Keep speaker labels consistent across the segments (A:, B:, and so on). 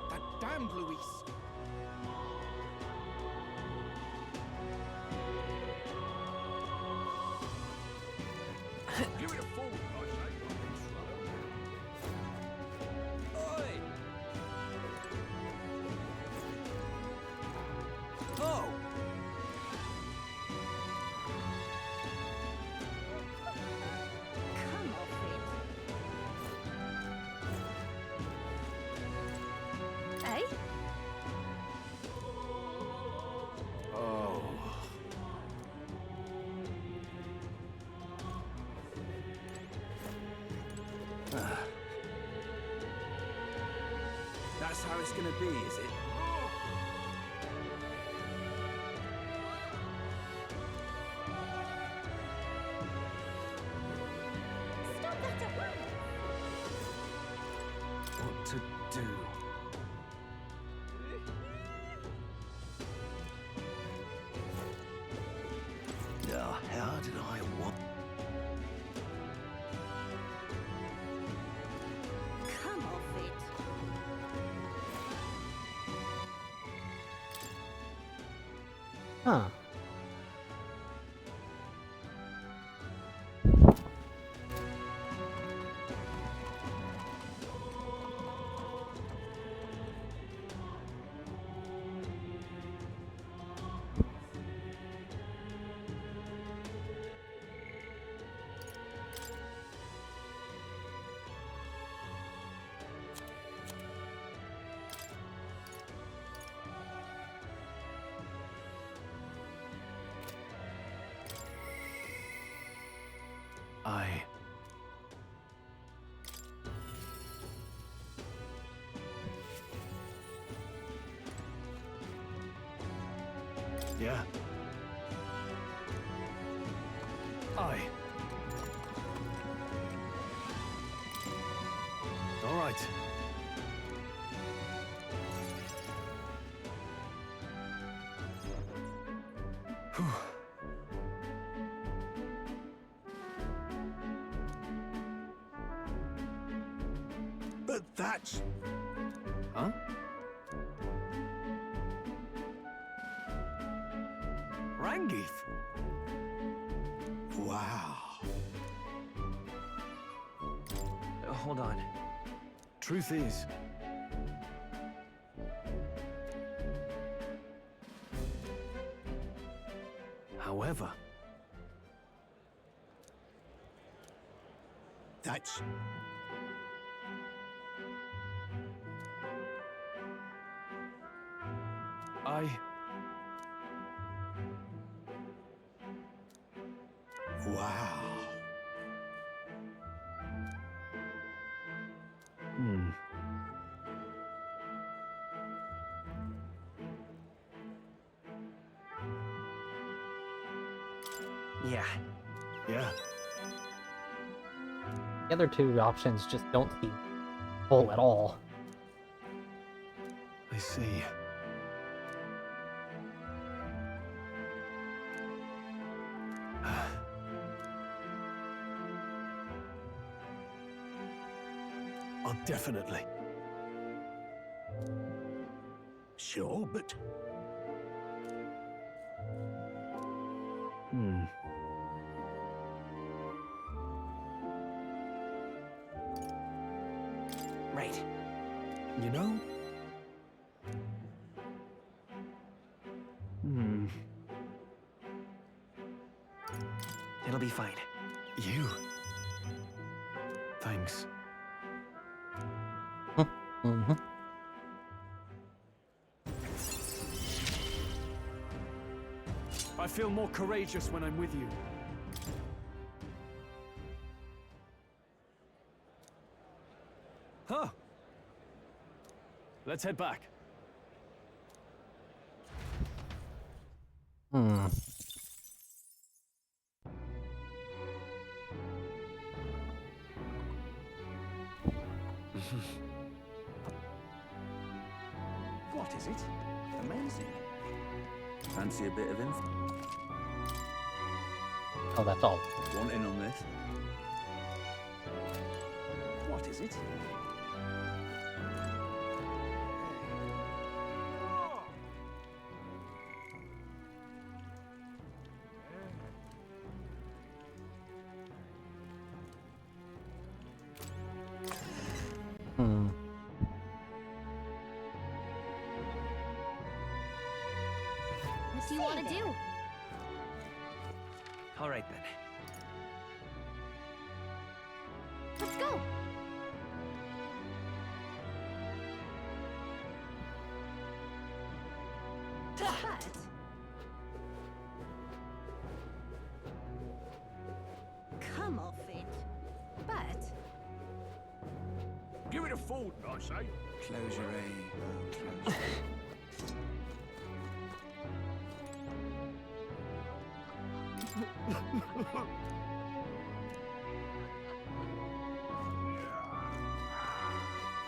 A: That damned Luis. Give it a forward, Oi! Oh!
B: Come off it. Eh?
A: Oh. That's how it's gonna be, is it?
B: Stop that at once.
A: What to do? Now, how did I want?
B: Come off it.
C: Huh.
A: Yeah. Aye. All right. Whew. But that's... Huh? Rangif? Wow. Hold on. Truth is... However... That's... Wow.
C: Yeah.
A: Yeah.
C: The other two options just don't seem full at all.
A: I see. Oh, definitely. Sure, but... Right. You know? It'll be fine. You? Thanks.
D: feel more courageous when I'm with you. Huh. Let's head back.
C: Hmm.
A: What is it? Amazing.
E: Fancy a bit of info?
C: Oh, that's all.
E: Want in on this?
A: What is it?
C: Hmm.
B: What do you want to do?
A: All right then.
B: Let's go. But come off it. But
A: Give it a fold, I say.
E: Closure, eh? Closure.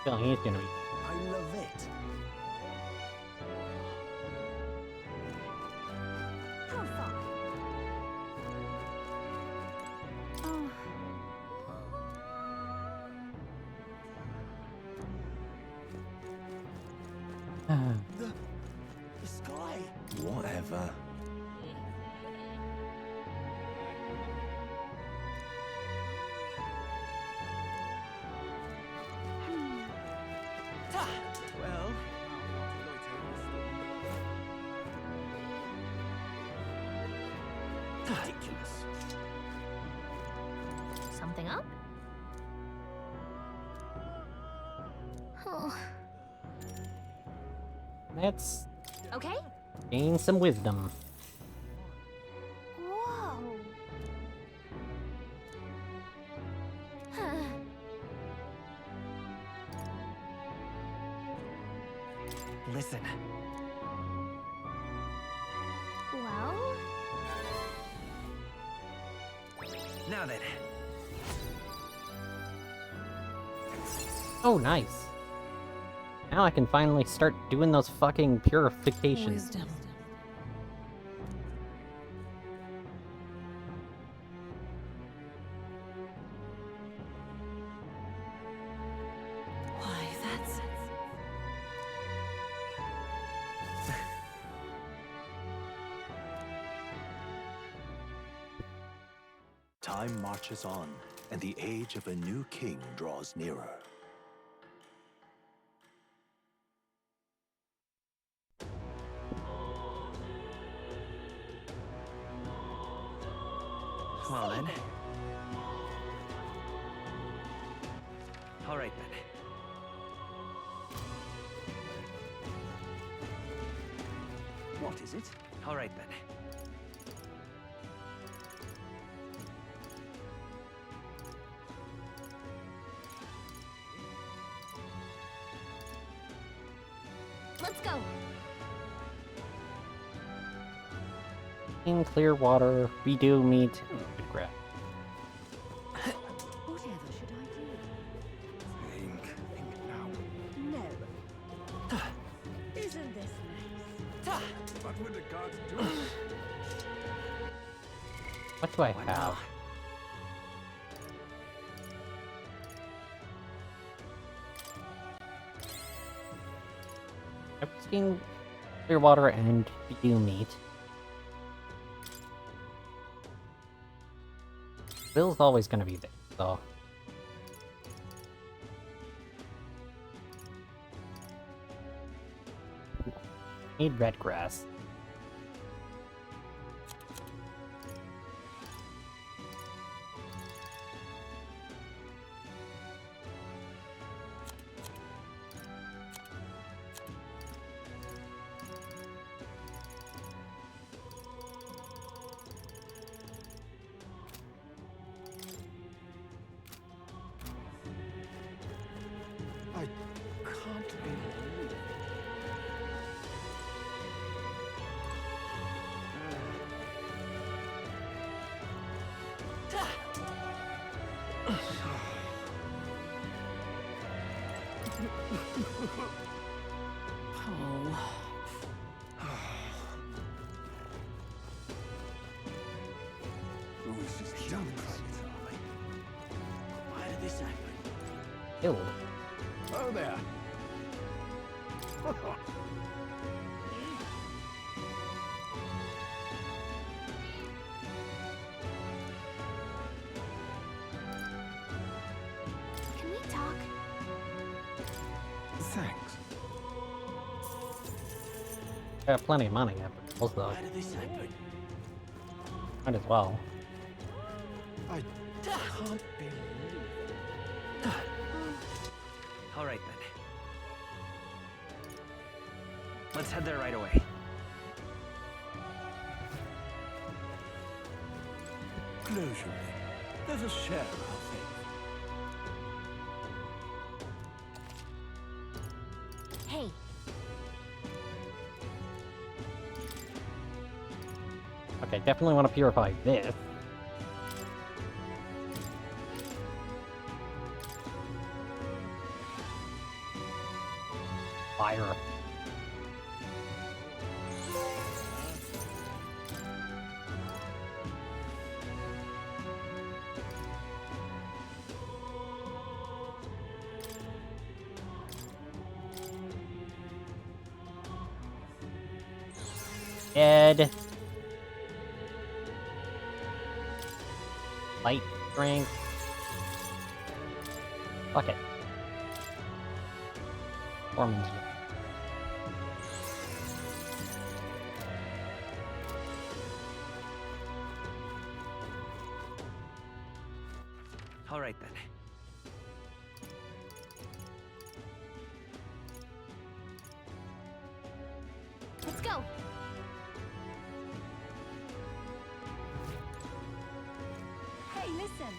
C: Feeling he's gonna be.
A: I love it.
B: how far? Oh.
A: The sky.
E: Whatever.
A: Well, ridiculous.
B: Something up? Oh.
C: Let's
B: Okay.
C: gain some wisdom.
B: Whoa.
A: Listen.
B: Well,
A: Now then.
C: Oh, nice. Now I can finally start doing those fucking purifications.
F: Wisdom. Why, that's...
G: Time marches on, and the age of a new king draws nearer.
A: Well then. All right then. What is it? All right then.
B: let's go.
C: In clear water, we do meet regret.
B: Whatever should I do?
E: Think now.
B: No. Isn't this nice?
E: What would the gods do?
C: What do I
A: Why
C: have?
A: not?
C: I've seen clear water and we do meet. Bill's always gonna be there, so. Need red grass.
E: Oh, it's just dumb credits, are they?
A: Why did this happen?
C: Ew.
E: Oh, there.
B: Can we talk?
E: Thanks.
C: Got plenty of money after both of
A: Why
C: those.
A: did this happen?
C: Might as well.
E: I can't believe
A: All right, then. Let's head there right away.
G: Close your eye. Let us share our faith.
B: Hey,
C: Okay, definitely want to purify this. Fire. Dead. Light strength. Fuck it. Foreman's.
A: All right, then.
B: let's go. Hey, listen.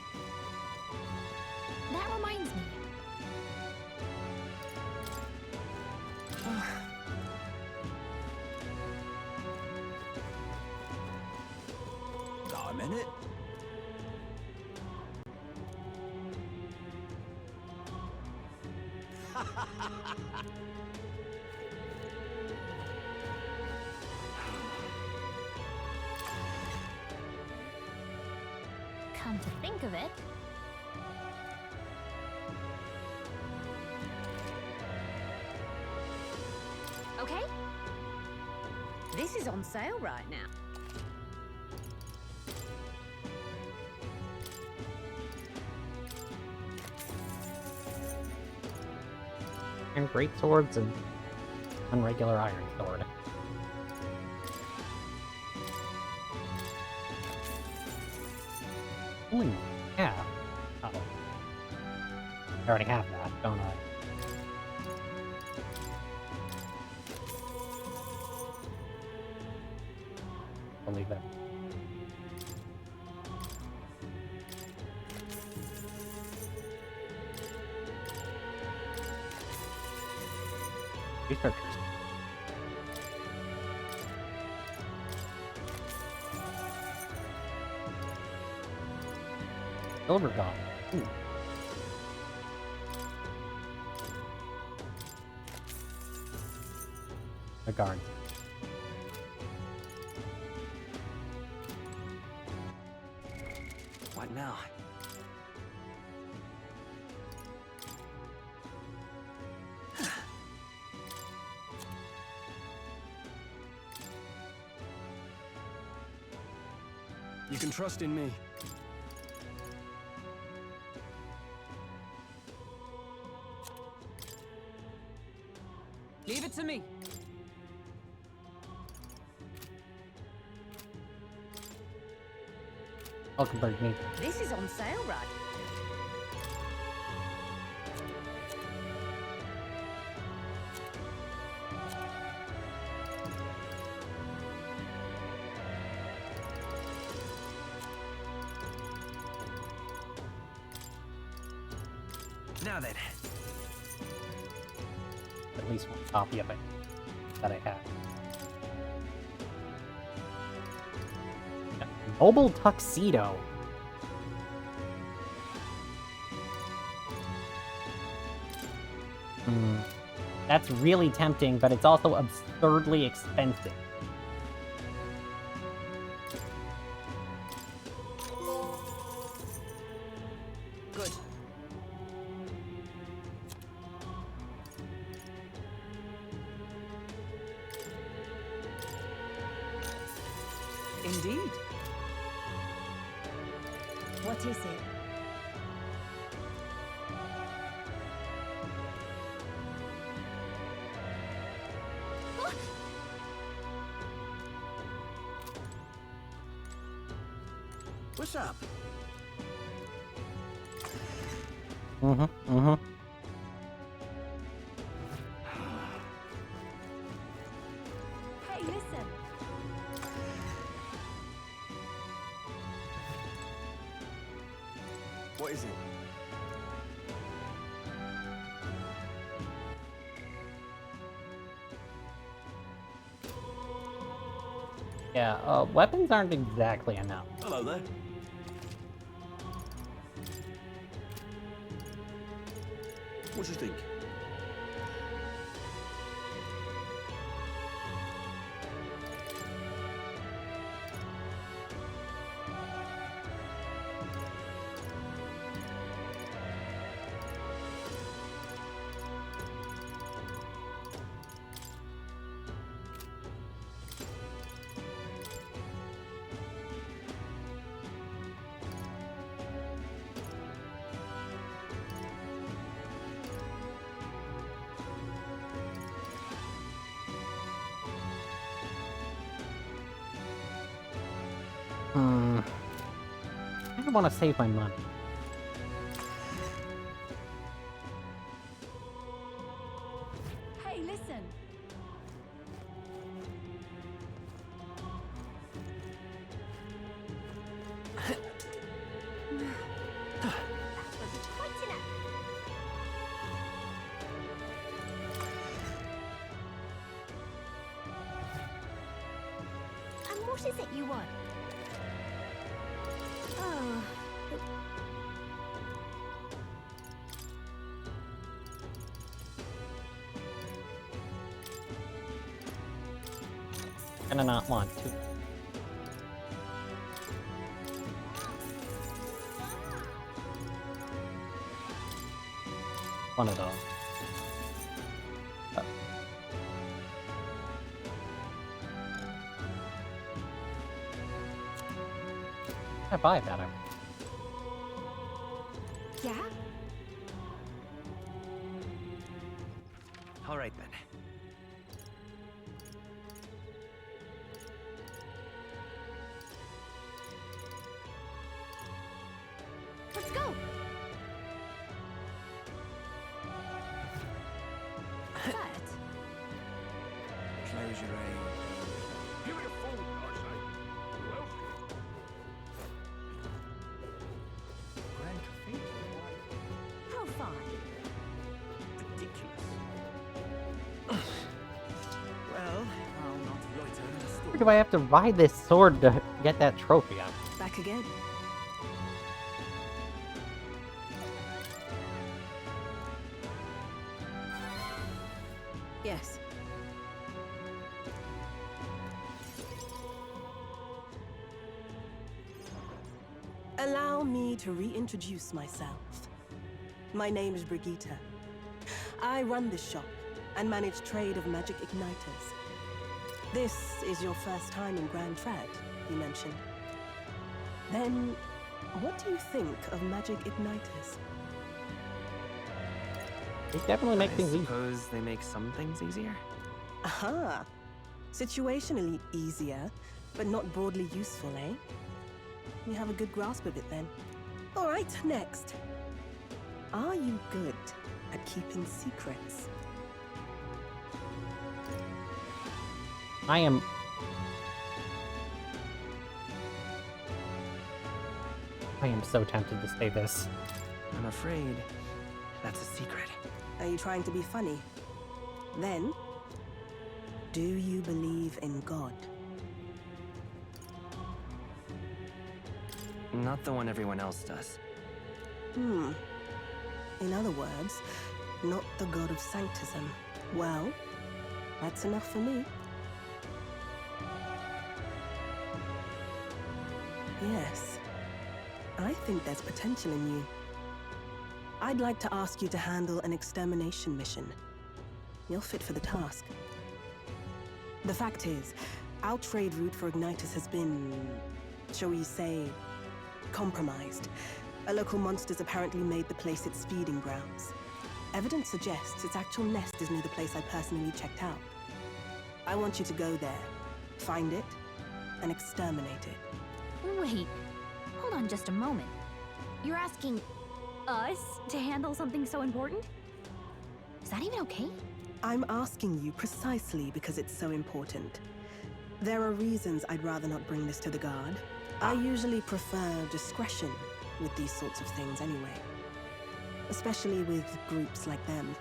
B: That reminds me.
E: I'm in it.
B: Come to think of it. Okay? This is on sale right now.
C: And great swords and unregular iron sword. Only half. Oh. I already have that, don't I? I'll leave it. Researchers. Silver gone. Ooh. A guard.
A: What now?
D: You can trust in me.
F: Leave it to me.
C: Hulkenberg me.
B: This is on sale right.
A: Now then.
C: At least one copy of it that I have. Noble tuxedo. That's really tempting, but it's also absurdly expensive.
B: Good.
A: Indeed.
B: What is it?
A: What's up?
B: Hey, listen.
D: What is it?
C: Yeah, weapons aren't exactly enough.
G: Hello there. What do you think?
C: I want to save my money.
B: Hey, listen. That was quite enough. And what is it you want? Oh.
C: Gonna not want to. One of those. I buy that.
B: Yeah?
A: All right then.
B: Let's go. But
D: Close your eyes.
E: Give me a phone, I say. Who else can?
A: Grand Cathedral.
B: how far?
A: Ridiculous. Well, I'll not loiter in the store.
C: Or do I have to ride this sword to get that trophy out?
B: Back again. Yes.
F: Allow me to reintroduce myself. My name is Brigitte. I run this shop and manage trade of magic igniters. This is your first time in Grand Trad, you mentioned. Then, what do you think of magic igniters?
C: They definitely make
A: I
C: things easy.
A: suppose they make some things easier?
F: Aha! Situationally easier, but not broadly useful, eh? You have a good grasp of it then. All right, next. Are you good at keeping secrets?
C: I am. I am so tempted to say this.
A: I'm afraid that's a secret.
F: Are you trying to be funny? Then, do you believe in God?
A: Not the one everyone else does.
F: In other words, not the god of sanctism. Well, that's enough for me. Yes, I think there's potential in you. I'd like to ask you to handle an extermination mission. You're fit for the task. The fact is, our trade route for Ignitus has been, shall we say, compromised. A local monster's apparently made the place its feeding grounds. Evidence suggests its actual nest is near the place I personally checked out. I want you to go there, find it, and exterminate it.
B: Wait, hold on just a moment. You're asking us to handle something so important? Is that even okay?
F: I'm asking you precisely because it's so important. There are reasons I'd rather not bring this to the guard. I usually prefer discretion with these sorts of things anyway. Especially with groups like them.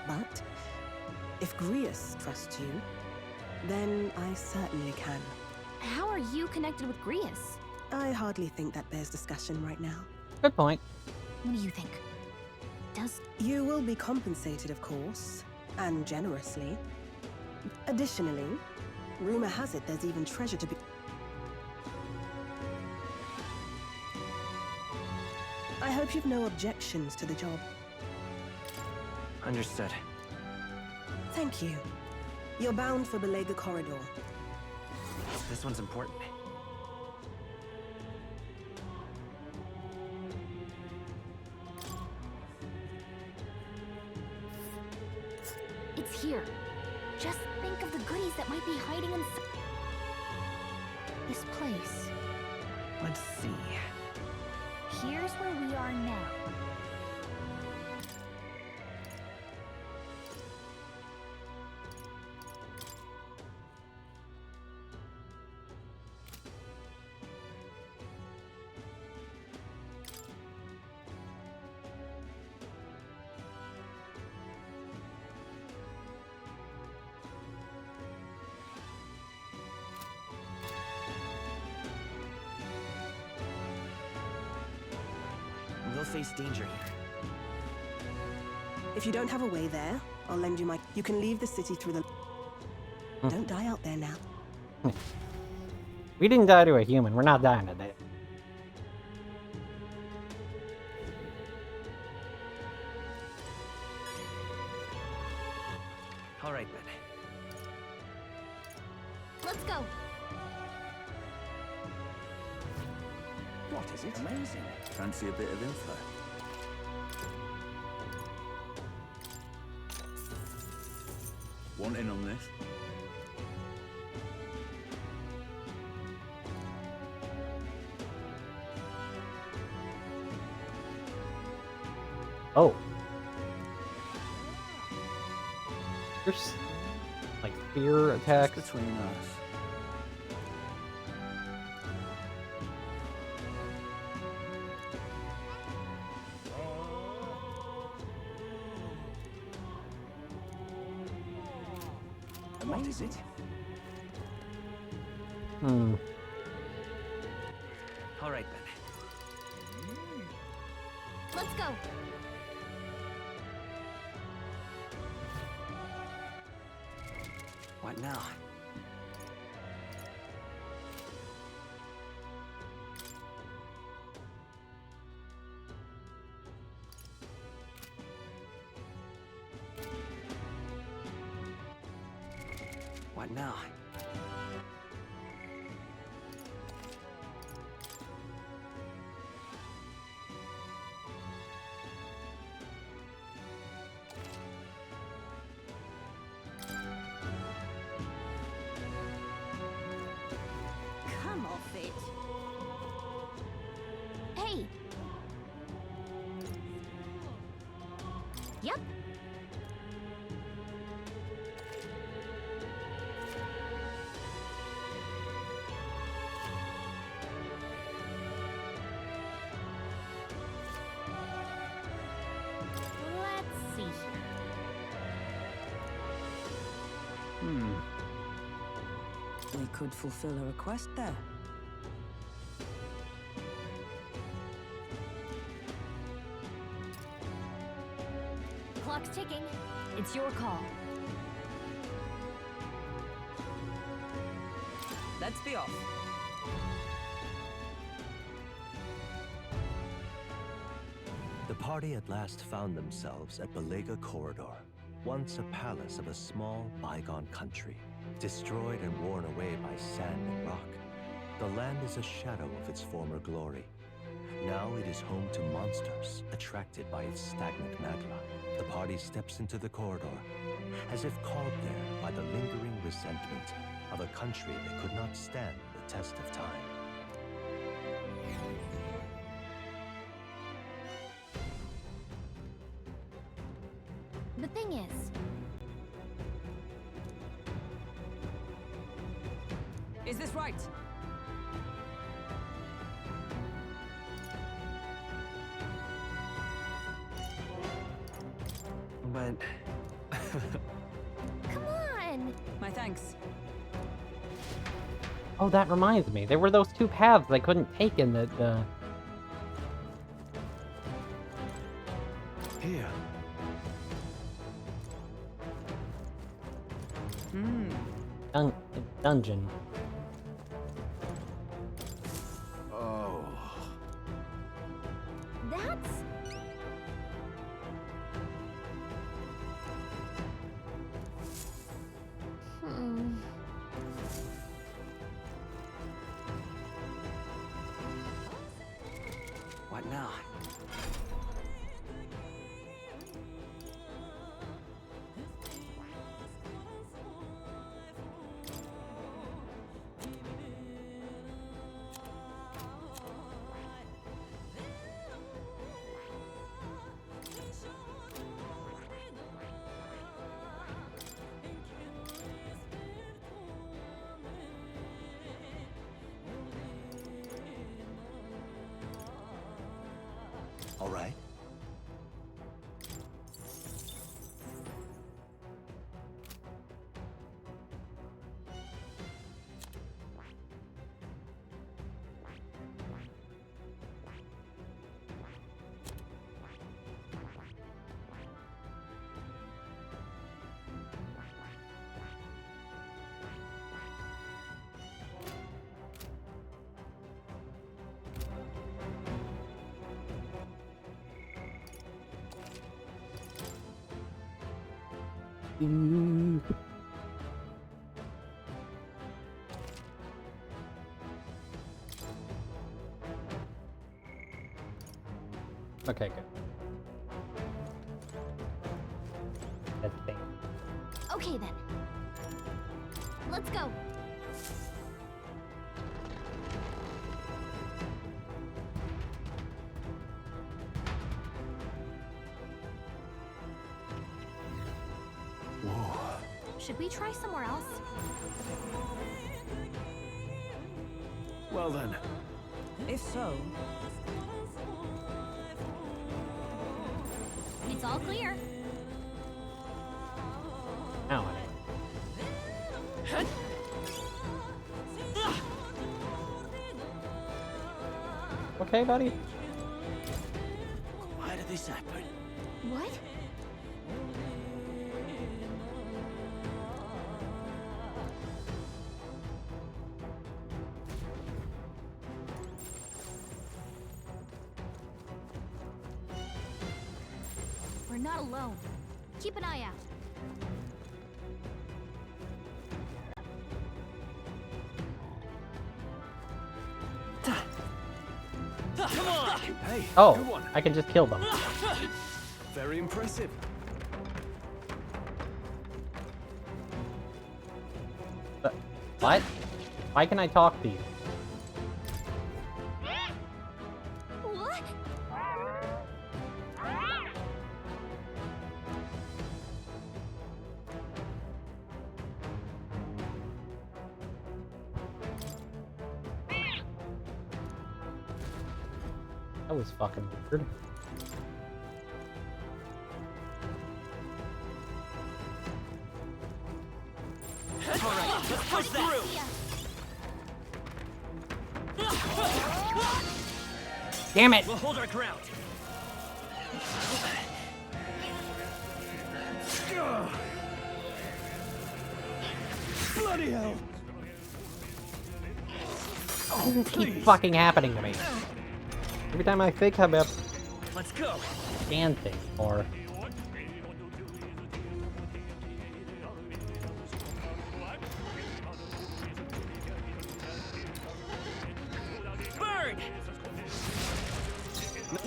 F: But if Grius trusts you, then I certainly can.
B: How are you connected with Grius?
F: I hardly think that bears discussion right now.
C: Good point.
B: What do you think? Does...
F: You will be compensated, of course, and generously. Additionally, rumor has it there's even treasure to be... I hope you've no objections to the job.
A: Understood.
F: Thank you. You're bound for Belega Corridor.
A: This one's important.
B: It's here. Just think of the goodies that might be hiding inside this place.
A: Let's see.
B: Here's where we are now.
A: We'll face danger here.
F: If you don't have a way there, I'll lend you my... You can leave the city through the... Don't die out there now.
C: We didn't die to a human. We're not dying today.
A: All right, then.
B: Let's go.
A: What is it? Amazing.
E: Fancy a bit of info? Want in on this?
C: Oh. There's like fear attacks.
E: Just between us.
A: What is it? All right, then.
B: Let's go.
A: What now? What now?
B: Come off it. Hey. Yep. Let's see here.
H: We could fulfill a request there.
B: clock's ticking. It's your call.
H: Let's be off.
G: The party at last found themselves at Belega Corridor, once a palace of a small, bygone country, destroyed and worn away by sand and rock. The land is a shadow of its former glory. Now it is home to monsters, attracted by its stagnant magma. The party steps into the corridor, as if called there by the lingering resentment of a country that could not stand the test of time.
B: The thing is,
H: Is this right?
A: But...
B: come on!
H: My thanks.
C: Oh, that reminds me. There were those two paths I couldn't take in the...
A: Here.
C: dungeon.
A: Oh.
B: That's...
A: What now?
G: All right.
C: Okay, good. That's the thing.
B: okay then. Let's go. Should we try somewhere else?
A: Well then.
H: If so,
B: It's all clear.
C: Ow. Okay, buddy.
A: Why did this happen?
B: What? We're not alone. Keep an eye out.
A: Come on! Hey, good
C: Oh,
A: one.
C: I can just kill them.
A: Very impressive.
C: What? Why can I talk to you?
B: What?
C: That was fucking weird.
A: All right, let's push through.
C: Damn it!
A: We'll hold our ground.
D: Bloody hell!
C: Oh, keep fucking happening to me. Every time I think I'm a
A: Let's go.
C: damn thing, or
A: Bird!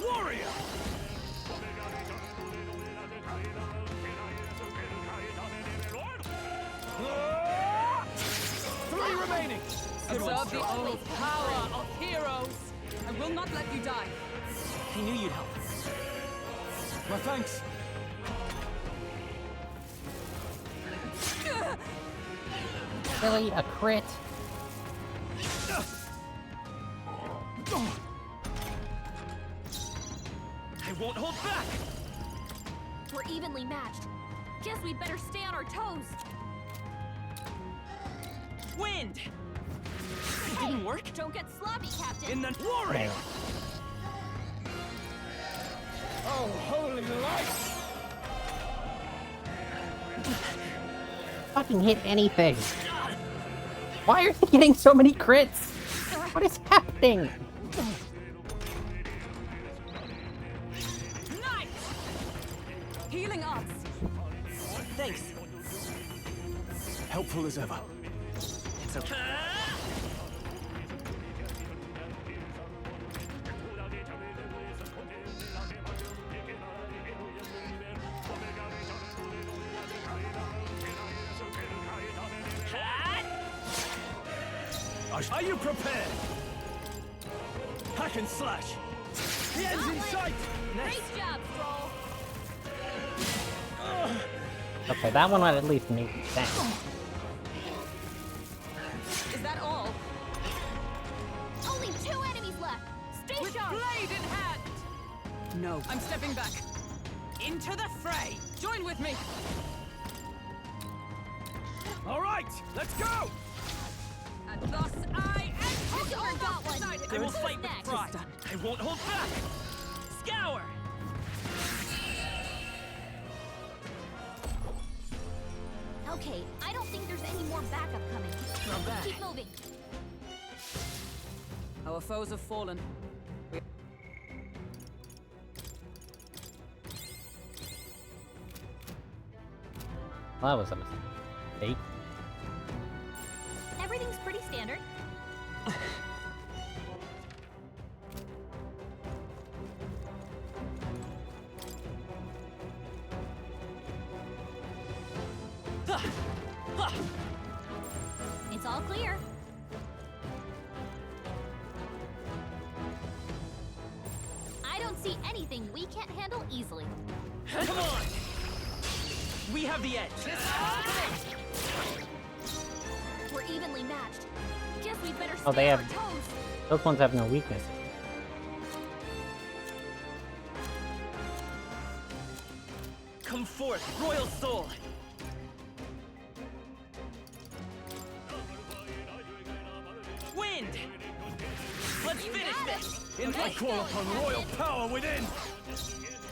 A: Warrior!
D: Three remaining!
H: Serve the old power of heroes. I will not let you die.
A: I knew you'd help.
D: My thanks.
C: really a crit?
A: I won't hold back!
B: We're evenly matched. Guess we'd better stay on our toes.
A: Wind! It didn't work?
B: Don't get sloppy, Captain.
A: In the warrior!
D: Oh, holy light!
C: Fucking hit anything. Why are they getting so many crits? What is happening?
H: Nice! Healing us.
A: Thanks.
D: Helpful as ever.
A: It's okay.
D: Are you prepared? Hack and slash! The end's in sight!
B: Great job, Stroll.
C: Okay, that one at least made sense.
H: Is that all?
B: Only 2 enemies left. Stay
H: With
B: sharp.
H: blade in hand! No. I'm stepping back. Into the fray! Join with me!
D: All right, let's go!
H: And thus I
B: Who's all got one?
H: decided.
A: I will
B: Who's
A: fight with
B: next?
A: pride. I won't hold back! Scour!
B: Okay, I don't think there's any more backup coming.
H: Not bad.
B: Keep moving.
H: Our foes have fallen.
C: Well, that was a mistake.
B: Everything's pretty standard. It's all clear. I don't see anything we can't handle easily.
A: Come on! We have the edge.
B: We're evenly matched. Guess we better stay
C: Oh, they
B: on
C: have-
B: our toes.
C: Those ones have no weakness.
A: Come forth, royal soul! Wind! Let's finish this!
D: I call upon royal power within!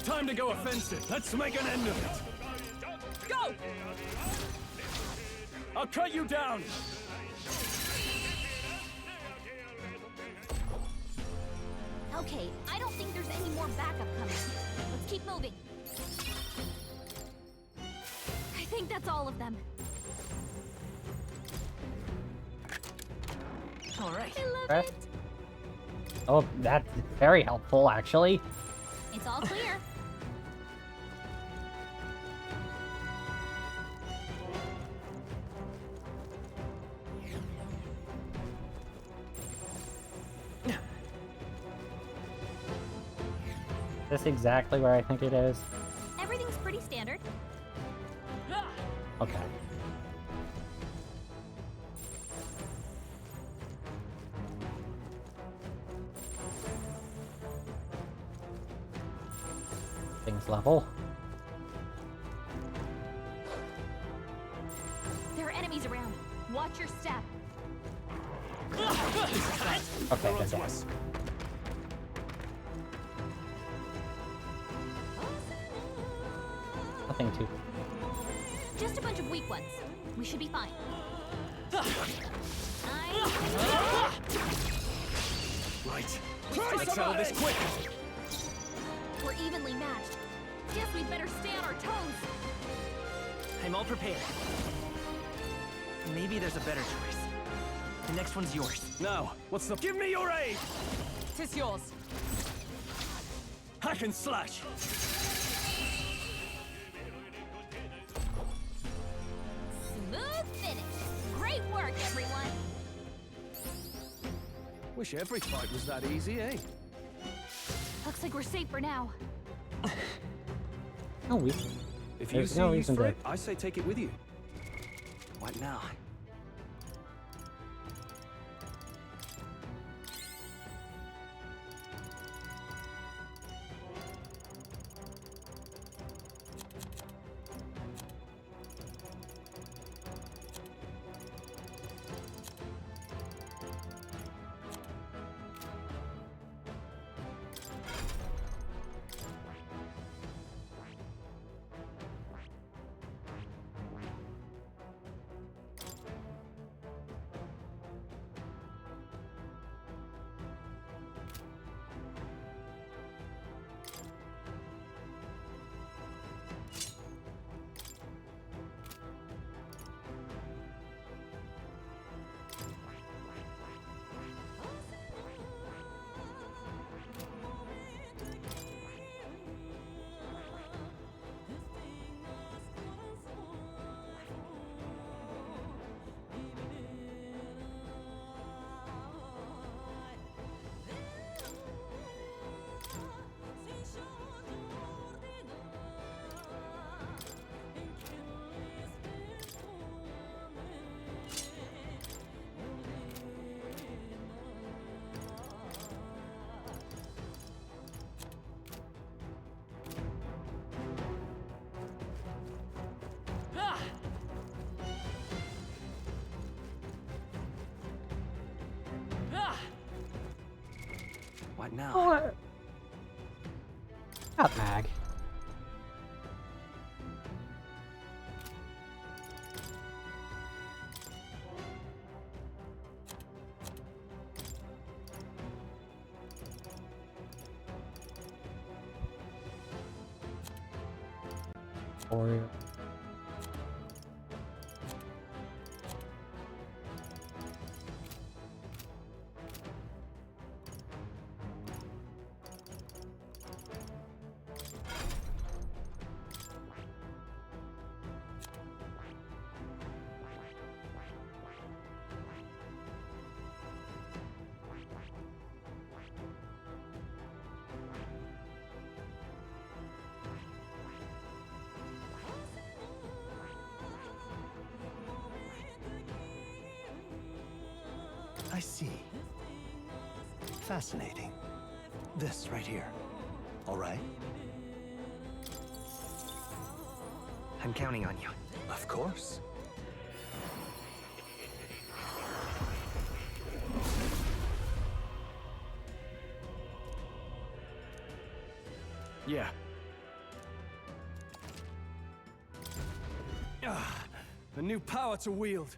D: Time to go offensive. Let's make an end of it.
H: Go!
D: I'll cut you down!
B: Okay, I don't think there's any more backup coming. Let's keep moving. I think that's all of them.
A: All right.
B: I love
C: Okay.
B: it.
C: Oh, that's very helpful, actually.
B: It's all clear.
C: Is this exactly where I think it is?
B: Everything's pretty standard.
C: Okay. Things level.
B: There are enemies around. Watch your step.
C: Okay, good.
D: Yes.
C: Nothing too
B: Just a bunch of weak ones. We should be fine.
D: Right. Let's settle this quick.
B: We're evenly matched. Guess we'd better stay on our toes.
A: I'm all prepared. Maybe there's a better choice. The next one's yours.
D: Now, what's the... Give me your aid!
H: Tis yours.
D: Hack and slash!
B: Smooth finish. Great work, everyone.
D: Wish every fight was that easy, eh?
B: Looks like we're safe for now.
C: No, we.
D: If you
C: There's
D: see
C: no
D: use
C: reason
D: for
C: to.
D: it, I say take it with you.
A: What now? What now?
C: What? Not Mag. Warrior.
G: I see. Fascinating. This right here. All right?
A: I'm counting on you.
G: Of course.
D: Yeah. Ah, a new power to wield.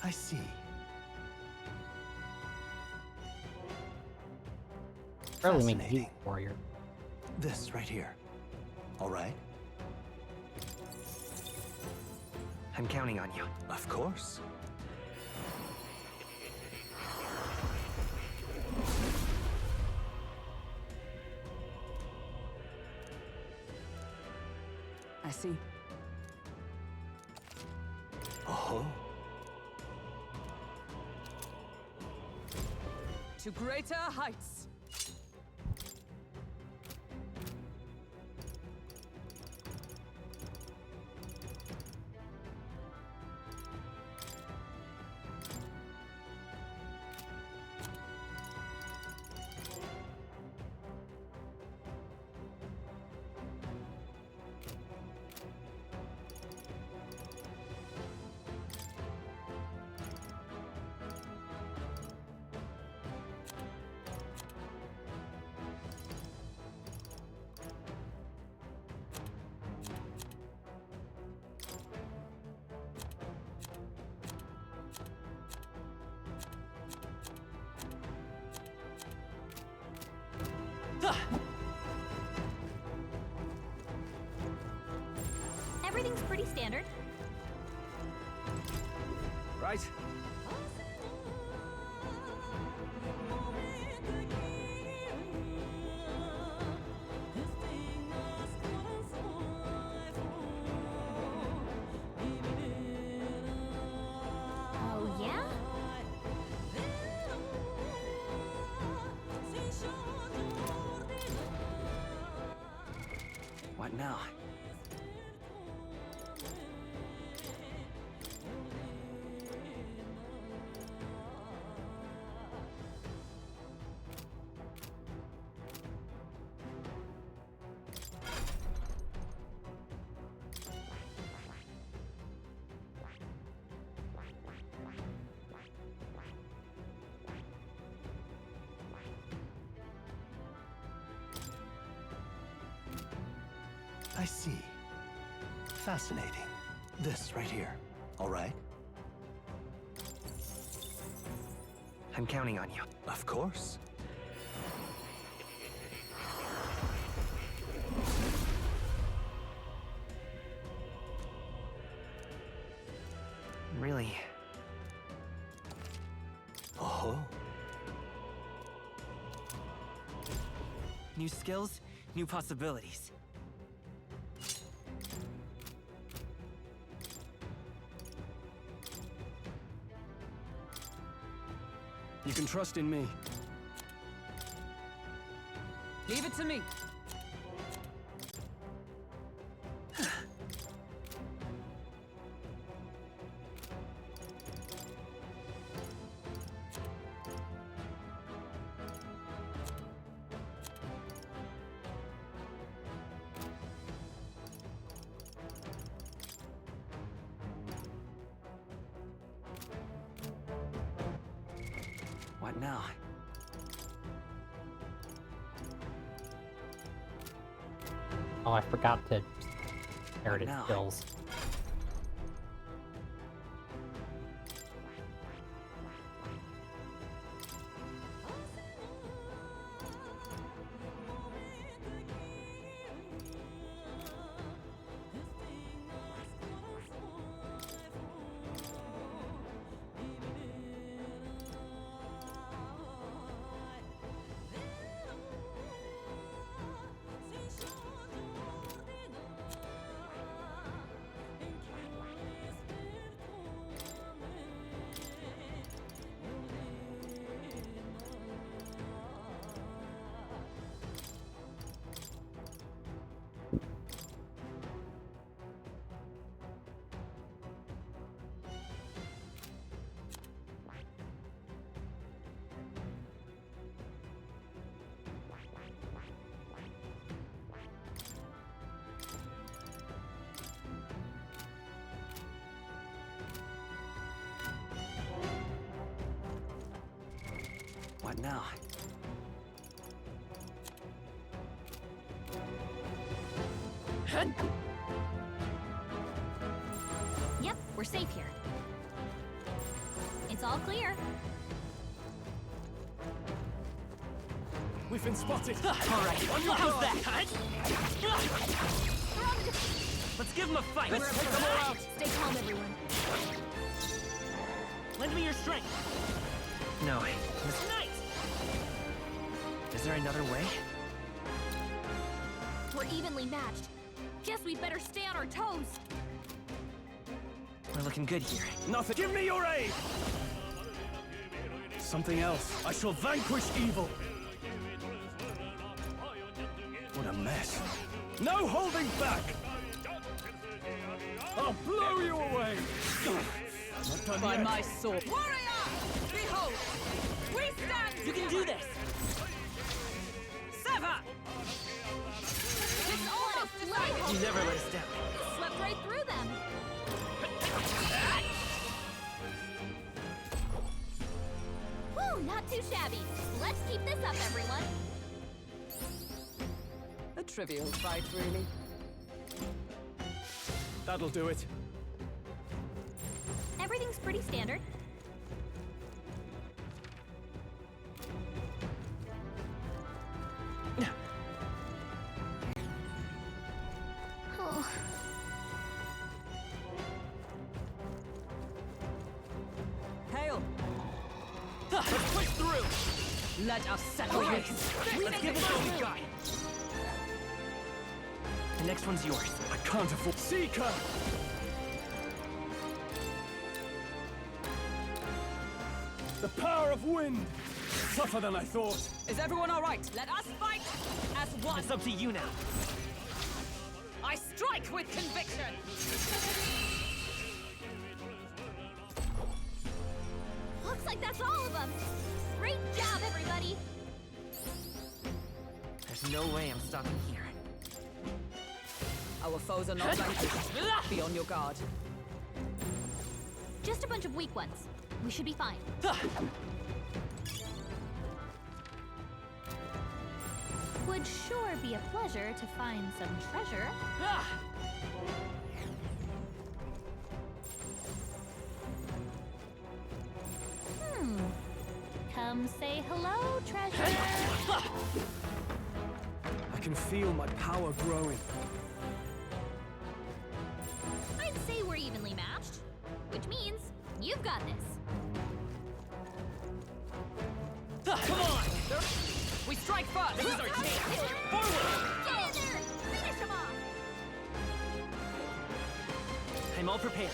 G: I see.
C: Probably make you
G: Fascinating.
C: warrior.
G: This right here. All right?
A: I'm counting on you.
G: Of course.
H: I see.
G: Oh.
H: To greater heights.
B: Everything's pretty standard.
A: Right?
B: Oh, yeah?
A: What now?
G: I see. Fascinating. This right here. All right?
A: I'm counting on you.
G: Of course.
A: Really?
G: Oh.
A: New skills, new possibilities.
D: You can trust in me.
H: Leave it to me.
A: What now?
C: Oh, I forgot to inherit
A: now?
C: skills.
A: What now?
B: Yep, we're safe here. It's all clear.
D: We've been spotted.
A: All right, how's that? Let's give him a fight.
H: Let's take them all out.
B: Stay calm, everyone.
A: Lend me your strength. No, this night. Is there another way?
B: We're evenly matched. Guess we better stay on our toes.
A: We're looking good here.
D: Nothing. Give me your aid. Something else. I shall vanquish evil. What a mess. No holding back. I'll blow you away. Not done
H: By
D: yet.
H: my sword. Warrior! Behold! We stand!
A: You can do this. Sever!
B: It's almost like
A: You never let us down.
B: swept right through them. Whew, not too shabby. Let's keep this up, everyone.
H: A trivial fight, really.
D: That'll do it.
B: Everything's pretty standard.
H: Let us settle this.
A: Let's give it what we got. The next one's yours.
D: I can't afford. Seeker! The power of wind! Tougher than I thought.
H: Is everyone all right? Let us fight as one.
A: It's up to you now.
H: I strike with conviction.
B: Looks like that's all of them. Great job, everybody.
A: There's no way I'm stopping here.
H: Our foes are not vanquished. Be on your guard.
B: Just a bunch of weak ones. We should be fine. Would sure be a pleasure to find some treasure. Come say hello, treasure.
D: I can feel my power growing.
B: I'd say we're evenly matched, which means you've got this.
H: Come on! We strike first!
A: This is our chance!
B: Get in there! Finish him off!
A: I'm all prepared.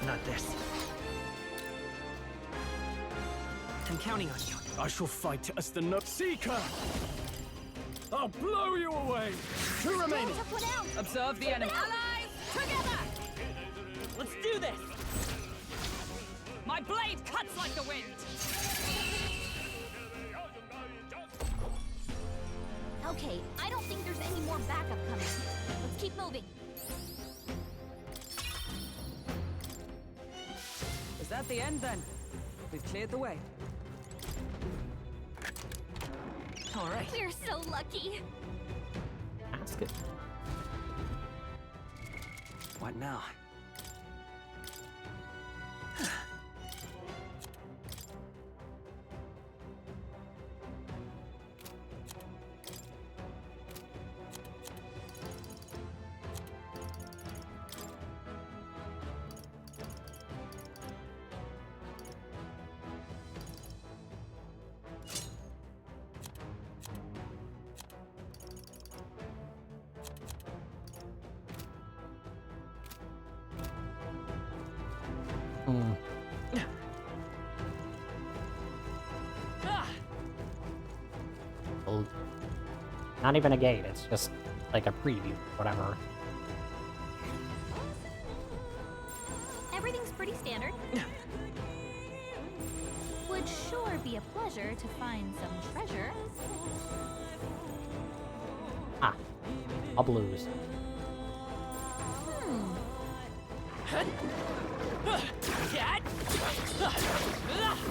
A: Not this. I'm counting on you.
D: I shall fight as the Seeker! I'll blow you away! Two remaining!
B: Took one out!
H: Observe the enemy.
B: Allies, together!
A: Let's do this!
H: My blade cuts like the wind!
B: Okay, I don't think there's any more backup coming. Let's keep moving.
H: Is that the end then? We've cleared the way.
A: All right.
B: We're so lucky.
C: Ask it.
A: What now?
C: Well, not even a gate, it's just like a preview, whatever.
B: Everything's pretty standard. Would sure be a pleasure to find some treasure.
C: Ah, all blues.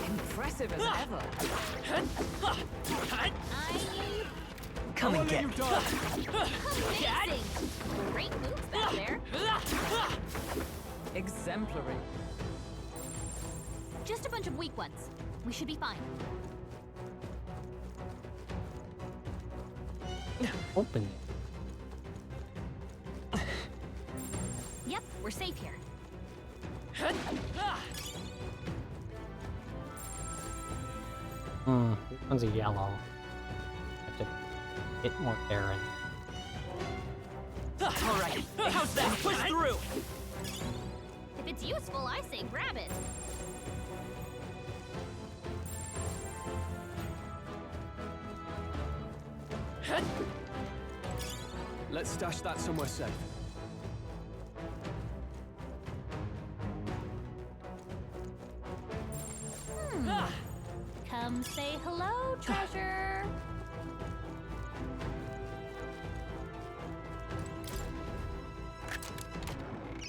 H: Impressive as ever.
A: Come and get
D: You
A: me.
D: die!
B: Amazing! Great moves back there.
H: Exemplary.
B: Just a bunch of weak ones. We should be fine.
C: Open it.
B: Yep, we're safe here.
C: This one's a yellow. Have to get more Karen.
A: All right. How's that? Push through.
B: If it's useful, I say grab it.
D: Let's stash that somewhere safe.
B: Come say hello, treasure.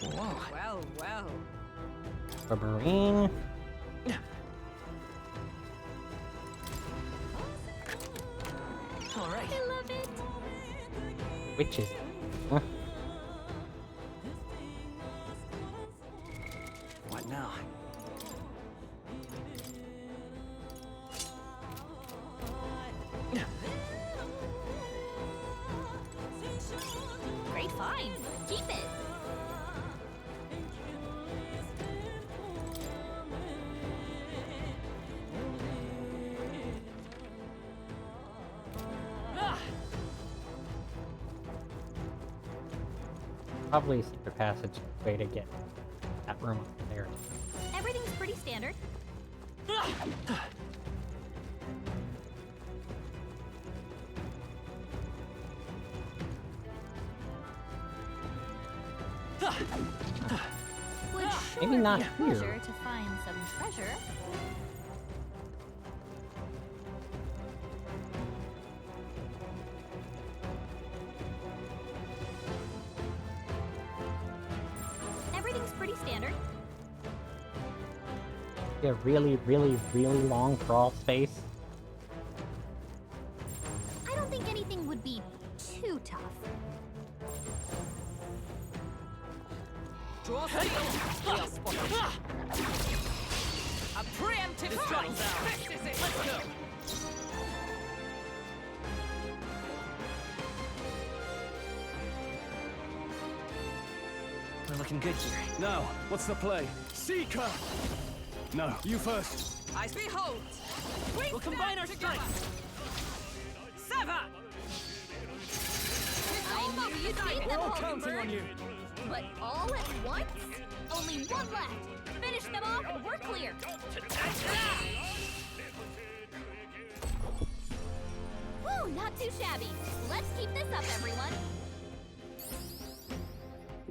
H: Whoa. Well, well.
C: Submarine.
A: All right.
B: I love it.
C: Witches. Huh?
A: What now?
B: Great find. Keep it.
C: probably a secret passage way to get that room up there.
B: Everything's pretty standard. Would sure
C: Maybe not
B: be a
C: here.
B: pleasure to find some treasure. Everything's pretty standard.
C: A really, really, really long crawl space.
B: I don't think anything would be too tough.
H: Draw steel. We are spotted. A preemptive strike. This is it. Let's go.
A: We're looking good here.
D: Now, what's the play? Seeker! No, you first.
H: I behold.
A: We'll combine our strength.
H: Sever.
B: I knew you'd beat
D: We're
B: them,
D: all counting on
B: Hulkenberg.
D: you.
B: But all at once? Only one left. Finish them off and we're clear. Woo, not too shabby. Let's keep this up, everyone.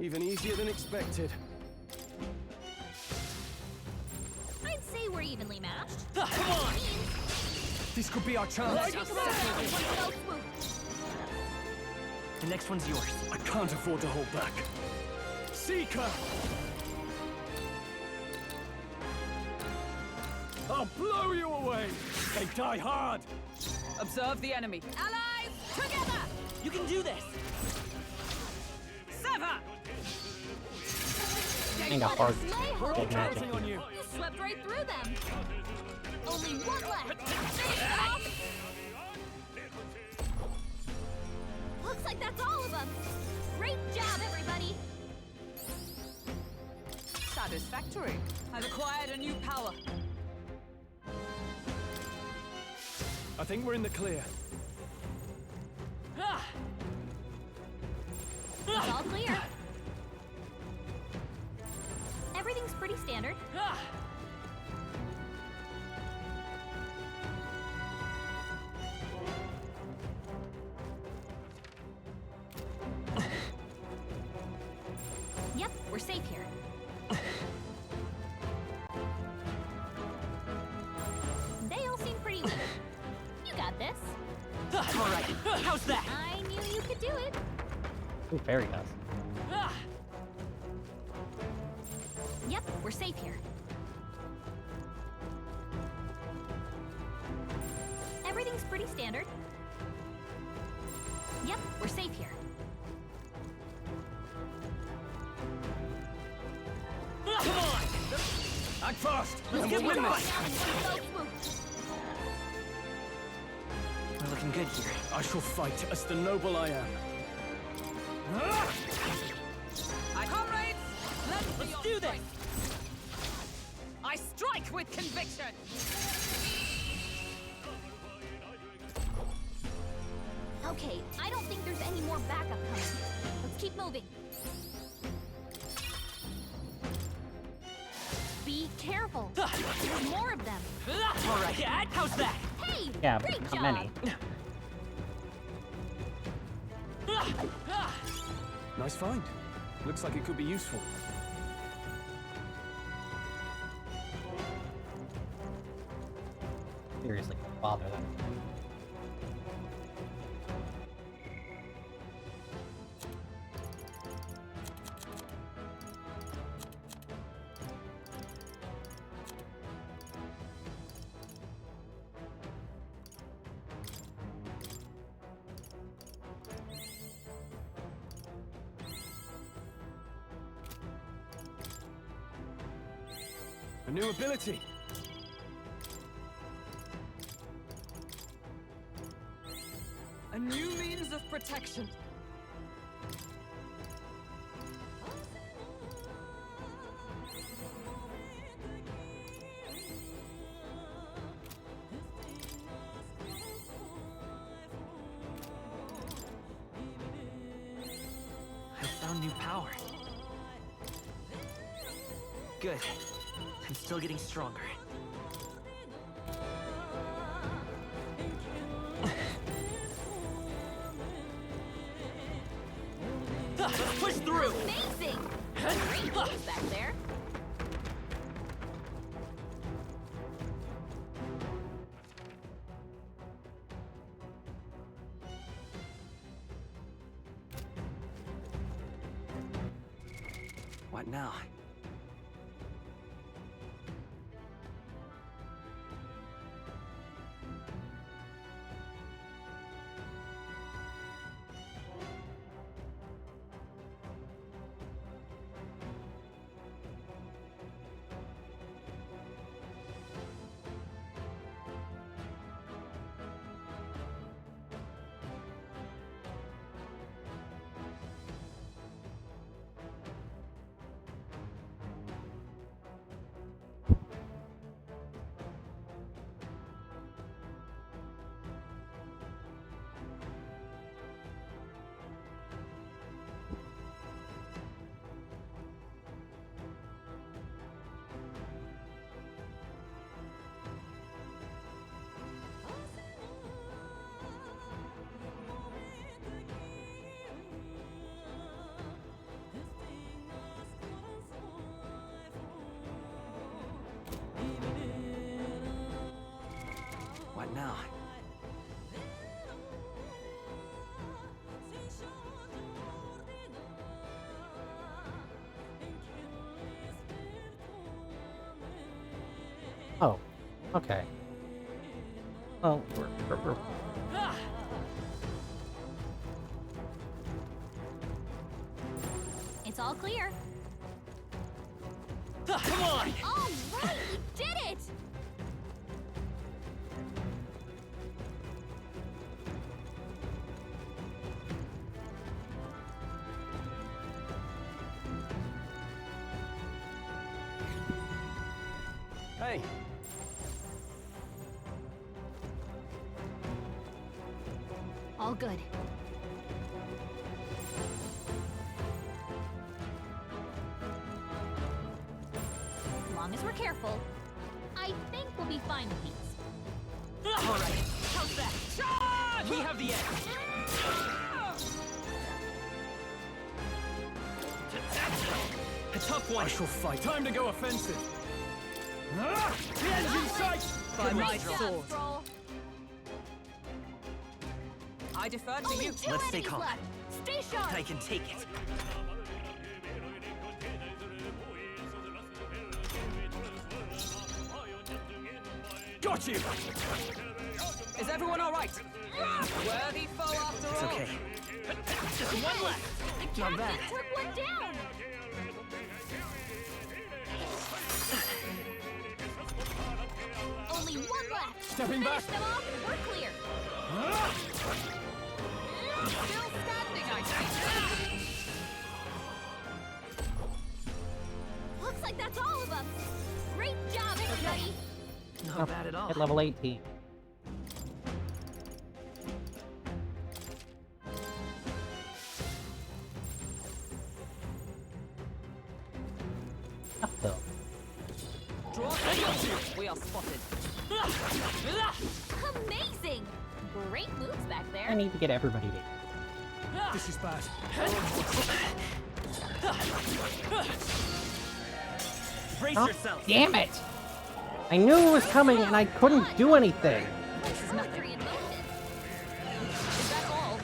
D: Even easier than expected.
B: I'd say we're evenly matched.
A: Come on!
D: This could be our chance.
B: Let's take them all in one fell swoop.
A: The next one's yours.
D: I can't afford to hold back. Seeker! I'll blow you away! They die hard!
H: Observe the enemy. Allies, together.
A: You can do this!
H: Sever.
C: Kinda hard.
D: We're all
C: Big magic
D: counting on
C: here.
D: you!
B: You swept right through them. Only one left. Finish them off. Looks like that's all of them. Great job, everybody.
H: Satisfactory. I've acquired a new power.
D: I think we're in the clear.
H: Ah!
B: It's all clear. Everything's pretty standard.
H: Ah!
B: Yep, we're safe here. They all seem pretty weak. You got this.
A: All right, how's that?
B: I knew you could do it.
C: Ooh, fairy dust.
H: Ah!
B: Yep, we're safe here. Everything's pretty standard. Yep, we're safe here.
A: Come on!
D: Act fast!
A: Let's
D: And
A: get
D: we'll win
A: moving.
D: this!
B: Down in one fell swoop.
A: We're looking good here.
D: I shall fight as the noble I am.
H: My comrades,
A: Let's do this!
H: I strike with conviction.
B: Okay, I don't think there's any more backup coming. Let's keep moving. Be careful. There's more of them.
A: All right, how's that?
B: Hey,
C: Yeah,
B: great
C: but
B: job.
C: not many.
D: Nice find. Looks like it could be useful.
C: Seriously, don't bother them.
D: A new ability.
H: A new means of protection.
A: I found new power. Good. I'm still getting stronger. Let's push through!
B: Amazing! Great moves back there.
A: What now? What now?
C: Oh, okay. Well, we're
B: It's all clear.
A: Come on!
B: All right, you did it!
D: Hey,
B: All good. As long as we're careful, I think we'll be fine with these.
A: All right, how's that? Charge! We have the edge. A tough one.
D: I shall fight. Time to go offensive. The end's in sight!
H: By my
B: Great job,
H: sword.
B: Stroll.
H: I defer to
B: Only
H: you.
B: 2
A: Let's stay
B: enemies
A: calm.
B: left. Stay sharp.
A: I can take it.
D: Got you!
H: Is everyone all right? Worthy foe after
A: It's
H: all.
A: okay. Just one left.
B: The
A: Not bad.
B: captain took one down. Only one left.
D: Stepping back.
B: Finish them off and we're clear.
H: Still standing, I see.
B: Looks like that's all of them. Great job, everybody.
A: Not bad at all.
C: at level 18. What the?
H: Draw attention. We are spotted.
B: Amazing. Great moves back there.
C: I need to get everybody to.
D: This is bad.
A: Brace
C: Oh,
A: yourself.
C: damn it! I knew it was coming and I couldn't do anything.
B: This is nothing. In motion.
H: Is that all?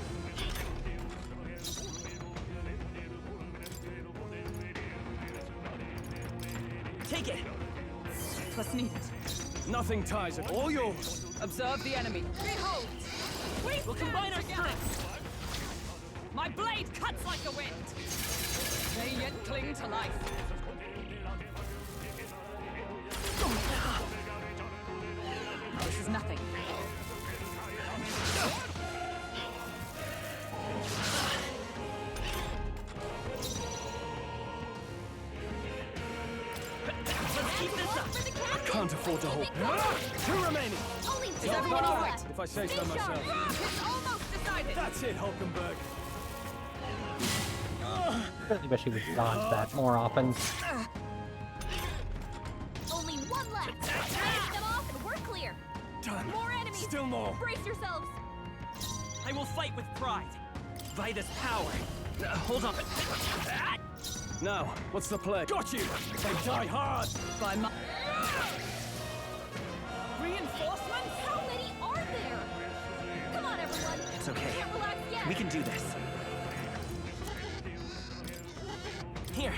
A: Take it.
H: Twas needed.
D: Nothing ties it. All yours.
H: Observe the enemy. Behold!
A: We'll combine our
H: together.
A: strength.
H: My blade cuts like the wind. They yet cling to life. This is nothing.
A: Let's keep this up.
B: For the captain.
D: Can't afford to hold. Two remaining.
B: Only 2
H: Is
B: enemies
H: everyone all right?
B: left.
D: If I say so
B: Stay
D: myself.
B: sharp.
H: It's almost decided.
D: That's it, Hulkenberg.
C: Really wish he would dodge that more often.
B: One left. Finish them off and we're clear.
D: Done.
B: More enemies.
D: Still more.
B: Brace yourselves.
A: I will fight with pride. By this power. Hold on.
D: Now, what's the play? Got you! They die hard!
H: By my... Reinforcements?
B: How many are there? Come on, everyone.
A: It's okay.
B: Can't relax yet.
A: We can do this. Here.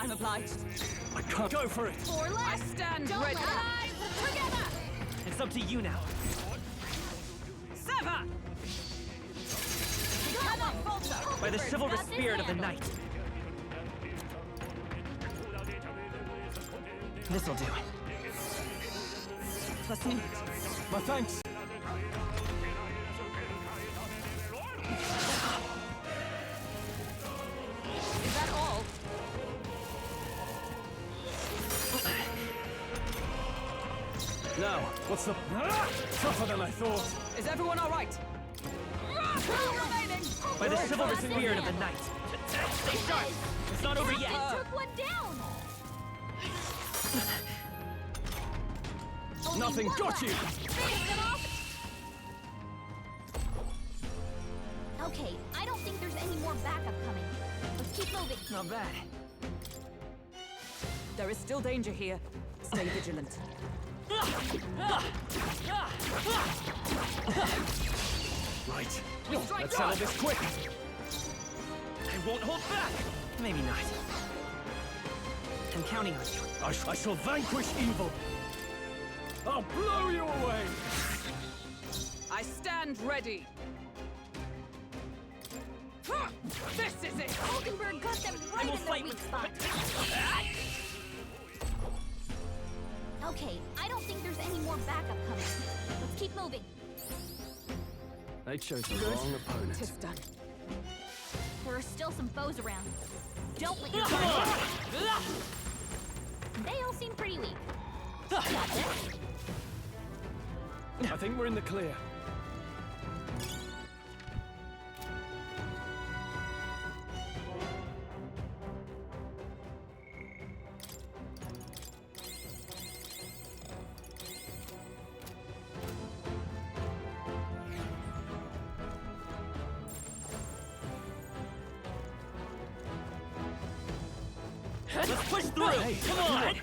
H: I'm obliged.
D: I can't go for it!
B: Four left.
H: I stand
B: Don't
H: ready.
B: let up. Together.
A: It's up to you now.
H: Sever! Cannot falter!
A: By the
B: Bird's
A: chivalrous
B: got this
A: spirit of the
B: handled.
A: night. This'll do.
H: Trust me.
D: My thanks!
H: Is that all?
D: Now, what's the... Tougher than I thought!
H: Is everyone all right? Two remaining!
A: By the chivalrous
B: got this
A: spirit of the
B: handled.
A: night. Stay sharp. It's not over yet.
B: Took one down. Only
D: Nothing
B: one
D: got
B: left.
D: you!
B: Finish them off. Okay, I don't think there's any more backup coming. Let's keep moving.
A: Not bad.
H: There is still danger here. Stay vigilant.
D: Right.
H: We strike
D: Let's settle this quick!
A: I won't hold back. Maybe not. I'm counting on you.
D: I shall vanquish evil! I'll blow you away!
H: I stand ready. This is it!
B: Hulkenberg got them right
A: will
B: in their
A: fight
B: weak
A: with-
B: spot. Okay, I don't think there's any more backup coming. Let's keep moving.
D: They chose the wrong opponent.
H: Tis done.
B: There are still some foes around. Don't let your
A: Come
B: guard
A: on!
B: down. They all seem pretty weak. Got this.
D: I think we're in the clear.
A: Let's push through! Come on!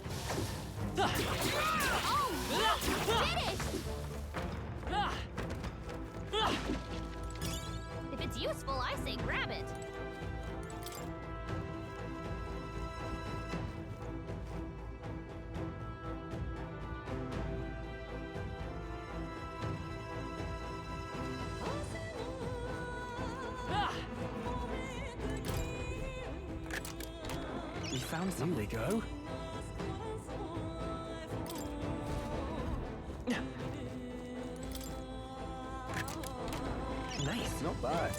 B: If it's useful, I say grab it.
A: We found
D: Here we go.
A: Nice.
D: Not bad.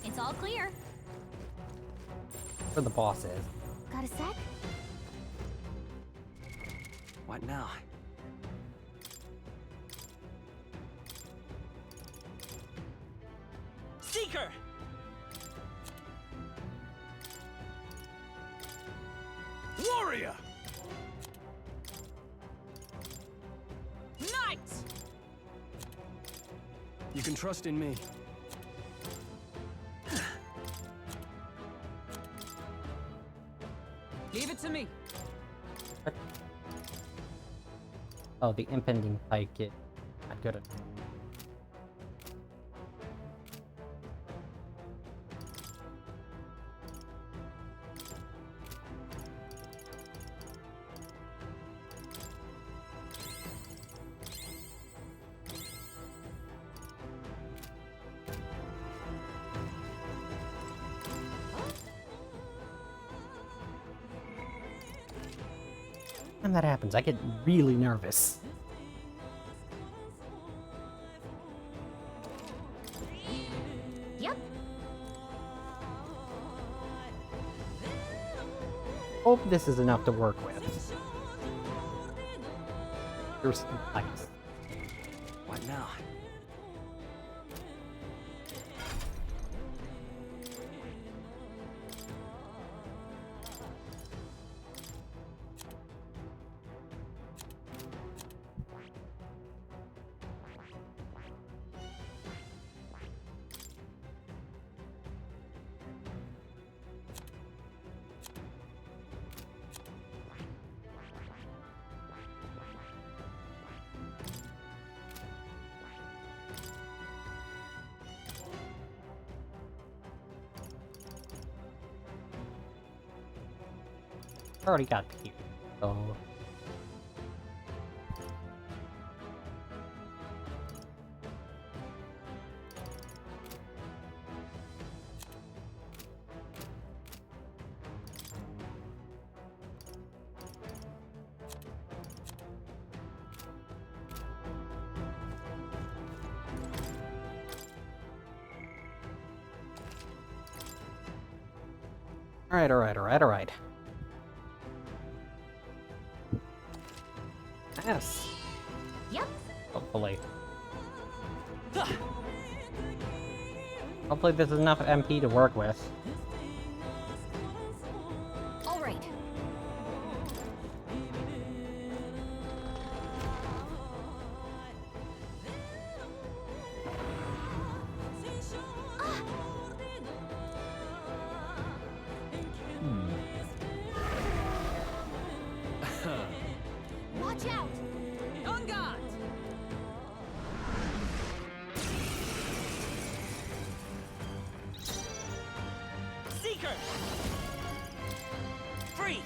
B: It's all clear.
C: Where the boss is.
B: Got a sec?
A: What now? Seeker!
D: Warrior!
H: Knight!
D: You can trust in me.
H: Leave it to me.
C: Oh, the impending fight kit. Not good at. When that happens, I get really nervous.
B: Yep.
C: Hope this is enough to work with. Here's some ice.
A: What now?
C: Already got here, so... Alright. Yes.
B: Yep.
C: Hopefully. Hopefully this is enough MP to work with.
B: All right. Watch out!
H: On guard!
A: Seeker! Freeze!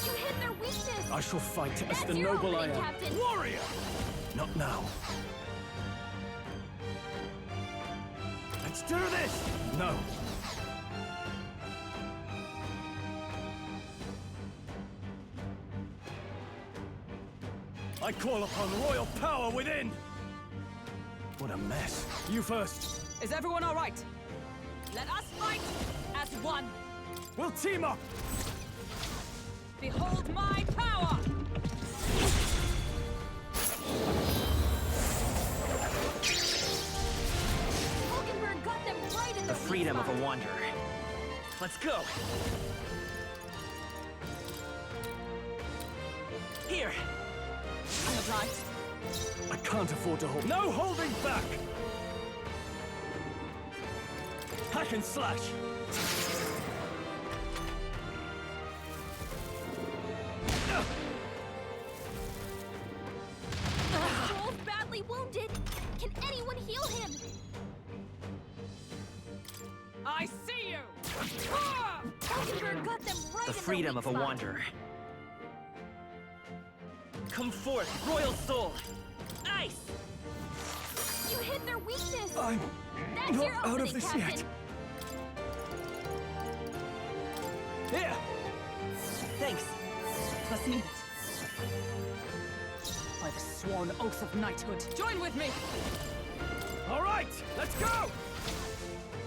B: You hit their weakness!
D: I shall fight as
B: That's
D: the
B: your
D: noble I
B: opening,
D: am.
B: Captain.
D: Warrior! Not now. Let's do this! No. I call upon royal power within! What a mess. You first.
H: Is everyone all right? Let us fight as one.
D: We'll team up!
H: Behold my power!
B: Hulkenberg got them right in
A: The
B: the
A: freedom of
B: weak
A: a
B: spot.
A: wanderer. Let's go! Here!
H: I'm applied.
D: I can't afford to hold. No holding back! Hack and slash!
B: Joel's badly wounded. Can anyone heal him?
H: I see you!
B: Hulkenberg got them right
A: The
B: in
A: freedom
B: the
A: of a
B: weak spot.
A: wanderer. Come forth, royal soul! Ice!
B: You hit their weakness.
D: I'm
B: That's
D: not
B: your
D: out
B: opening,
D: of this
B: Captain.
D: yet. Here!
A: Thanks!
H: Must need it. By the sworn oath of knighthood. Join with me!
D: All right, let's go!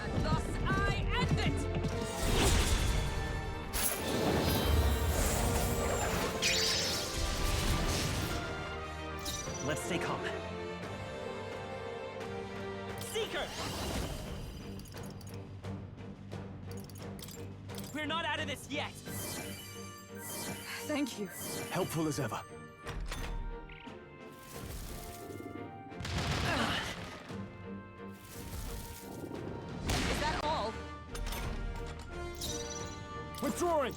H: And thus I end it!
A: Let's stay calm. Seeker! We're not out of this yet!
H: Thank you.
D: Helpful as ever.
H: Is that all?
D: Withdrawing!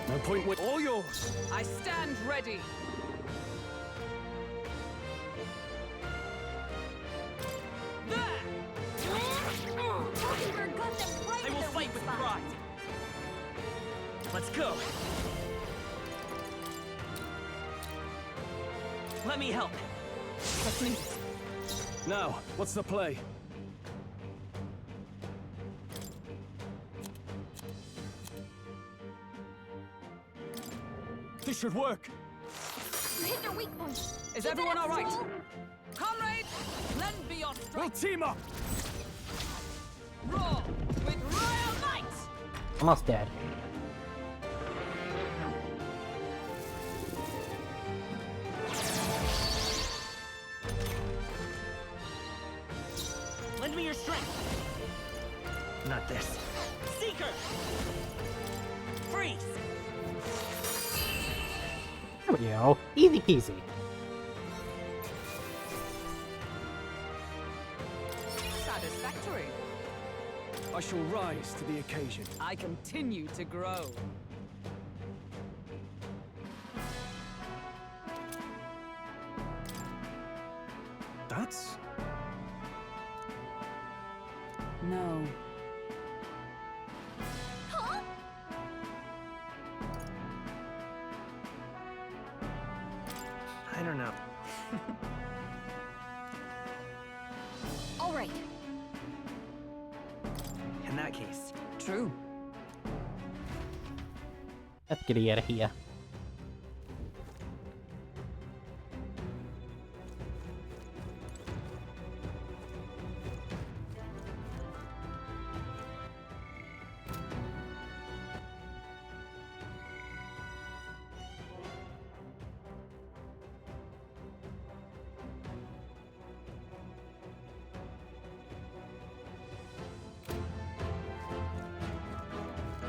D: No point with all yours.
H: I stand ready. There!
B: Hulkenberg got them right
A: I
B: in
A: will
B: their
A: fight
B: weak
A: with
B: spot.
A: pride! Let's go! Let me help!
H: Let's meet.
D: Now, what's the play? This should work.
B: You hit their our weak point.
H: Is
B: Keep
H: everyone
B: it up,
H: all right?
B: Stroll.
H: Comrades, lend me your
D: We'll
H: strength.
D: team up!
H: Roar with royal might.
C: Almost dead.
A: Lend me your strength. Not this. Seeker! Freeze!
C: There we go. Easy peasy.
H: Satisfactory.
D: I shall rise to the occasion.
H: I continue to grow.
D: That's...
H: No.
B: Huh?
A: I don't know.
B: All right.
A: In that case,
H: True.
C: Let's get out of here.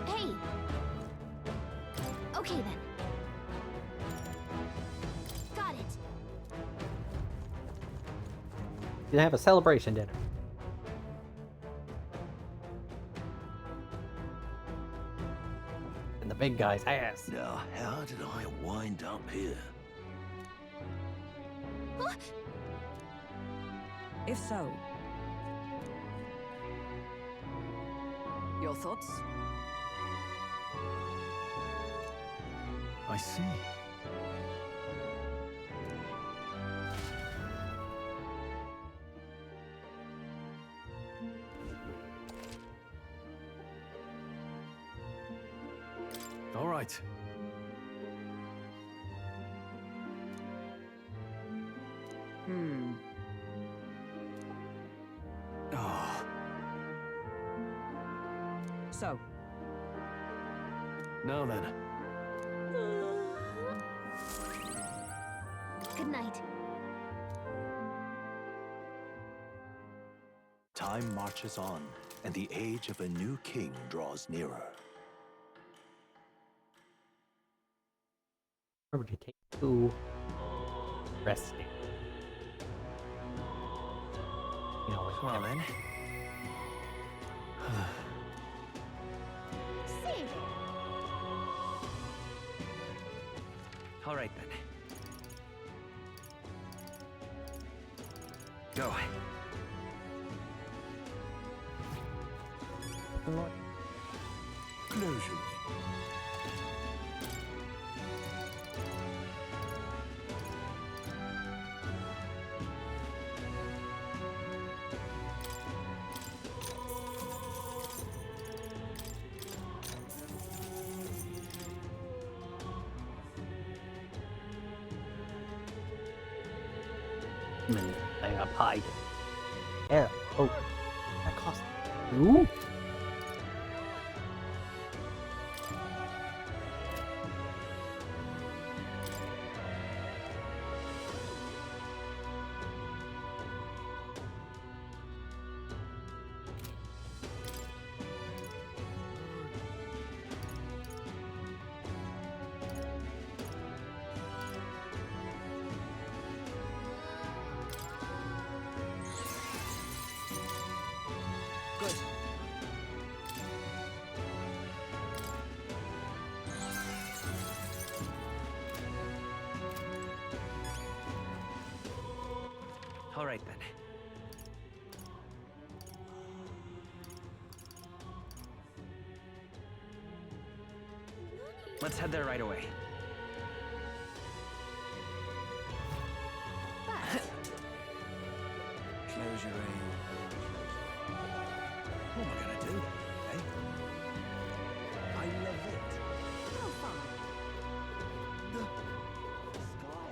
B: Hey. Okay then. Got it.
C: Gonna have a celebration dinner. And the big guy's ass.
E: Now, how did I wind up here?
H: If so, your thoughts?
D: I see. All right.
H: Hmm.
D: Oh,
H: So,
D: now then.
B: Good night.
G: Time marches on, and the age of a new king draws nearer.
C: Remember to take 2 resting. You know, like,
A: well then.
B: Save.
A: All right then. Go.
E: Closure.
C: I got pie. Yeah. Oh, that cost 2?
H: good.
A: All right then. Let's head there right away.
E: Closure. What am I gonna do? Eh? I love it.
B: How far?
E: The sky.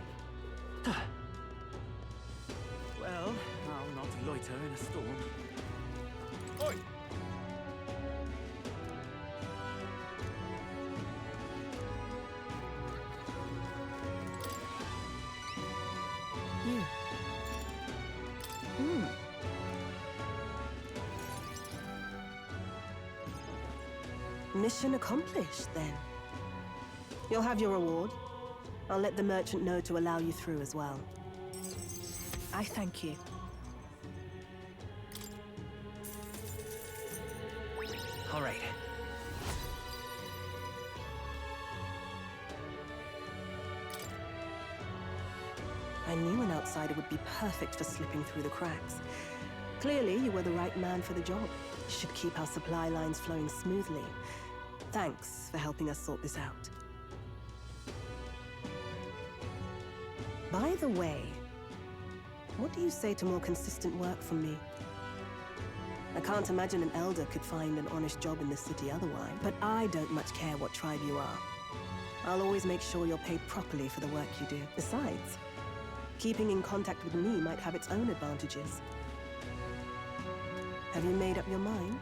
D: shelter in a storm. Oi!
F: You. Hmm. Mission accomplished, then. You'll have your reward. I'll let the merchant know to allow you through as well. I thank you.
A: All right.
F: I knew an outsider would be perfect for slipping through the cracks. Clearly, you were the right man for the job. Should keep our supply lines flowing smoothly. Thanks for helping us sort this out. By the way, what do you say to more consistent work from me? I can't imagine an elder could find an honest job in the city otherwise, but I don't much care what tribe you are. I'll always make sure you're paid properly for the work you do. Besides, keeping in contact with me might have its own advantages. Have you made up your mind?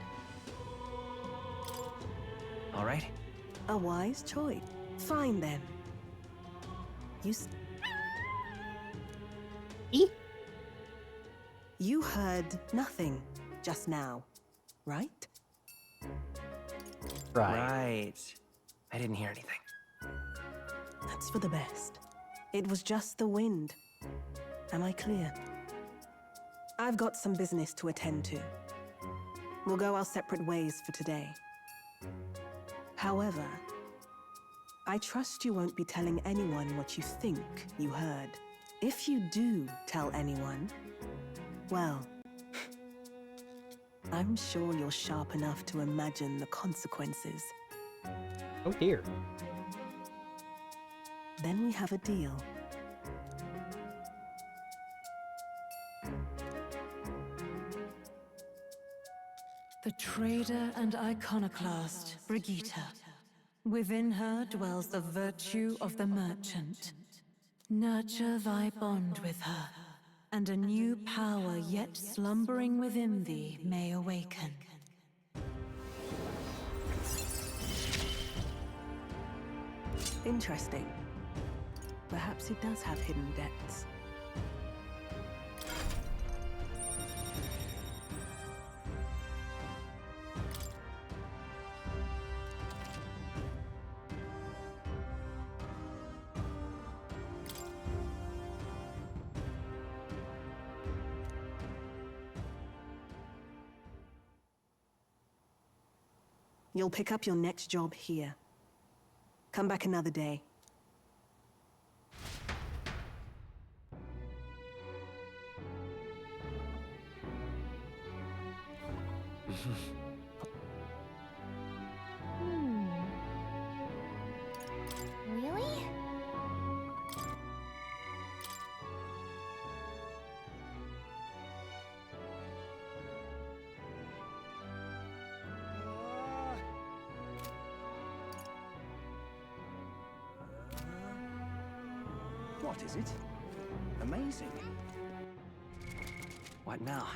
A: All right.
F: A wise choice. Fine then. You heard nothing just now, right?
C: Right.
A: I didn't hear anything.
F: That's for the best. It was just the wind. Am I clear? I've got some business to attend to. We'll go our separate ways for today. However, I trust you won't be telling anyone what you think you heard. If you do tell anyone, well, I'm sure you're sharp enough to imagine the consequences.
C: Oh dear.
F: Then we have a deal.
H: The trader and iconoclast, Brigitte. Within her dwells the virtue of the merchant. Nurture thy bond with her, and a new power yet slumbering within thee may awaken.
F: Interesting. Perhaps he does have hidden depths. You'll pick up your next job here. Come back another day.
B: Really?
E: What is it? Amazing.
A: What now?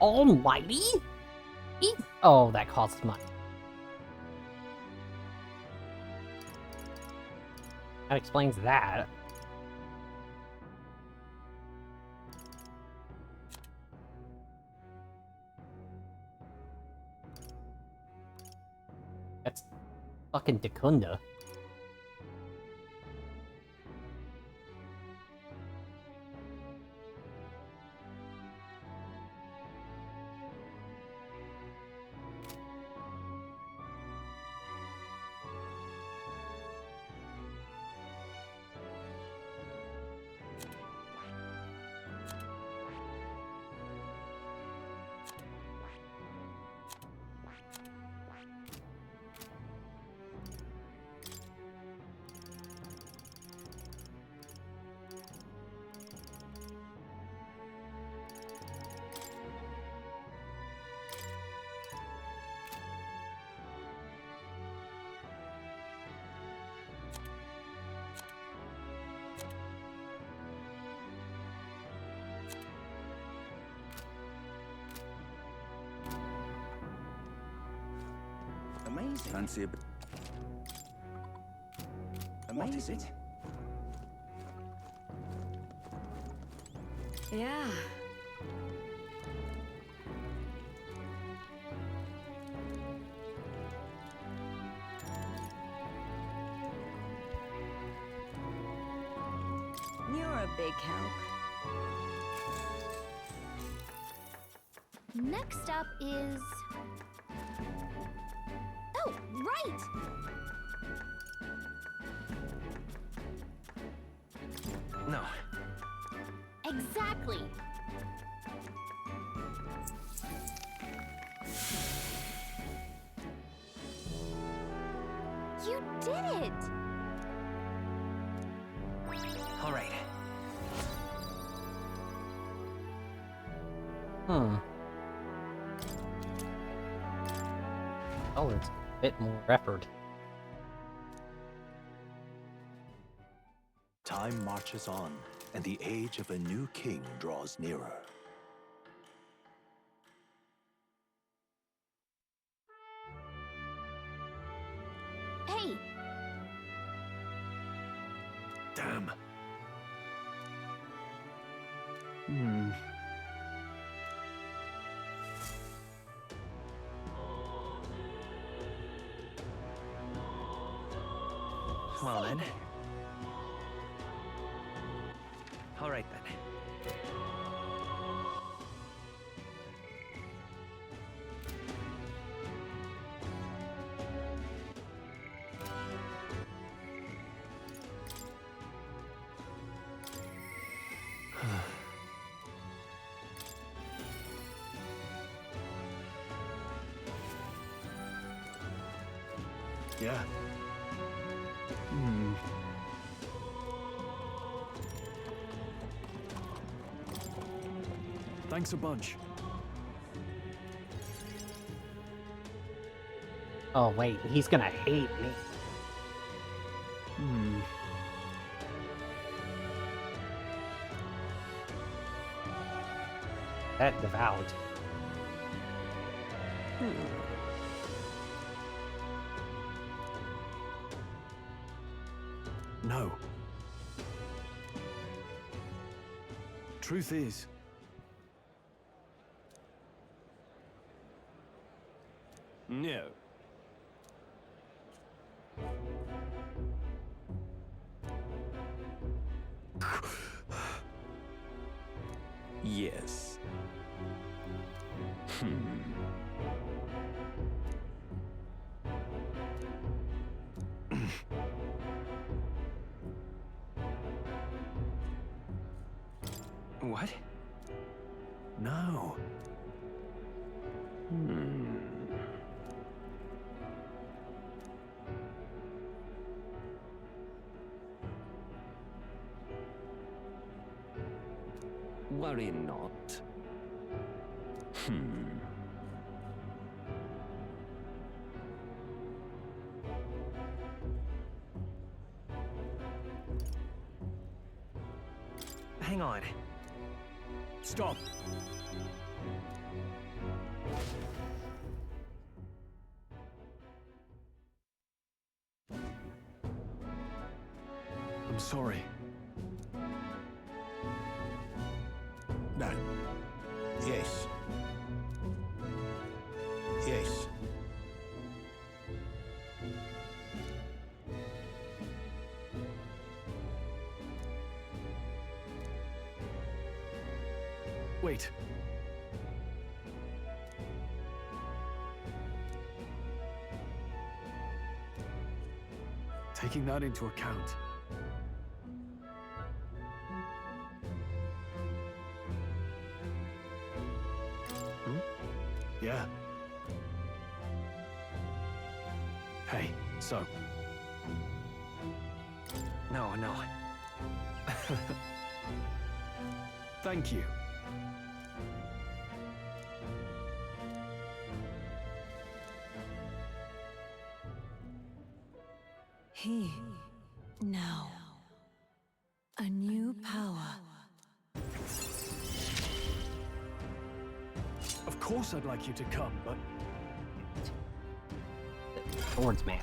C: Almighty? Oh, that costs money. That explains that. That's fucking Dacunda.
E: Fancy a bit. What is it?
H: Yeah.
I: You're a big help.
B: Next up is... Oh, right!
A: No.
B: Exactly. You did it!
A: All right.
C: Hmm. Oh, it's a bit more effort.
G: Time marches on, and the age of a new king draws nearer.
B: Hey,
D: Damn.
A: Well then. All right then.
D: Yeah. Thanks a bunch.
C: Oh wait, he's gonna hate me. That devoured.
D: No. Truth is, no. Yes.
A: What?
D: No.
A: Worry not. Hang on.
D: Stop. I'm sorry.
E: No. Yes. Yes.
D: Wait. Taking that into account. Yeah. Hey, so.
A: No, no.
D: Thank you.
H: He. Now. A new power.
D: Of course I'd like you to come, but
C: Swordsman.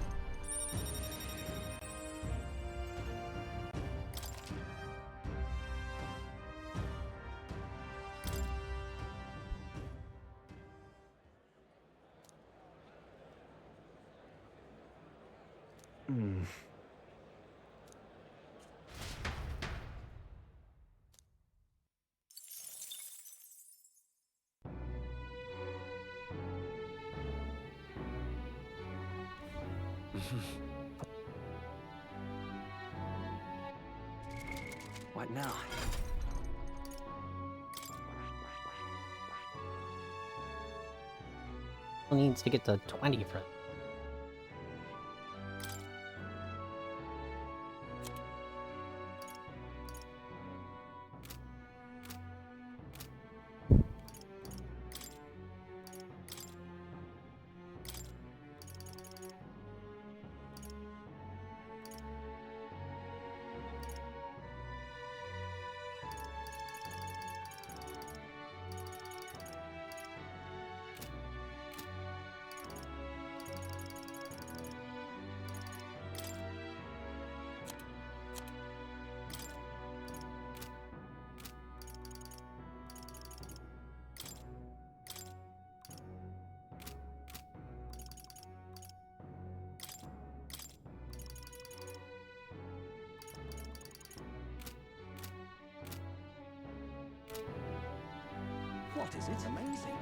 A: What now?
C: Needs to get to 20 for
E: What is it? Amazing.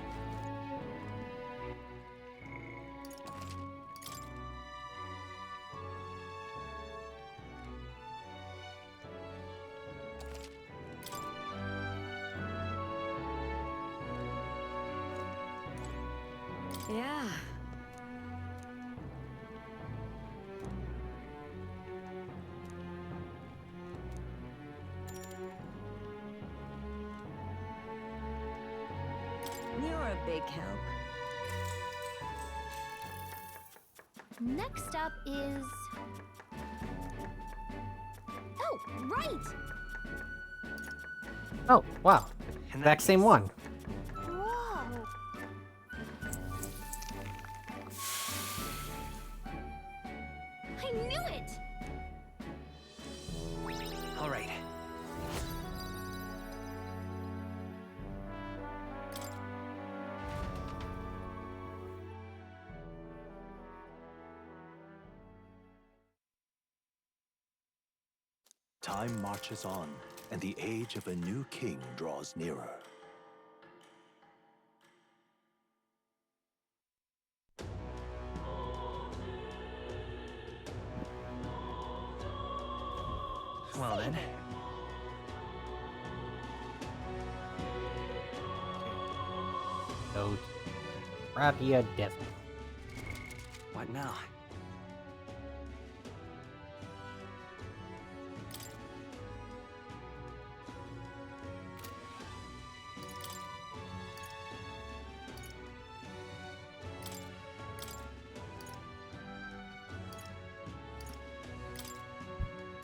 B: Yeah.
I: You're a big help.
B: Next up is... Oh, right!
C: Oh, wow. Exact same one.
B: Whoa! I knew it!
A: All right.
G: Time marches on, and the age of a new king draws nearer.
A: Well then.
C: So, Rapia Death.
A: What now?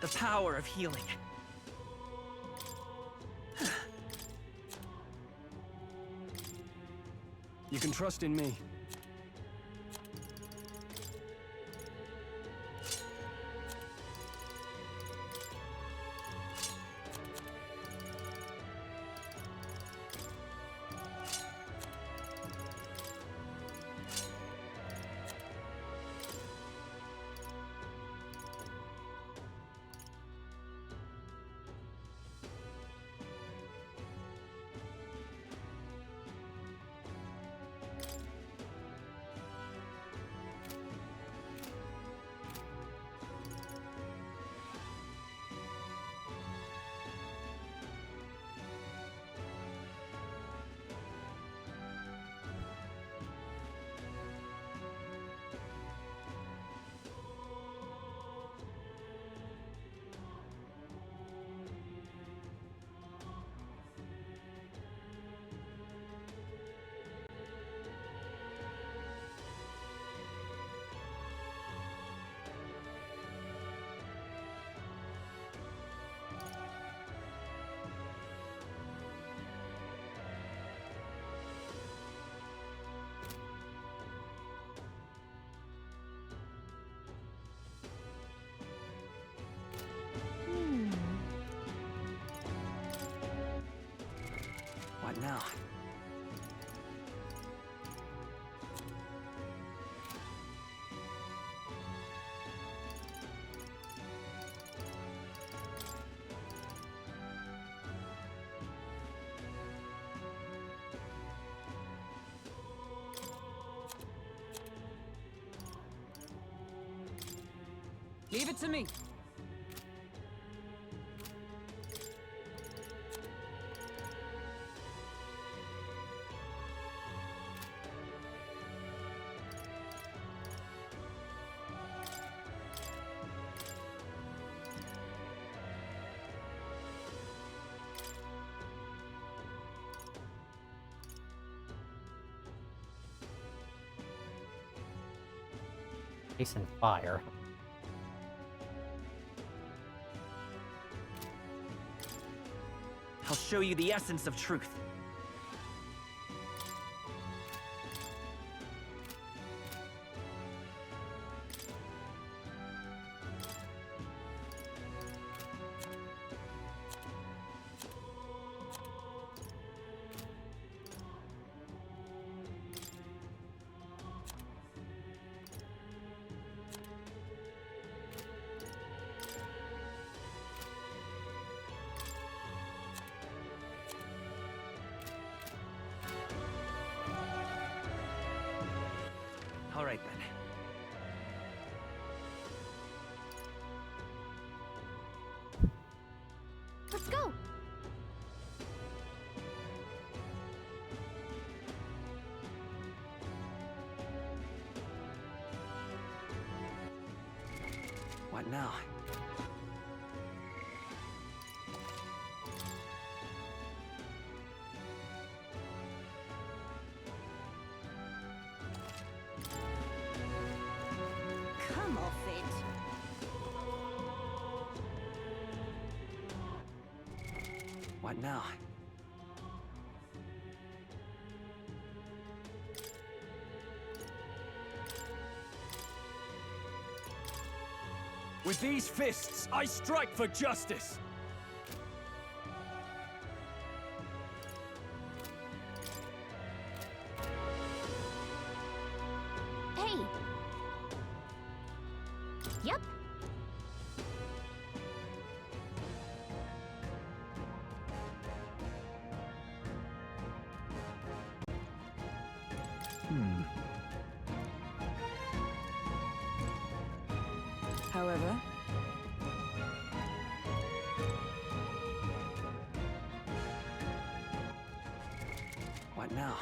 A: The power of healing.
D: You can trust in me.
A: Leave it to me.
C: Ice and fire.
A: I'll show you the essence of truth. All right, then.
B: Let's go!
A: What now?
I: Come off it.
A: What now?
D: With these fists, I strike for justice!
B: Hey! Yep.
H: However,
A: What now?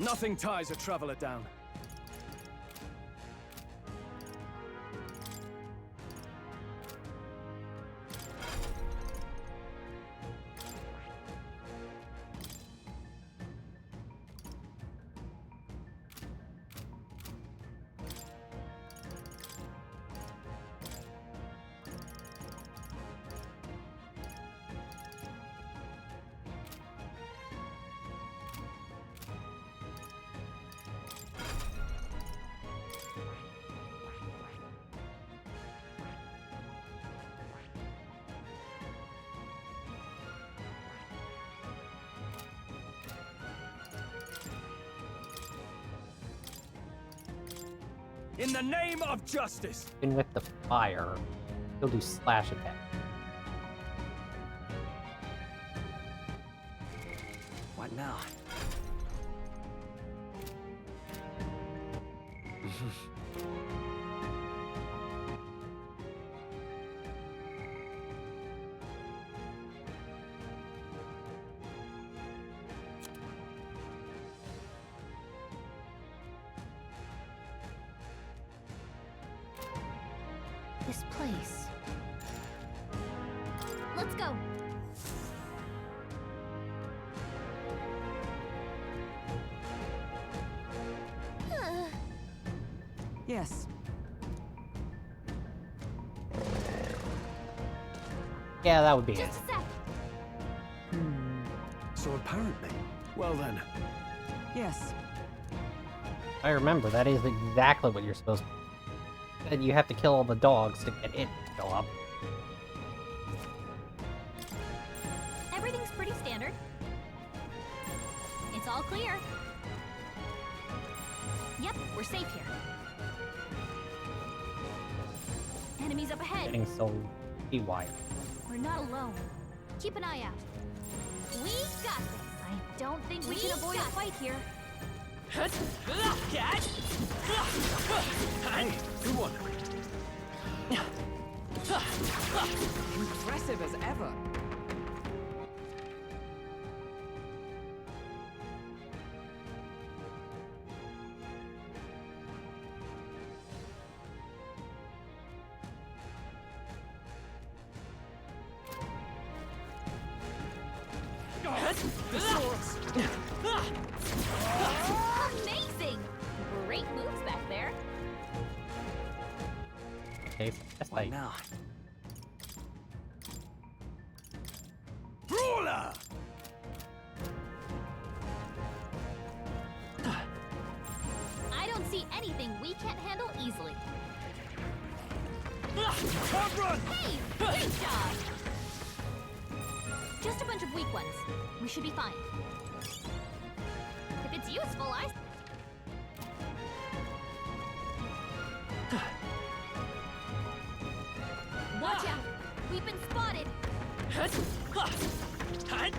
D: Nothing ties a traveler down. In the name of justice!
C: Even with the fire, he'll do slash attack.
A: What now?
B: This place. Let's go!
H: yes.
C: Yeah, that would be it.
B: Just a sec!
D: so apparently. Well then.
H: Yes.
C: I remember, that is exactly what you're supposed to do. And you have to kill all the dogs to get it to go up.
B: Everything's pretty standard. It's all clear. Yep, we're safe here. Enemies up ahead.
C: Getting so haywire.
B: We're not alone. Keep an eye out. We got this. I don't think we can avoid a fight here.
A: Hey,
D: Good one.
H: Impressive as ever.
B: Amazing! Great moves back there.
C: Okay, that's
A: what
C: like...
A: now?
D: Brawler!
B: I don't see anything we can't handle easily.
D: Can't run!
B: Hey, great job! Just a bunch of weak ones. We should be fine. If it's useful, I... Watch out! We've been spotted!
H: I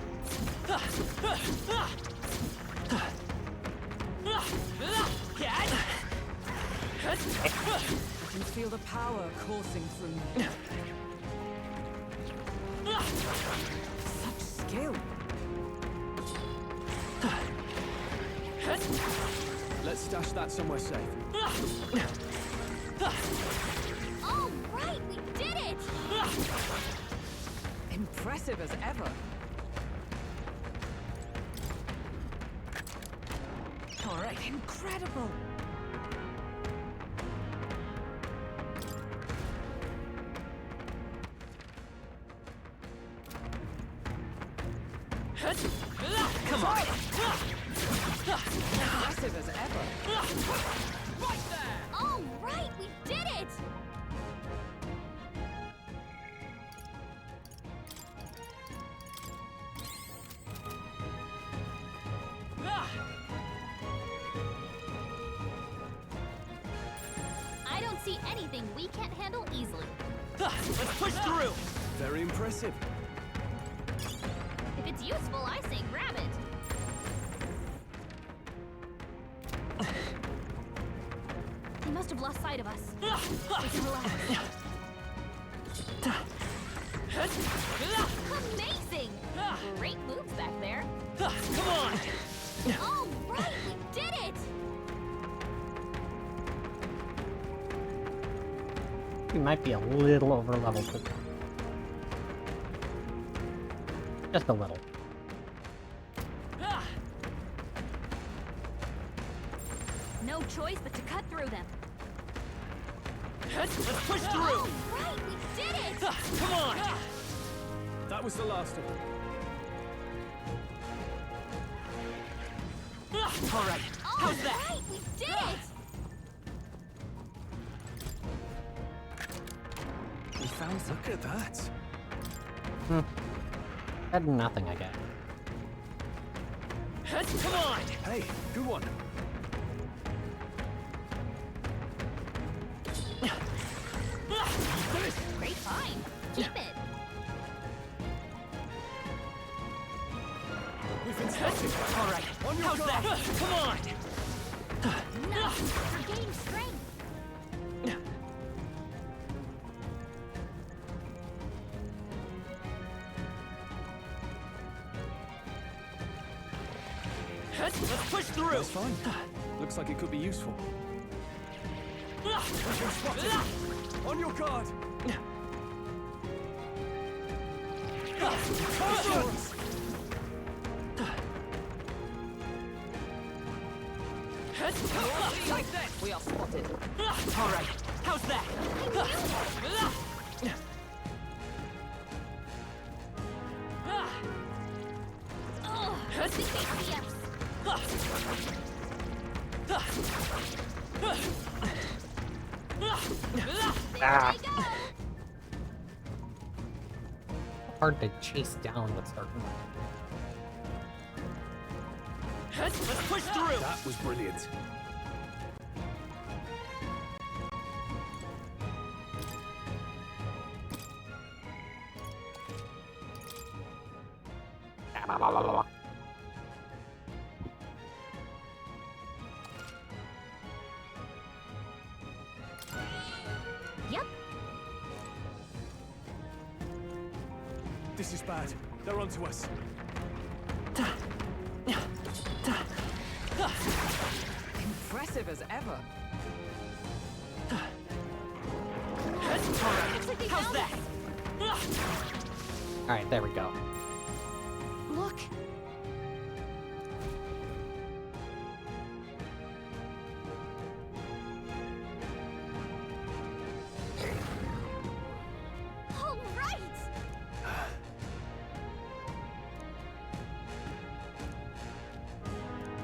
H: can feel the power coursing through me. Such skill.
D: Let's stash that somewhere safe.
B: All right, we did it!
H: Impressive as ever. All right, incredible.
A: Come on!
H: Impressive as ever.
A: Right there!
B: All right, we did it! I don't see anything we can't handle easily.
A: Let's push through!
D: Very impressive.
B: If it's useful, I say grab it. They must have lost sight of us. We can relax. Amazing! Great moves back there.
A: Come on!
B: All right, we did it!
C: We might be a little over leveled. But just a little.
B: No choice but to cut through them.
A: Let's push through!
B: All right, we did it!
A: Come on!
D: That was the last of them.
A: All right,
B: All right, we did it!
D: We found. Look at that.
C: Had nothing, I guess.
A: Come on!
D: Hey, good one.
B: Great find. Keep it.
D: We've been spotted.
A: All right,
D: On your
A: how's
D: guard.
A: that? Come on!
B: Nice. We're gaining strength.
A: Let's push through!
D: That's fine. Looks like it could be useful. We've been spotted. On your guard. Assurance.
A: Like that!
H: We are spotted.
A: All right, how's that?
C: Ah. Hard to chase down with certain.
A: Let's push through.
D: That was brilliant.
B: Yep.
D: This is bad. They're onto us.
H: Impressive as ever.
A: How's that?
C: Alright, there we go.
B: Look. All right.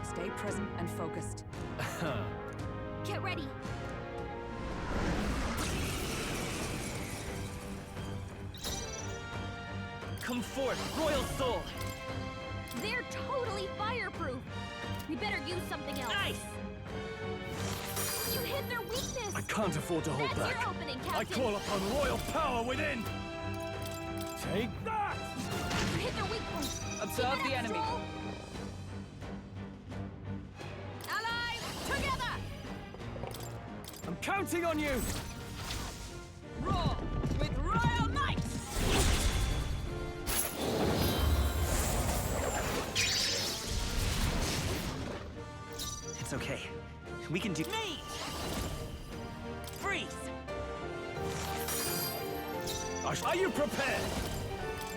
H: Stay present and focused.
B: Get ready.
A: Come forth, royal soul.
B: They're totally fireproof. We better use something else.
A: Nice.
B: You hit their weakness.
D: I can't afford to hold
B: That's
D: back.
B: your opening,
D: I
B: Captain.
D: call upon royal power within. Take that!
B: You hit their weak point.
A: Observe
B: Keep it
A: the
B: up,
A: enemy.
B: Stroll. Allies, together.
D: I'm counting on you!
A: Roll with royal might. It's okay. We can do. Me. Freeze.
D: Are you prepared?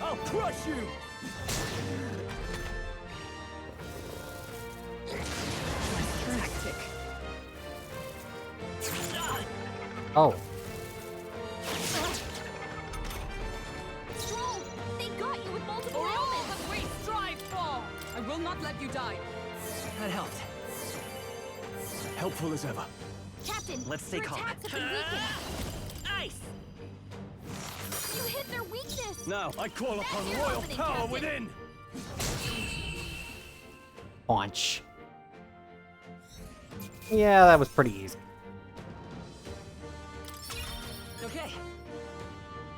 D: I'll crush you!
A: Tactic.
C: Oh.
B: Stroll, they got you with multiple
H: For all
B: elements.
H: that we strive for! I will not let you die.
A: That helped.
D: Helpful as ever.
B: Captain,
A: Let's stay
B: your
A: calm.
B: attacks have been weakened.
A: Ice.
B: You hit their weakness.
D: Now I call
B: That's
D: upon
B: your
D: royal
B: opening,
D: power
B: Captain.
D: within.
C: Launch. Yeah, that was pretty easy.
A: Okay.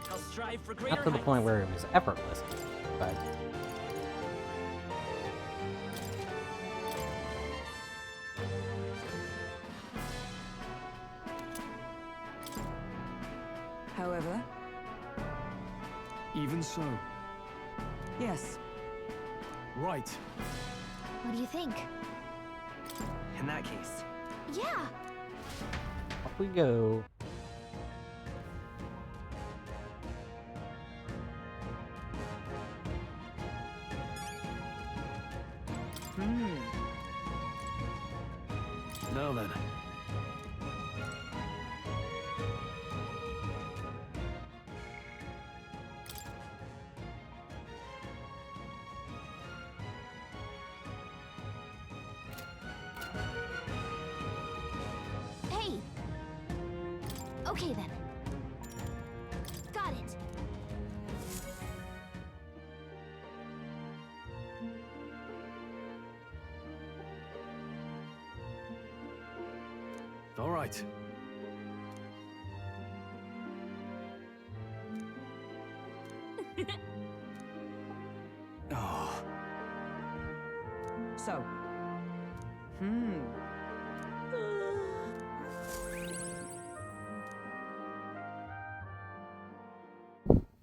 A: I'll strive for greater
C: Not to the
A: heights.
C: point where it was effortless, but
H: However,
D: Even so.
H: yes,
D: Right.
B: What do you think?
A: In that case,
B: Yeah.
C: off we go.
D: Now then.
B: Hey. Okay then. Got it.
D: All right. Oh,
H: so.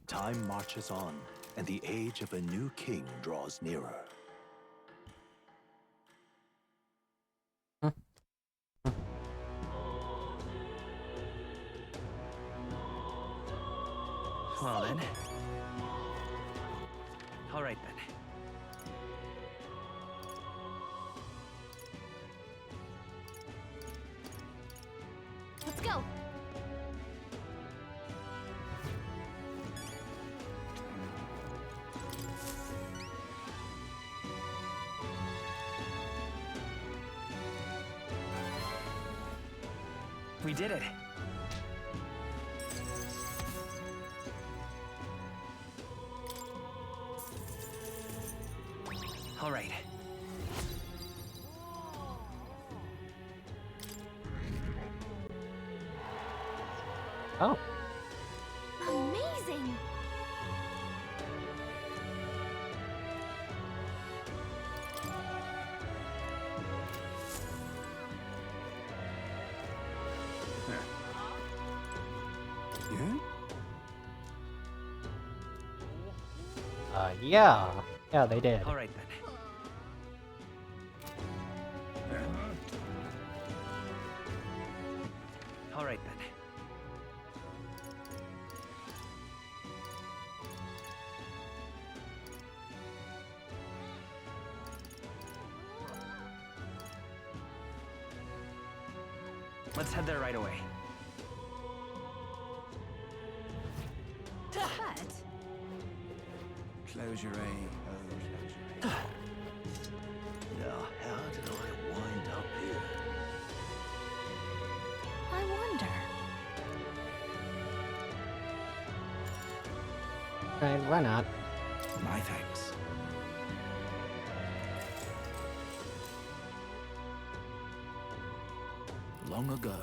G: Time marches on, and the age of a new king draws nearer.
A: well then. All right then.
B: Let's go.
A: We did it. All right.
C: Oh.
B: Amazing!
E: Yeah?
C: Yeah. Yeah, they did.
A: All right then. All right then. Let's head there right away.
B: But
E: Close your eye. Oh, close your eye.
G: Now, how did I wind up here?
B: I wonder.
C: Right, why not?
E: My thanks. Long ago,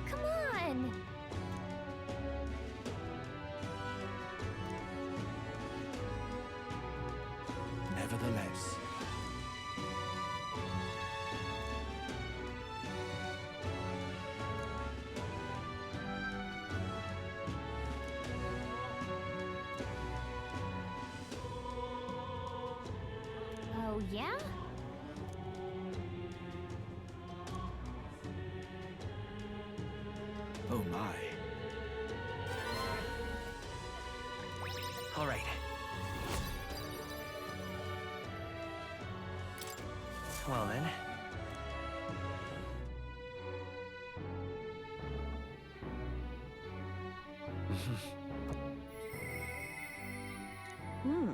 B: Come on!
E: nevertheless,
B: Oh, yeah?
E: oh my.
A: All right. Well then.
F: Hmm.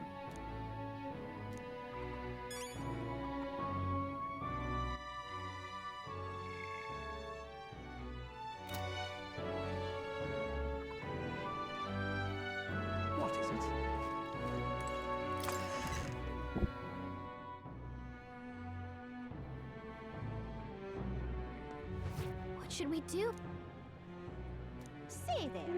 D: What is it?
B: What should we do?
I: Say there.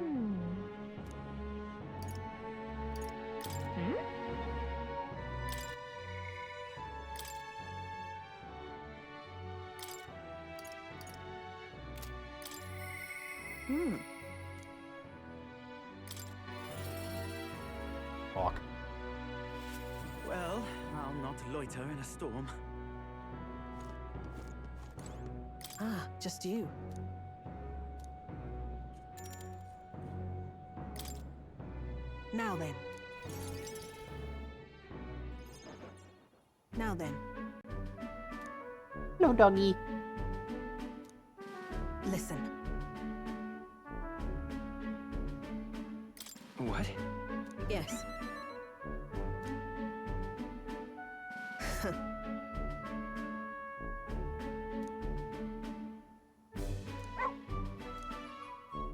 F: Hmm.
C: Fuck.
A: Well, I'll not loiter in a storm.
F: Ah, just you. Now then. Now then,
C: No, doggy.
F: listen.
A: What?
F: Yes.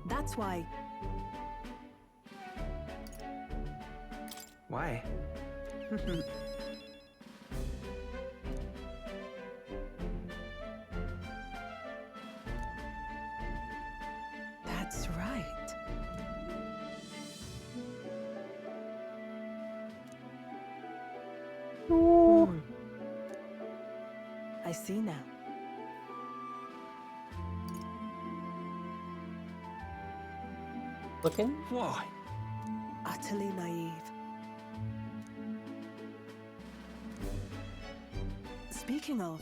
F: That's why.
A: Why?
F: That's right. Hmm. I see now.
C: Looking?
A: Why?
F: Utterly naive. Speaking of.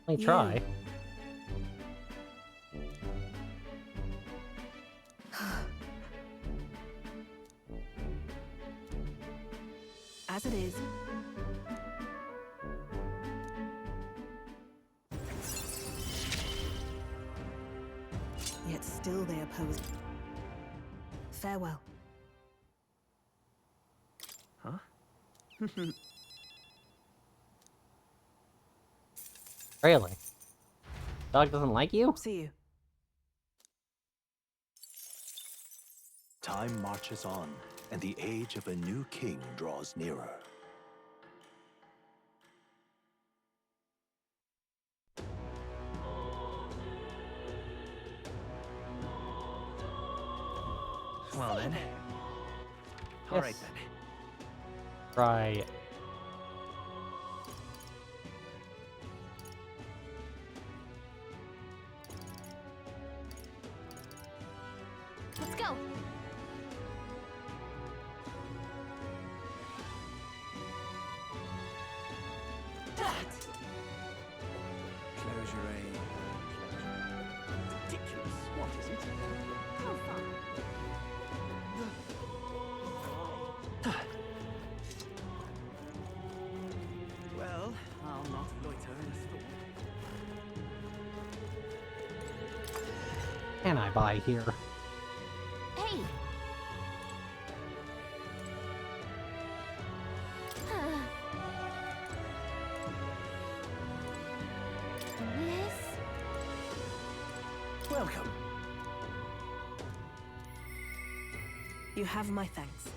C: Let me try.
F: As it is. Yet still they oppose. Farewell.
A: Huh?
C: Really? Dog doesn't like you?
F: See you.
G: Time marches on, and the age of a new king draws nearer.
A: Well then.
C: Yes.
A: Alright then.
C: Right.
B: Let's go.
D: Close your aim. Ridiculous. What is it?
A: Well, I'll not loiter in a storm.
C: Can I buy here?
B: Hey. This.
A: Welcome.
F: You have my thanks.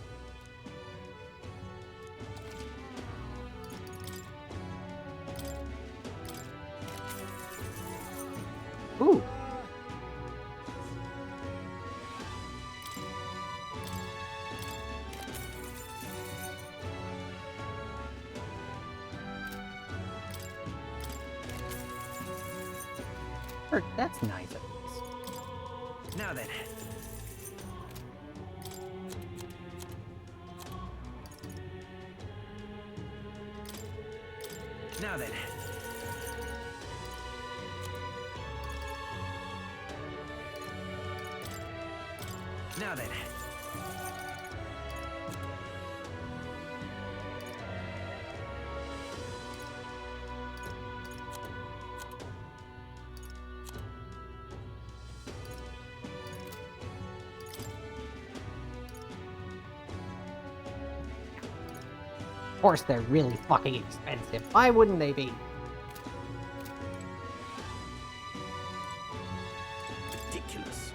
C: Ooh. That's nice at least.
A: Now then. Now then. Now then.
C: Of course, they're really fucking expensive. Why wouldn't they be?
A: Ridiculous.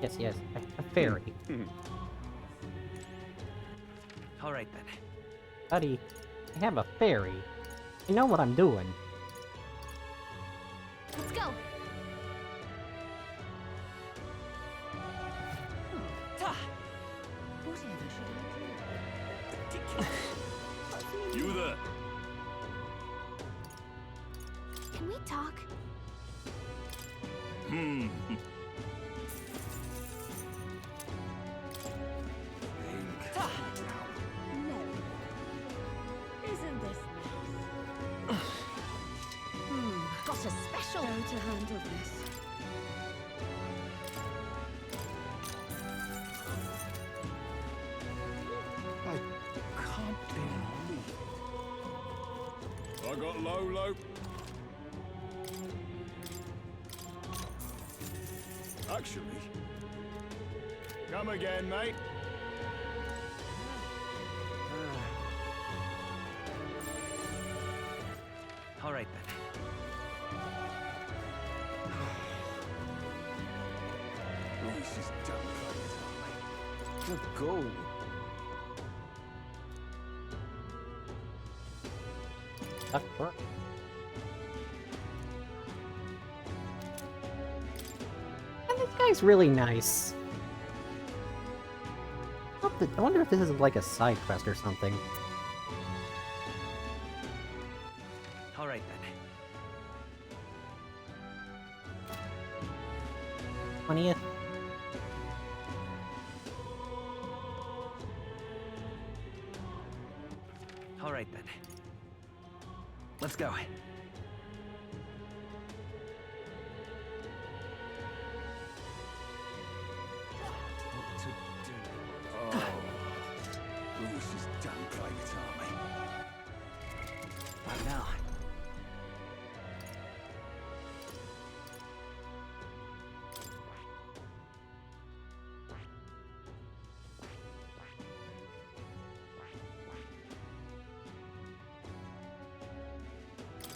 C: Yes, yes, a fairy.
A: Alright then.
C: Buddy, I have a fairy. I know what I'm doing.
B: Let's go.
I: Whatever should
A: Ridiculous.
D: You there?
B: Can we talk?
D: Hmm.
I: No. Isn't this nice?
B: Got a special.
I: How to handle this?
E: I can't believe it.
D: I got low. Actually, come again, mate.
A: Alright then.
E: Oh, it's just dumb playing,
D: Good goal.
C: Duck work. And this guy's really nice. I wonder if this is like a side quest or something.
A: Alright then.
C: 20th.
A: Alright then. Let's go.
D: What to do?
E: Oh, it's just dumb playing it,
A: Right now.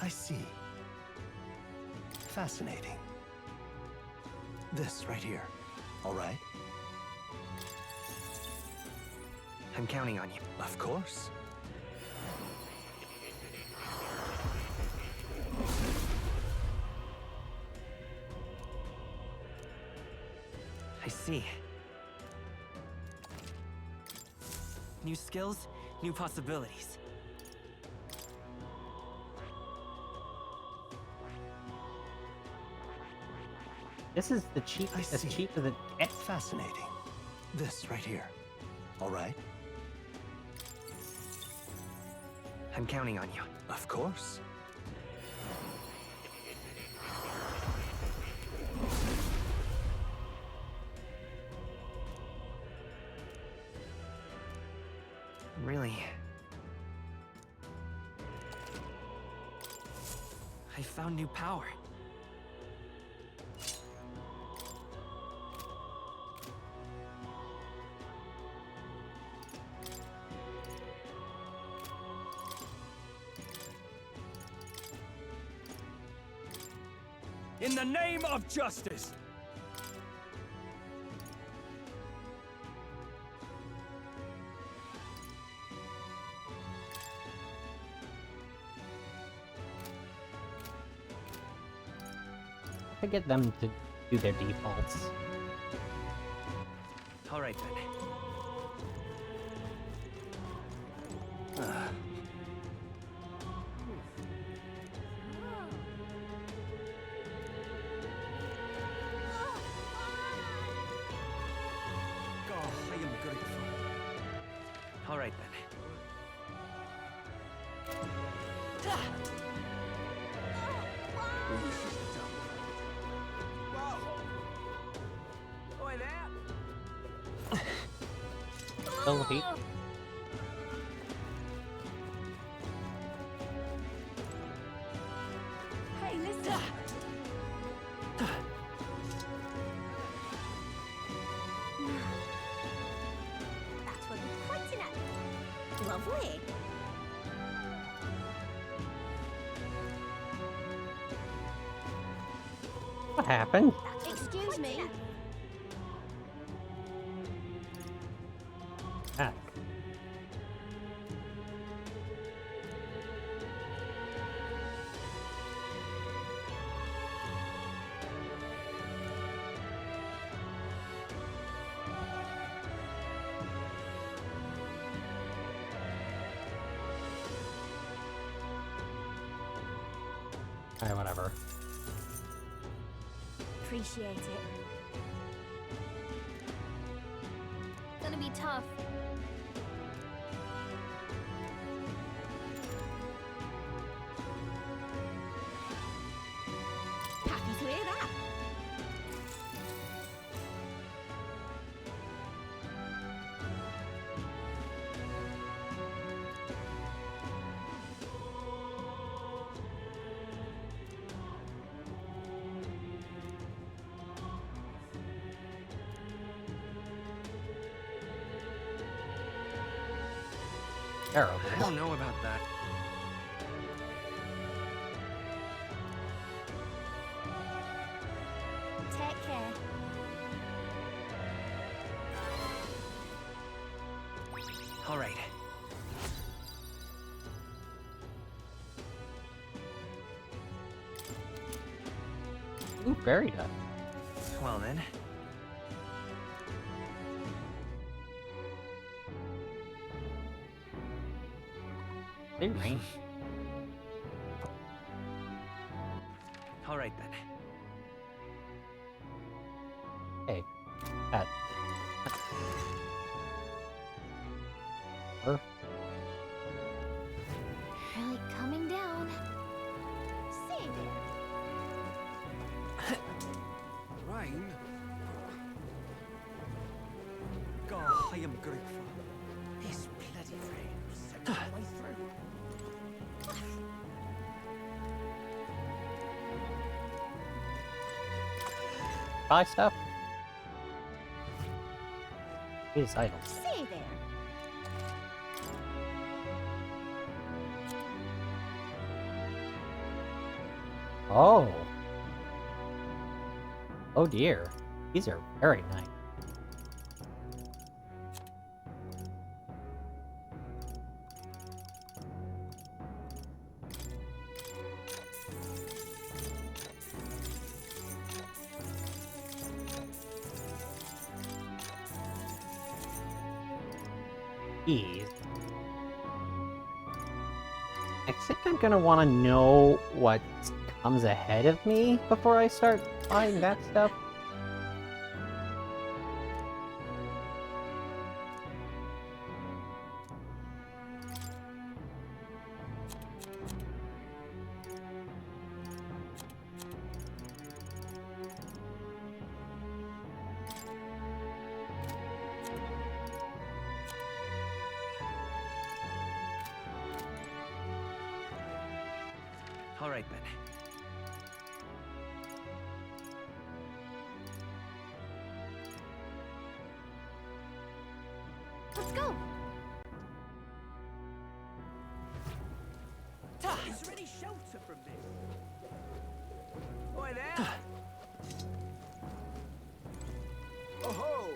G: I see. Fascinating. This right here. All right?
A: I'm counting on you.
G: Of course.
A: I see. New skills, new possibilities.
C: This is the cheap,
G: I
C: as
G: see.
C: cheap as it gets.
G: Fascinating. This right here. All right?
A: I'm counting on you.
G: Of course.
A: Really? I found new power.
D: In the name of justice!
C: To get them to do their defaults.
A: All right then.
D: God, I am grateful.
A: All right then.
E: This is done.
A: Boy, there.
C: Still heat.
I: Hey, listen.
B: That's what we're pointing at. Lovely.
C: What happened?
B: Excuse me.
C: Ah. Alright, whatever.
B: Appreciate it. Gonna be tough. Happy to hear that.
C: Terrible.
A: I don't know about that.
B: Take care.
A: All right.
C: Ooh, very good.
A: Well then.
C: Seriously.
A: All right then.
C: Hey. That. Her.
B: Really coming down. See there.
D: Rain? God, I am grateful. This bloody rain set my way through.
C: Buy stuff. These items.
B: See there.
C: Oh. Oh dear. These are very nice. These. I think I'm gonna want to know what comes ahead of me before I start buying that stuff.
A: All right, then.
B: Let's go.
A: Is there any shelter from this? Boy there!
D: Oh ho!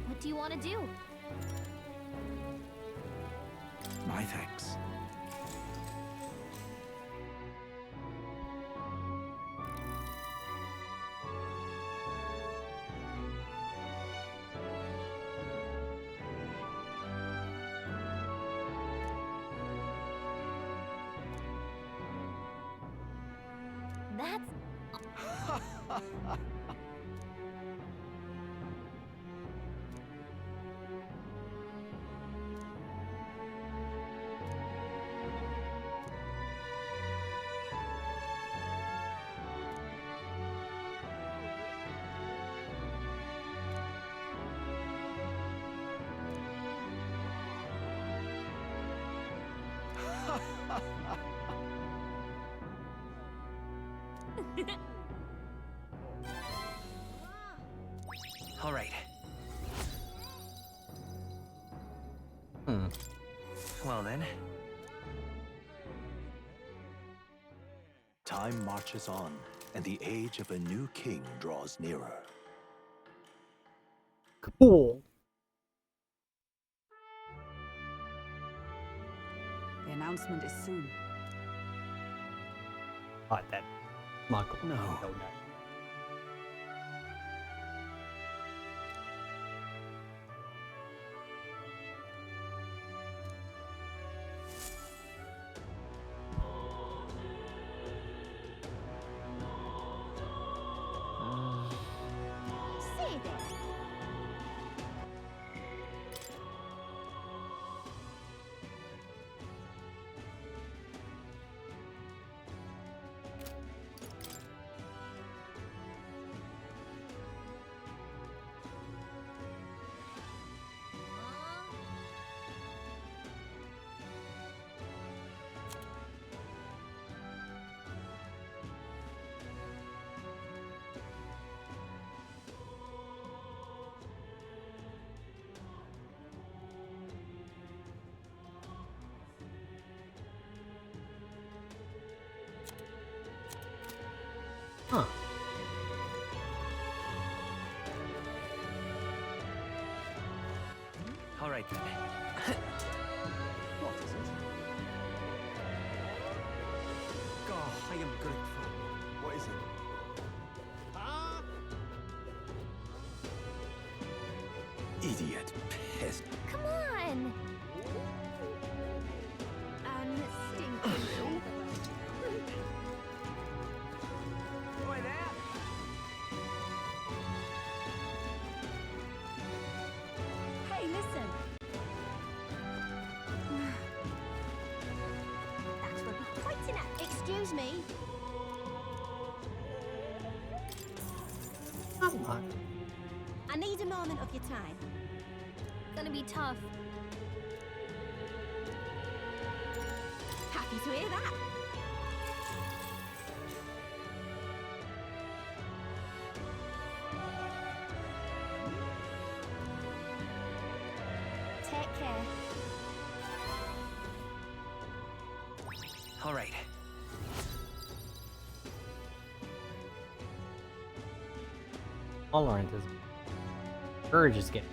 B: What do you want to do?
E: My thanks.
B: That's
A: All right. Well then.
G: Time marches on, and the age of a new king draws nearer.
C: Cool.
I: The announcement is soon.
C: Thought that Muggle.
A: No.
C: Donut.
B: say there.
C: Huh.
A: All right, then.
D: What is it?
A: Oh, I am grateful.
D: What is it?
E: Idiot. Pest.
B: Come on.
I: Unstinking.
A: Boy there!
I: Hey, listen.
B: That's what we're pointing at. Excuse me.
C: Come on.
B: I need a moment of your time. Gonna be tough. Happy to hear that. Take care.
A: All right.
C: tolerant is courage is getting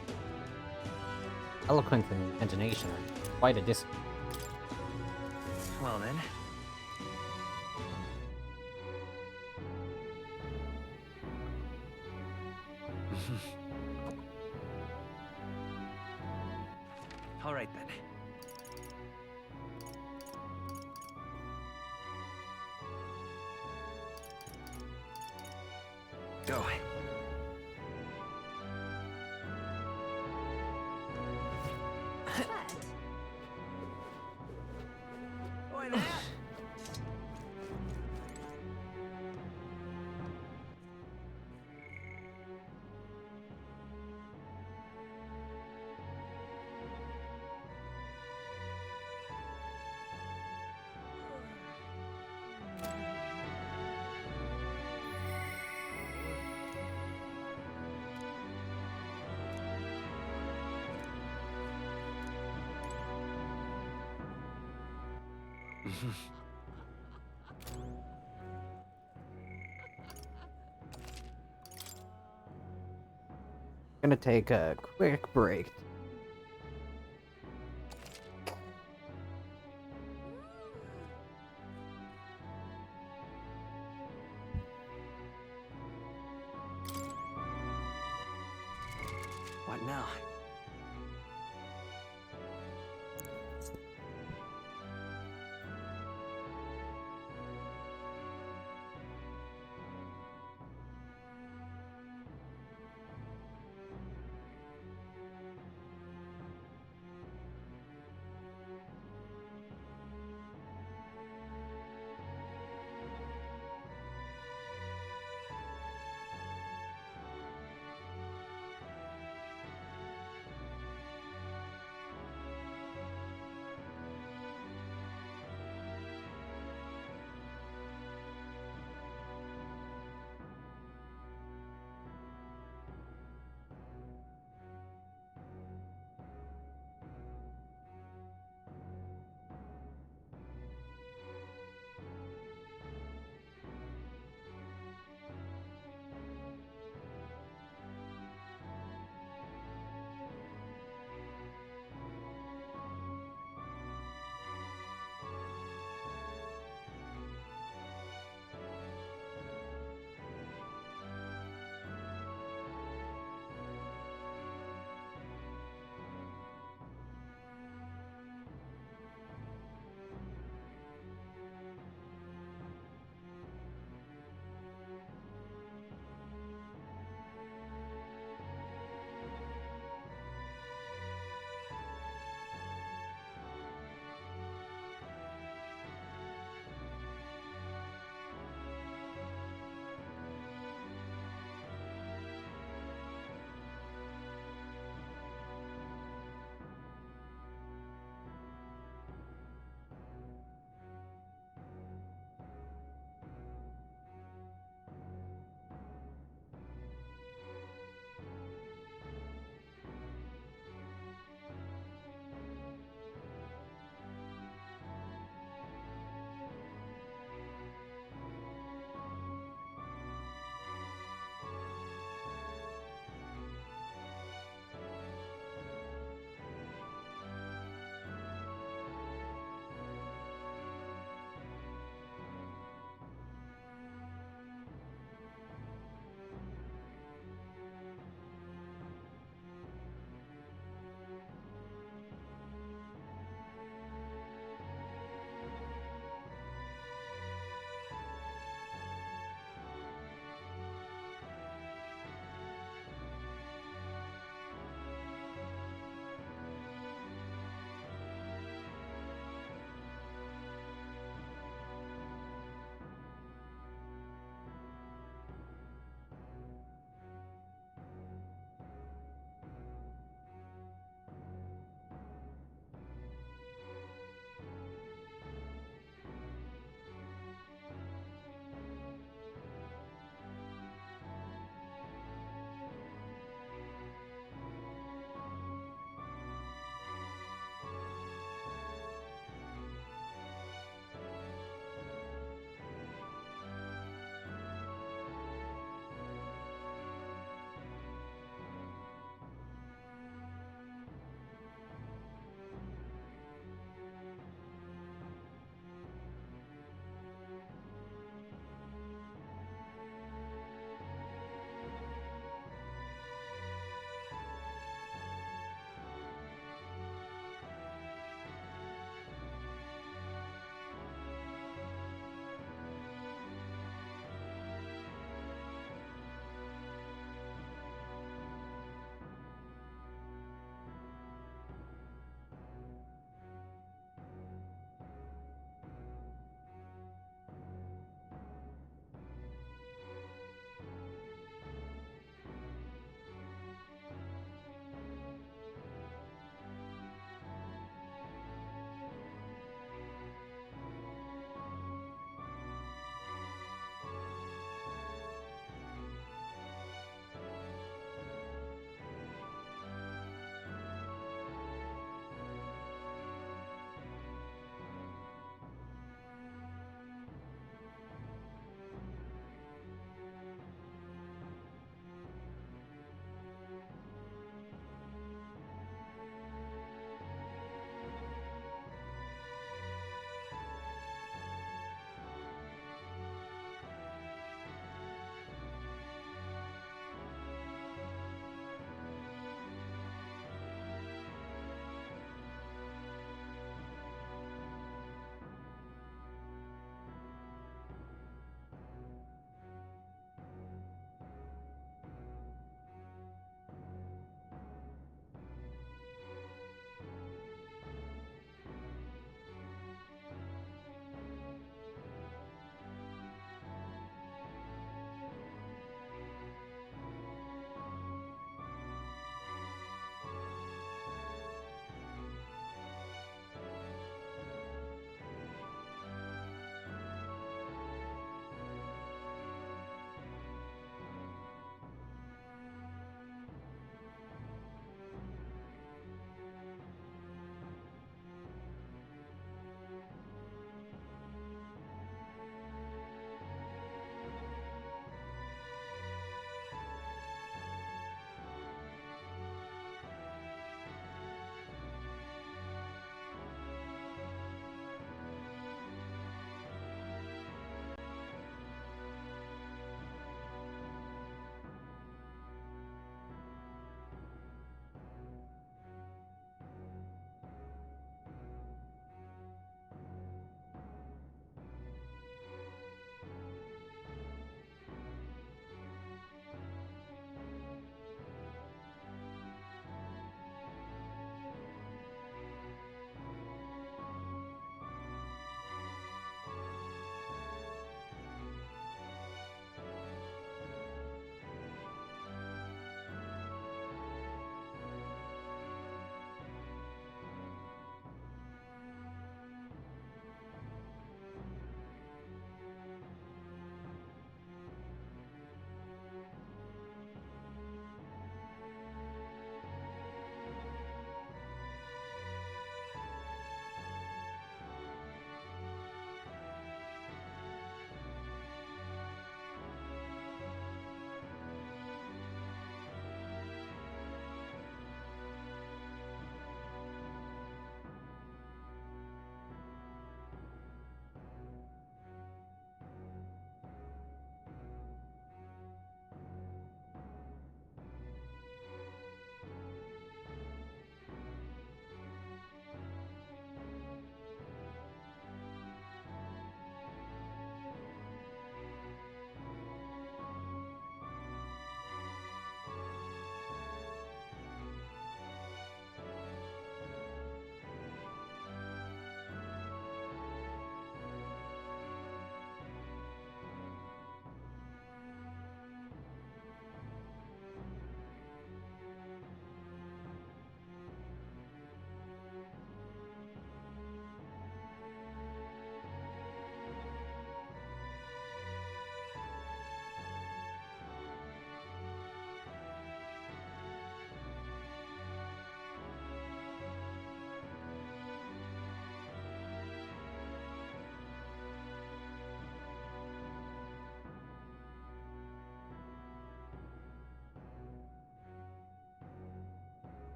C: eloquence and imagination are quite a distance.
A: Well then. All right then. Go. Boy, there.
C: Gonna take a quick break.
A: What now?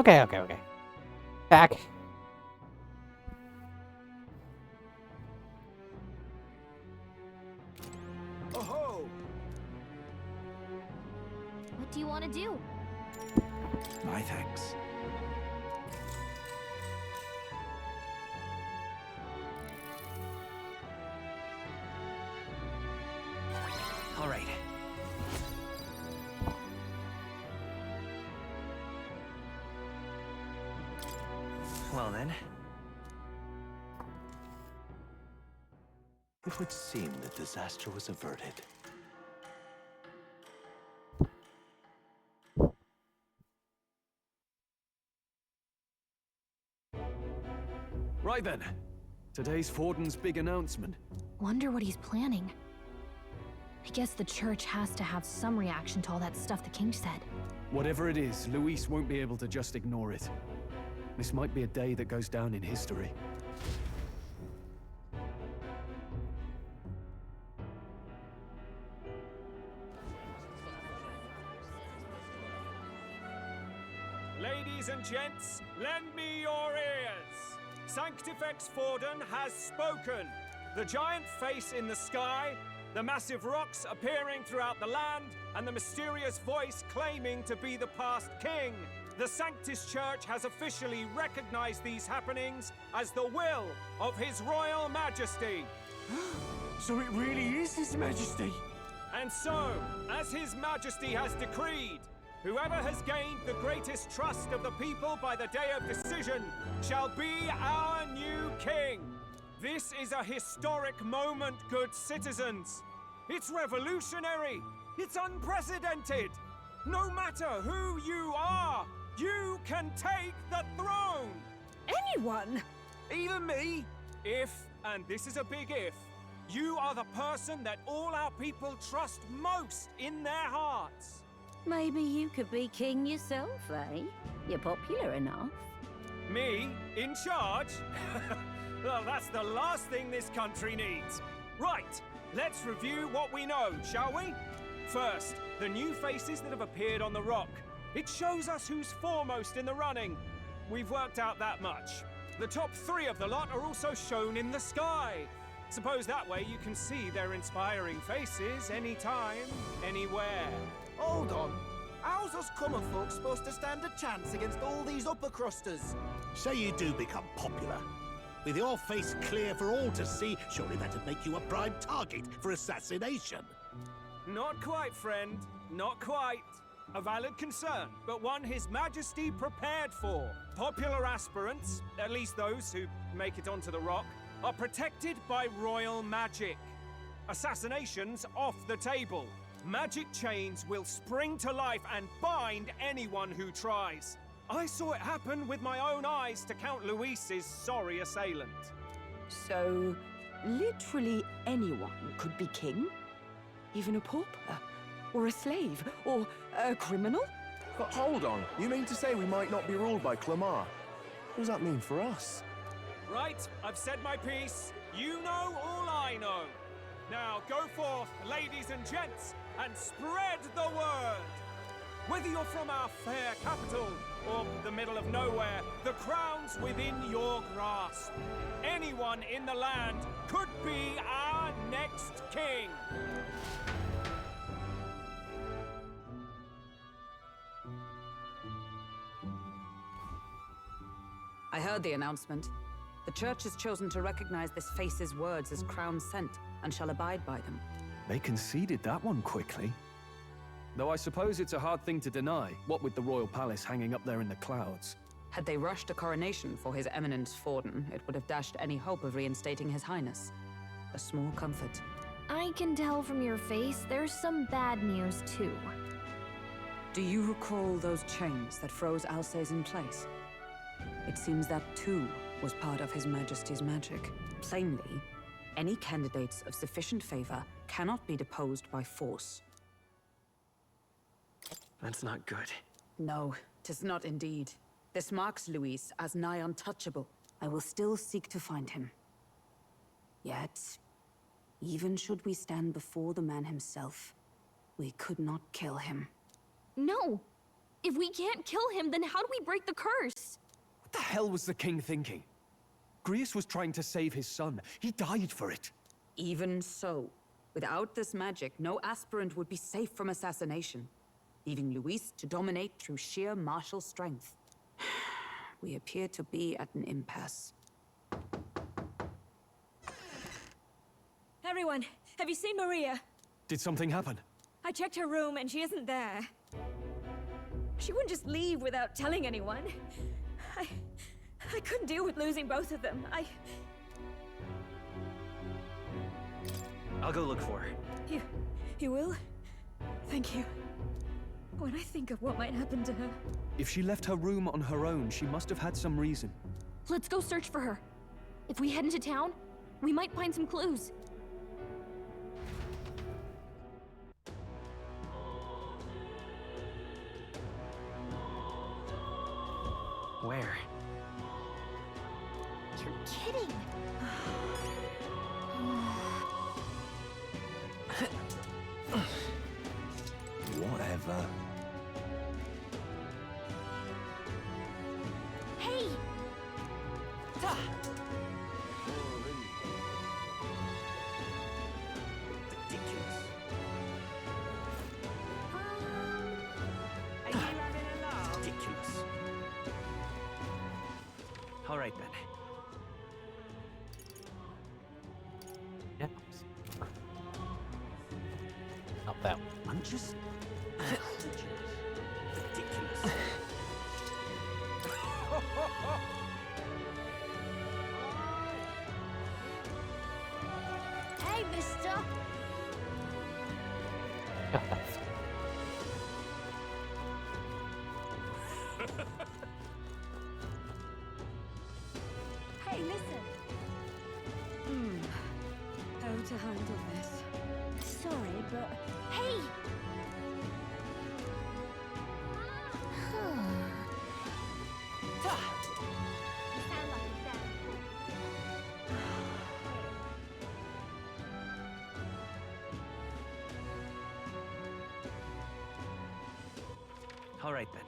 C: Okay. Back.
D: Oh-ho!
B: What do you want to do?
E: My thanks.
A: All right. Well then,
G: It would seem that disaster was averted.
D: Right then. Today's Forden's big announcement.
B: Wonder what he's planning. I guess the church has to have some reaction to all that stuff the king said.
D: Whatever it is, Luis won't be able to just ignore it. This might be a day that goes down in history.
J: Ladies and gents, lend me your ears. Sanctifex Forden has spoken. The giant face in the sky, the massive rocks appearing throughout the land, and the mysterious voice claiming to be the past king. The Sanctus Church has officially recognized these happenings as the will of His Royal Majesty.
E: So it really is His Majesty?
J: And so, as His Majesty has decreed, whoever has gained the greatest trust of the people by the day of decision shall be our new king. This is a historic moment, good citizens. It's revolutionary. It's unprecedented. No matter who you are, you can take the throne.
I: Anyone?
J: Even me. If, and this is a big if, you are the person that all our people trust most in their hearts.
I: Maybe you could be king yourself, eh? You're popular enough.
J: Me? In charge? Well, that's the last thing this country needs. Right, let's review what we know, shall we? First, the new faces that have appeared on the rock. It shows us who's foremost in the running. We've worked out that much. The top 3 of the lot are also shown in the sky. Suppose that way you can see their inspiring faces anytime, anywhere.
K: Hold on. How's us common folk supposed to stand a chance against all these upper crusters?
E: Say you do become popular. With your face clear for all to see, surely that'd make you a prime target for assassination.
J: Not quite, friend. Not quite. A valid concern, but one His Majesty prepared for. Popular aspirants, at least those who make it onto the rock, are protected by royal magic. Assassinations off the table. Magic chains will spring to life and bind anyone who tries. I saw it happen with my own eyes to Count Luis's sorry assailant.
I: So, literally anyone could be king? Even a pauper? Or a slave? Or a criminal?
K: But hold on. You mean to say we might not be ruled by Clamar? What does that mean for us?
J: Right, I've said my piece. You know all I know. Now go forth, ladies and gents, and spread the word. Whether you're from our fair capital or the middle of nowhere, the crown's within your grasp. Anyone in the land could be our next king.
I: I heard the announcement. The church has chosen to recognize this face's words as crown sent and shall abide by them.
D: They conceded that one quickly. Though I suppose it's a hard thing to deny, what with the royal palace hanging up there in the clouds.
I: Had they rushed a coronation for His Eminence Forden, it would have dashed any hope of reinstating His Highness. A small comfort.
B: I can tell from your face there's some bad news too.
I: Do you recall those chains that froze Alsace in place? It seems that too was part of His Majesty's magic. Plainly, any candidates of sufficient favor cannot be deposed by force.
A: That's not good.
I: No, 'tis not indeed. This marks Luis as nigh untouchable. I will still seek to find him. Yet, even should we stand before the man himself, we could not kill him.
B: No! If we can't kill him, then how do we break the curse?
D: What the hell was the king thinking? Grius was trying to save his son. He died for it.
I: Even so, without this magic, no aspirant would be safe from assassination, leaving Luis to dominate through sheer martial strength. We appear to be at an impasse.
L: Everyone, have you seen Maria?
D: Did something happen?
L: I checked her room and she isn't there. She wouldn't just leave without telling anyone. I couldn't deal with losing both of them.
A: I'll go look for her.
L: You will? Thank you. When I think of what might happen to her...
D: If she left her room on her own, she must have had some reason.
B: Let's go search for her. If we head into town, we might find some clues.
A: Where?
B: You're kidding.
G: Whatever.
B: Hey!
E: Ridiculous.
J: Are you having a laugh?
E: Ridiculous.
A: All right then.
C: Yeah. Not that one.
E: I'm just... ridiculous.
B: Hey, mister!
L: Hey, listen. How to handle this?
B: Sorry, but... Hey!
A: All right then.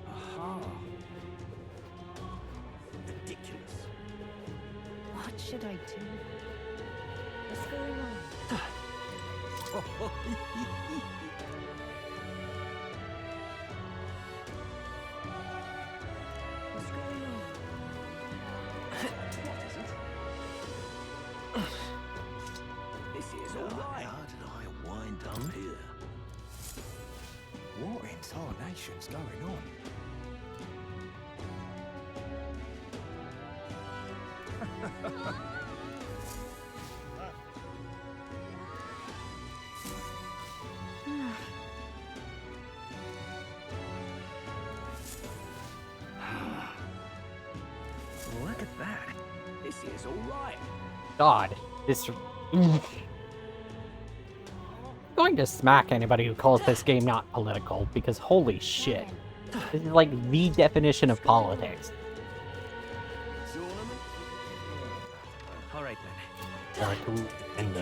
D: Aha.
E: Ridiculous.
B: What should I do? What's going on?
L: What's going on?
E: This is all right. How did I wind up here?
K: What in tarnation's going on?
E: Look at that. This is all right.
C: God, this. I'm going to smack anybody who calls this game not political, because holy shit. This is like the definition of politics.
A: All right then.
C: Alright, cool. And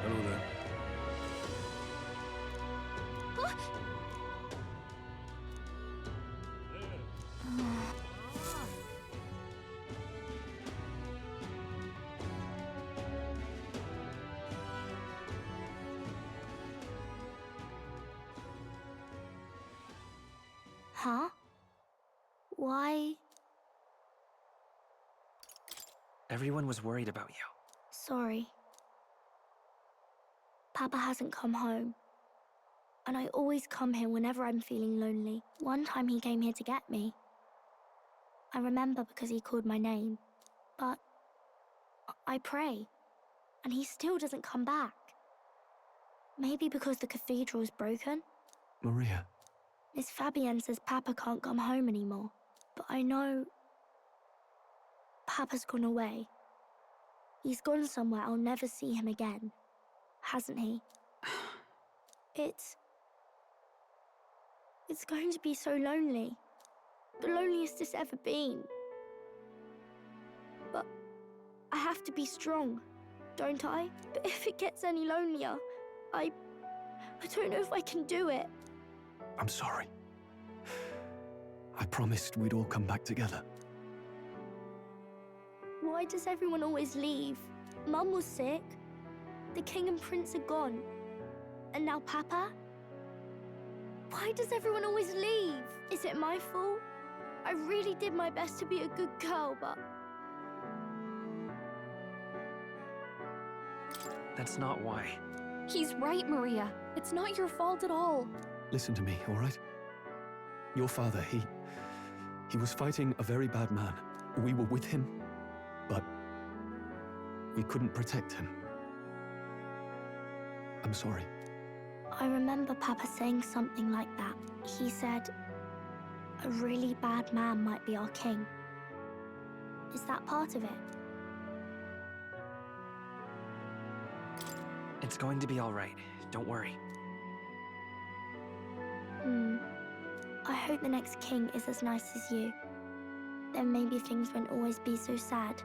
D: Hello there.
B: Huh? Why?
A: Everyone was worried about you.
B: Sorry. Papa hasn't come home. And I always come here whenever I'm feeling lonely. One time he came here to get me. I remember because he called my name. But I pray. And he still doesn't come back. Maybe because the cathedral's broken?
D: Maria.
B: Miss Fabienne says Papa can't come home anymore. But I know... Papa's gone away. He's gone somewhere I'll never see him again. Hasn't he? It's going to be so lonely. The loneliest it's ever been. I have to be strong, don't I? But if it gets any lonelier, I don't know if I can do it.
D: I'm sorry. I promised we'd all come back together.
B: Why does everyone always leave? Mum was sick. The king and prince are gone. And now Papa? Why does everyone always leave? Is it my fault? I really did my best to be a good girl, but...
A: That's not why.
M: He's right, Maria. It's not your fault at all.
D: Listen to me, all right? Your father, he was fighting a very bad man. We were with him, but we couldn't protect him. I'm sorry.
B: I remember Papa saying something like that. He said, a really bad man might be our king. Is that part of it?
A: It's going to be all right. Don't worry.
B: I hope the next king is as nice as you. Then maybe things won't always be so sad.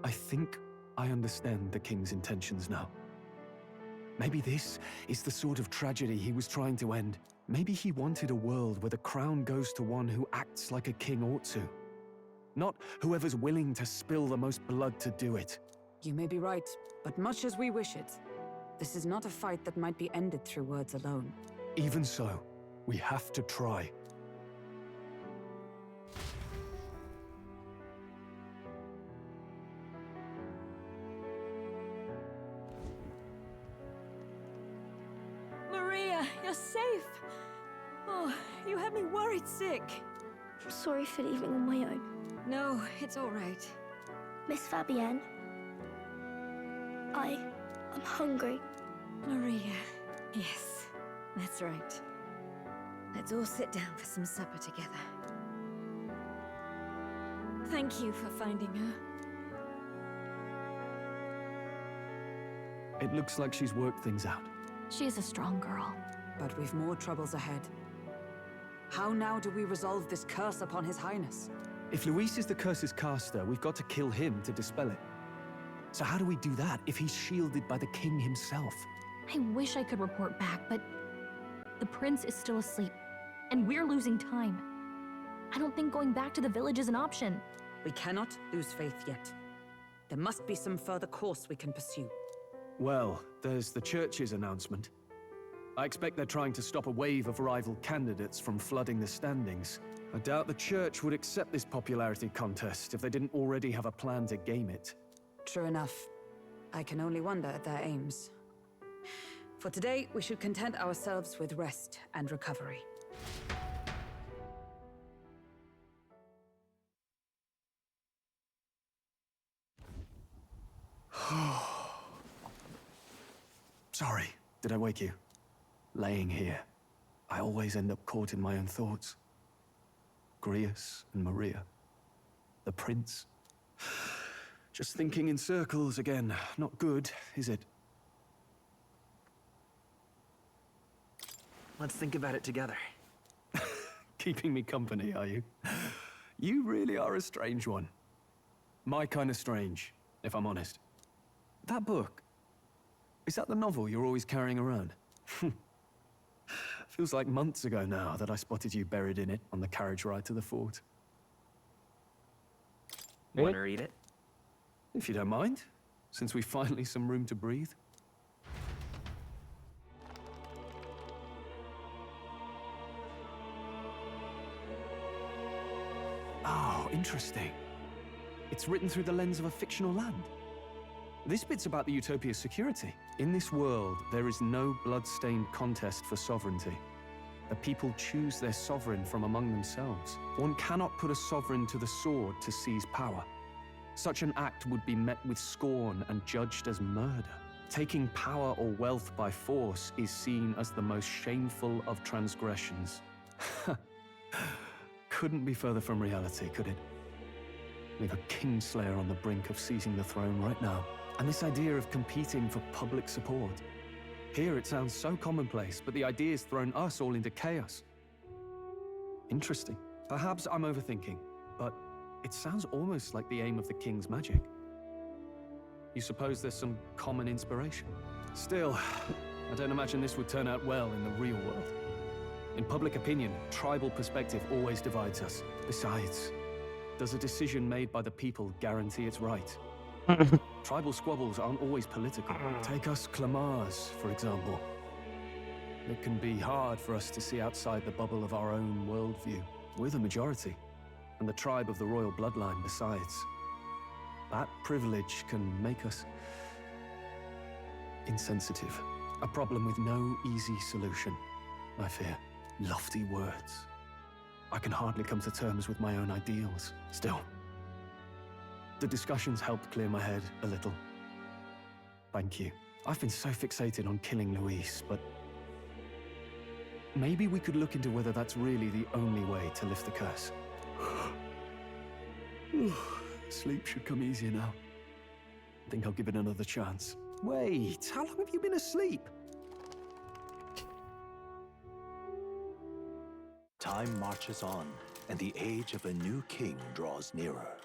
D: I think I understand the king's intentions now. Maybe this is the sort of tragedy he was trying to end. Maybe he wanted a world where the crown goes to one who acts like a king ought to. Not whoever's willing to spill the most blood to do it.
I: You may be right, but much as we wish it, this is not a fight that might be ended through words alone.
D: Even so, we have to try.
L: Maria, you're safe. Oh, you had me worried sick.
B: I'm sorry for leaving on my own.
L: No, it's all right.
B: Miss Fabienne, I'm hungry.
L: Maria, yes, that's right. Let's all sit down for some supper together. Thank you for finding her.
D: It looks like she's worked things out.
M: She is a strong girl.
I: But we've more troubles ahead. How now do we resolve this curse upon His Highness?
D: If Luis is the curse's caster, we've got to kill him to dispel it. So how do we do that if he's shielded by the king himself?
M: I wish I could report back, but the prince is still asleep, and we're losing time. I don't think going back to the village is an option.
I: We cannot lose faith yet. There must be some further course we can pursue.
D: Well, there's the church's announcement. I expect they're trying to stop a wave of rival candidates from flooding the standings. I doubt the church would accept this popularity contest if they didn't already have a plan to game it.
I: True enough. I can only wonder at their aims. For today, we should content ourselves with rest and recovery.
D: Sorry, did I wake you? Laying here, I always end up caught in my own thoughts. Grius and Maria. The prince. Just thinking in circles again. Not good, is it?
A: Let's think about it together.
D: Keeping me company, are you? You really are a strange one. My kind of strange, if I'm honest. That book, is that the novel you're always carrying around? Feels like months ago now that I spotted you buried in it on the carriage ride to the fort.
A: Want to read it?
D: If you don't mind, since we've finally some room to breathe. Oh, interesting. It's written through the lens of a fictional land. This bit's about the Utopia's security. In this world, there is no blood-stained contest for sovereignty. The people choose their sovereign from among themselves. One cannot put a sovereign to the sword to seize power. Such an act would be met with scorn and judged as murder. Taking power or wealth by force is seen as the most shameful of transgressions. Couldn't be further from reality, could it? We have a kingslayer on the brink of seizing the throne right now. And this idea of competing for public support. Here it sounds so commonplace, but the idea's thrown us all into chaos. Interesting. Perhaps I'm overthinking, but it sounds almost like the aim of the king's magic. You suppose there's some common inspiration? Still, I don't imagine this would turn out well in the real world. In public opinion, tribal perspective always divides us. Besides, does a decision made by the people guarantee it's right? Tribal squabbles aren't always political. Take us Clamars, for example. It can be hard for us to see outside the bubble of our own worldview. We're the majority, and the tribe of the royal bloodline besides. That privilege can make us insensitive. A problem with no easy solution, I fear. Lofty words. I can hardly come to terms with my own ideals. Still, the discussions helped clear my head a little. Thank you. I've been so fixated on killing Luis, but maybe we could look into whether that's really the only way to lift the curse. Sleep should come easier now. I think I'll give it another chance. Wait, how long have you been asleep?
G: Time marches on, and the age of a new king draws nearer.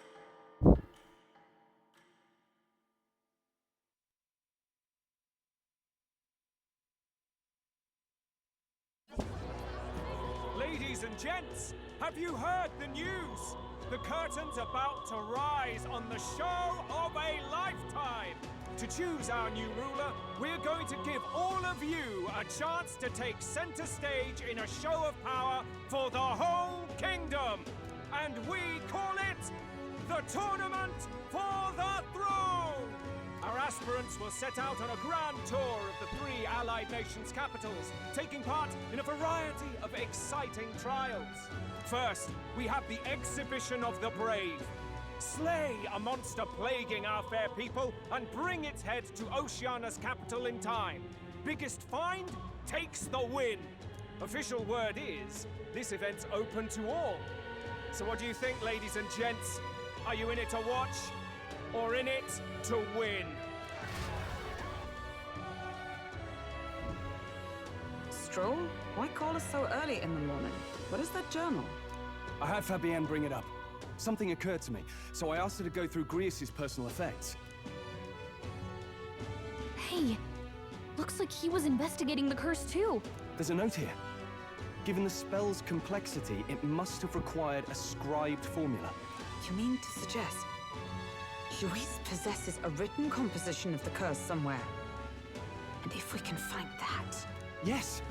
J: Ladies and gents, have you heard the news? The curtain's about to rise on the show of a lifetime. To choose our new ruler, we're going to give all of you a chance to take center stage in a show of power for the whole kingdom. And we call it the Tournament for the Throne. Our aspirants will set out on a grand tour of the 3 allied nations' capitals, taking part in a variety of exciting trials. First, we have the Exhibition of the Brave. Slay a monster plaguing our fair people and bring its head to Oceania's capital in time. Biggest find takes the win. Official word is, this event's open to all. So what do you think, ladies and gents? Are you in it to watch, or in it to win?
I: Stroll? Why call us so early in the morning? What is that journal?
D: I had Fabienne bring it up. Something occurred to me, so I asked her to go through Grius' personal effects.
M: Hey, looks like he was investigating the curse too.
D: There's a note here. Given the spell's complexity, it must have required a scribed formula.
I: You mean to suggest Luis possesses a written composition of the curse somewhere? And if we can find that...
D: Yes!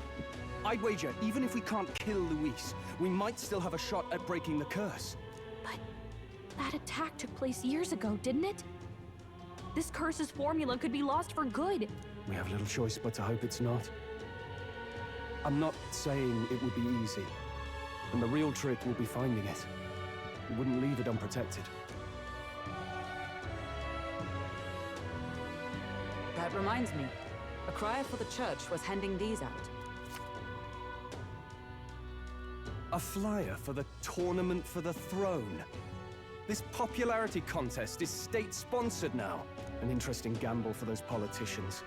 D: I'd wager, even if we can't kill Luis, we might still have a shot at breaking the curse.
M: But that attack took place years ago, didn't it? This curse's formula could be lost for good.
D: We have little choice but to hope it's not. I'm not saying it would be easy. And the real trick will be finding it. We wouldn't leave it unprotected.
I: That reminds me. A crier for the church was handing these out.
D: A flyer for the Tournament for the Throne. This popularity contest is state-sponsored now. An interesting gamble for those politicians.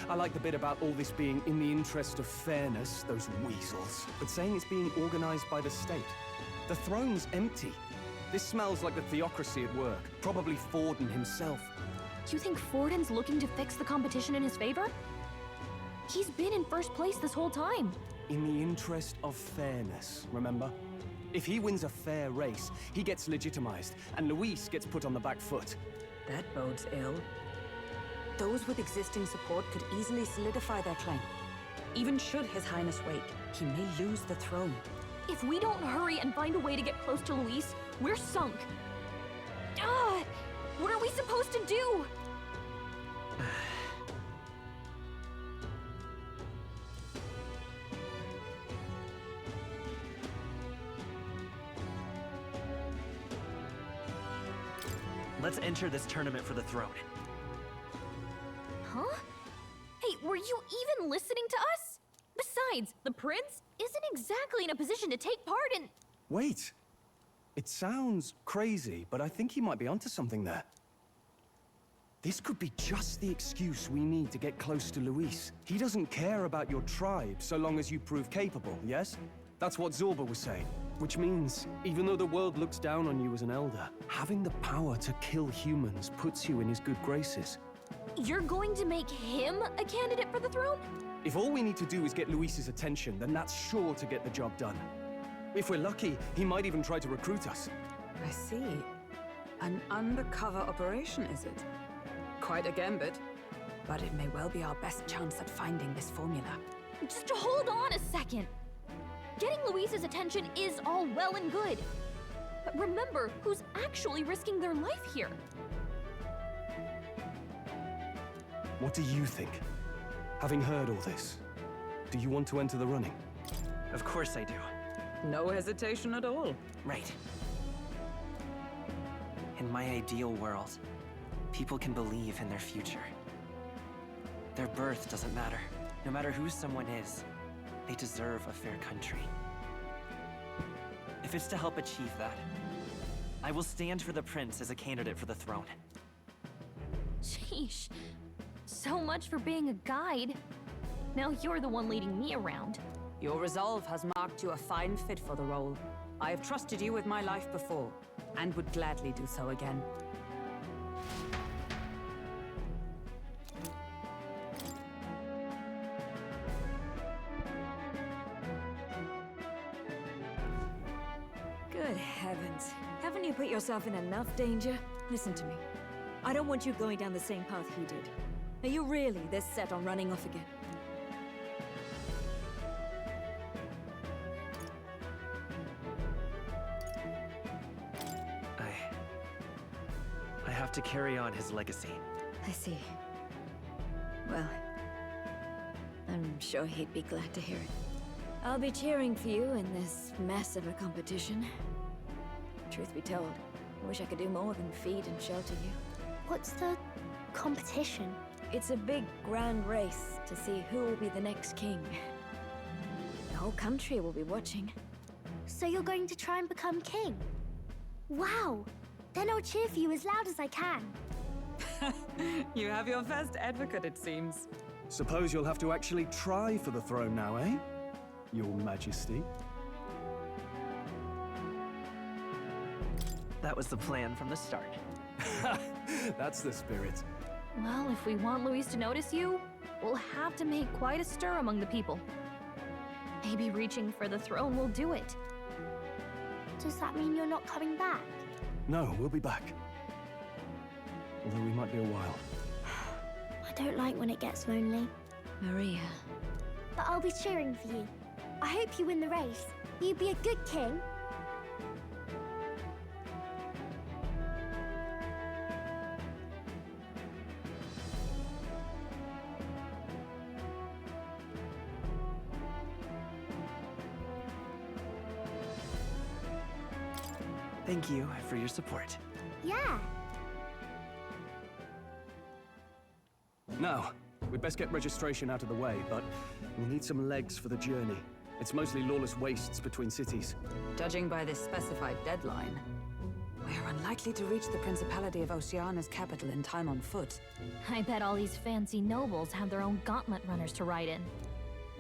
D: I like the bit about all this being in the interest of fairness, those weasels. But saying it's being organized by the state. The throne's empty. This smells like the theocracy at work. Probably Forden himself.
M: You think Forden's looking to fix the competition in his favor? He's been in first place this whole time.
D: In the interest of fairness, remember? If he wins a fair race, he gets legitimized, and Luis gets put on the back foot.
I: That bodes ill. Those with existing support could easily solidify their claim. Even should His Highness wake, he may lose the throne.
M: If we don't hurry and find a way to get close to Luis, we're sunk. What are we supposed to do?
A: Let's enter this tournament for the throne.
M: Huh? Hey, were you even listening to us? Besides, the prince isn't exactly in a position to take part in...
D: Wait. It sounds crazy, but I think he might be onto something there. This could be just the excuse we need to get close to Luis. He doesn't care about your tribe so long as you prove capable, yes? That's what Zorba was saying. Which means, even though the world looks down on you as an elder, having the power to kill humans puts you in his good graces.
M: You're going to make him a candidate for the throne?
D: If all we need to do is get Luis's attention, then that's sure to get the job done. If we're lucky, he might even try to recruit us.
I: I see. An undercover operation, is it? Quite a gambit. But it may well be our best chance at finding this formula.
M: Just hold on a second. Getting Luis's attention is all well and good. But remember who's actually risking their life here.
D: What do you think? Having heard all this, do you want to enter the running?
A: Of course I do.
I: No hesitation at all.
A: Right. In my ideal world, people can believe in their future. Their birth doesn't matter. No matter who someone is, they deserve a fair country. If it's to help achieve that, I will stand for the prince as a candidate for the throne.
M: Sheesh. So much for being a guide. Now you're the one leading me around.
I: Your resolve has marked you a fine fit for the role. I have trusted you with my life before, and would gladly do so again.
L: Good heavens. Haven't you put yourself in enough danger? Listen to me. I don't want you going down the same path he did. Are you really this set on running off again?
A: I have to carry on his legacy.
L: I see. Well, I'm sure he'd be glad to hear it. I'll be cheering for you in this mess of a competition. Truth be told, I wish I could do more than feed and shelter you.
B: What's the competition?
L: It's a big, grand race to see who will be the next king. The whole country will be watching.
B: So you're going to try and become king? Wow! Then I'll cheer for you as loud as I can.
I: You have your first advocate, it seems.
D: Suppose you'll have to actually try for the throne now, eh? Your Majesty.
A: That was the plan from the start.
D: That's the spirit.
M: Well, if we want Luis to notice you, we'll have to make quite a stir among the people. Maybe reaching for the throne will do it.
B: Does that mean you're not coming back?
D: No, we'll be back. Although we might be a while.
B: I don't like when it gets lonely.
L: Maria.
B: But I'll be cheering for you. I hope you win the race. You'd be a good king.
A: Thank you for your support.
B: Yeah.
D: Now, we'd best get registration out of the way, but we'll need some legs for the journey. It's mostly lawless wastes between cities.
I: Judging by this specified deadline, we're unlikely to reach the Principality of Oceana's capital in time on foot.
M: I bet all these fancy nobles have their own gauntlet runners to ride in.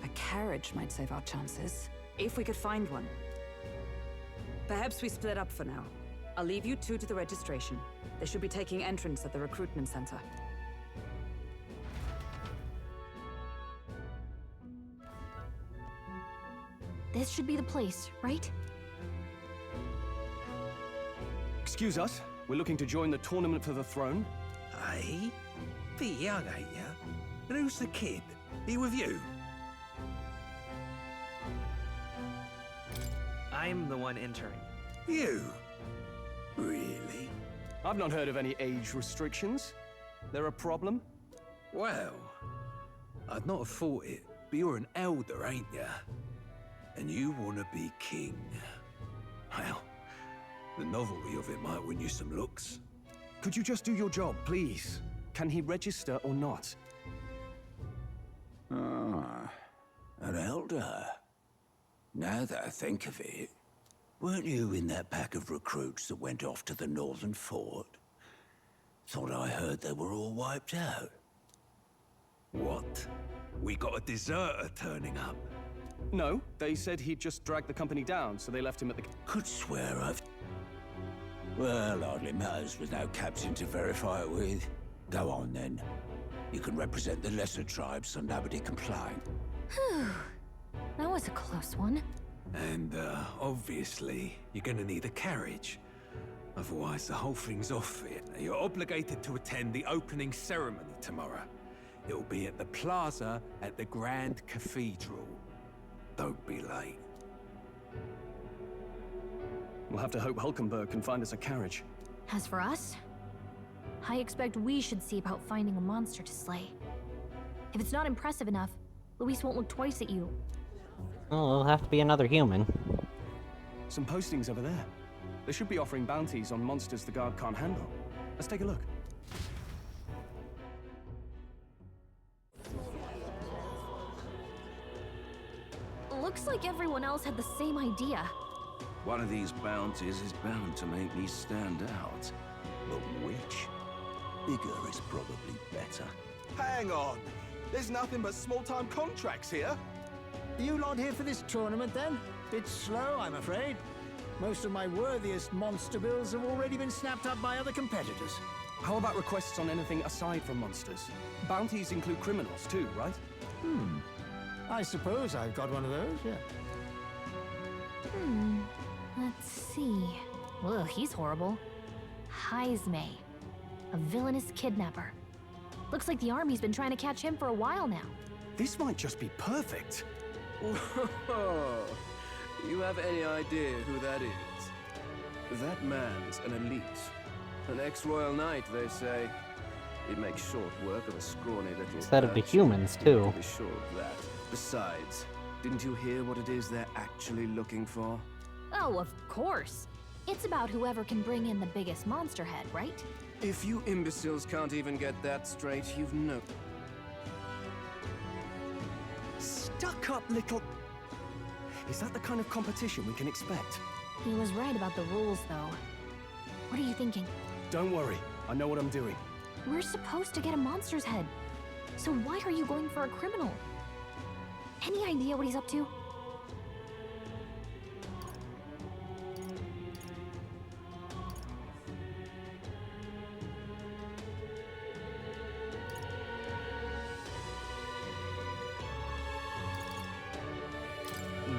I: A carriage might save our chances, if we could find one. Perhaps we split up for now. I'll leave you two to the registration. They should be taking entrance at the recruitment center.
M: This should be the place, right?
D: Excuse us, we're looking to join the tournament for the throne.
E: Aye? Bit young, ain't ya? And who's the kid? He with you?
A: I'm the one entering.
E: You? Really?
D: I've not heard of any age restrictions. There a problem?
E: Well, I'd not have thought it, but you're an elder, ain't ya? And you want to be king. Well, the novelty of it might win you some looks.
D: Could you just do your job, please? Can he register or not?
E: Ah, an elder. Now that I think of it, weren't you in that pack of recruits that went off to the northern fort? Thought I heard they were all wiped out. What? We got a deserter turning up?
D: No, they said he'd just dragged the company down, so they left him at the...
E: Could swear I've... Well, hardly matters with no captain to verify it with. Go on, then. You can represent the lesser tribes so nobody complain.
M: Whew. That was a close one.
E: And, obviously, you're gonna need a carriage. Otherwise, the whole thing's off it. You're obligated to attend the opening ceremony tomorrow. It'll be at the plaza at the Grand Cathedral. Don't be late.
D: We'll have to hope Hulkenberg can find us a carriage.
M: As for us, I expect we should see about finding a monster to slay. If it's not impressive enough, Luis won't look twice at you.
C: Well, it'll have to be another human.
D: Some postings over there. They should be offering bounties on monsters the guard can't handle. Let's take a look.
M: Looks like everyone else had the same idea.
N: One of these bounties is bound to make me stand out. But which? Bigger is probably better.
K: Hang on! There's nothing but small-time contracts here.
O: Are you lot here for this tournament, then? Bit slow, I'm afraid. Most of my worthiest monster bills have already been snapped up by other competitors.
D: How about requests on anything aside from monsters? Bounties include criminals too, right?
O: I suppose I've got one of those, yeah.
M: Let's see. Ugh, he's horrible. Heisme, a villainous kidnapper. Looks like the army's been trying to catch him for a while now.
D: This might just be perfect.
N: Whoa. You have any idea who that is? That man's an elite. An ex-royal knight, they say. It makes short work of a scrawny little...
C: Instead of the humans, too.
N: Be sure of that. Besides, didn't you hear what it is they're actually looking for?
M: Oh, of course. It's about whoever can bring in the biggest monster head, right?
N: If you imbeciles can't even get that straight, you've no...
D: Stuck-up little... Is that the kind of competition we can expect?
M: He was right about the rules, though. What are you thinking?
D: Don't worry, I know what I'm doing.
M: We're supposed to get a monster's head. So why are you going for a criminal? Any idea what he's up to?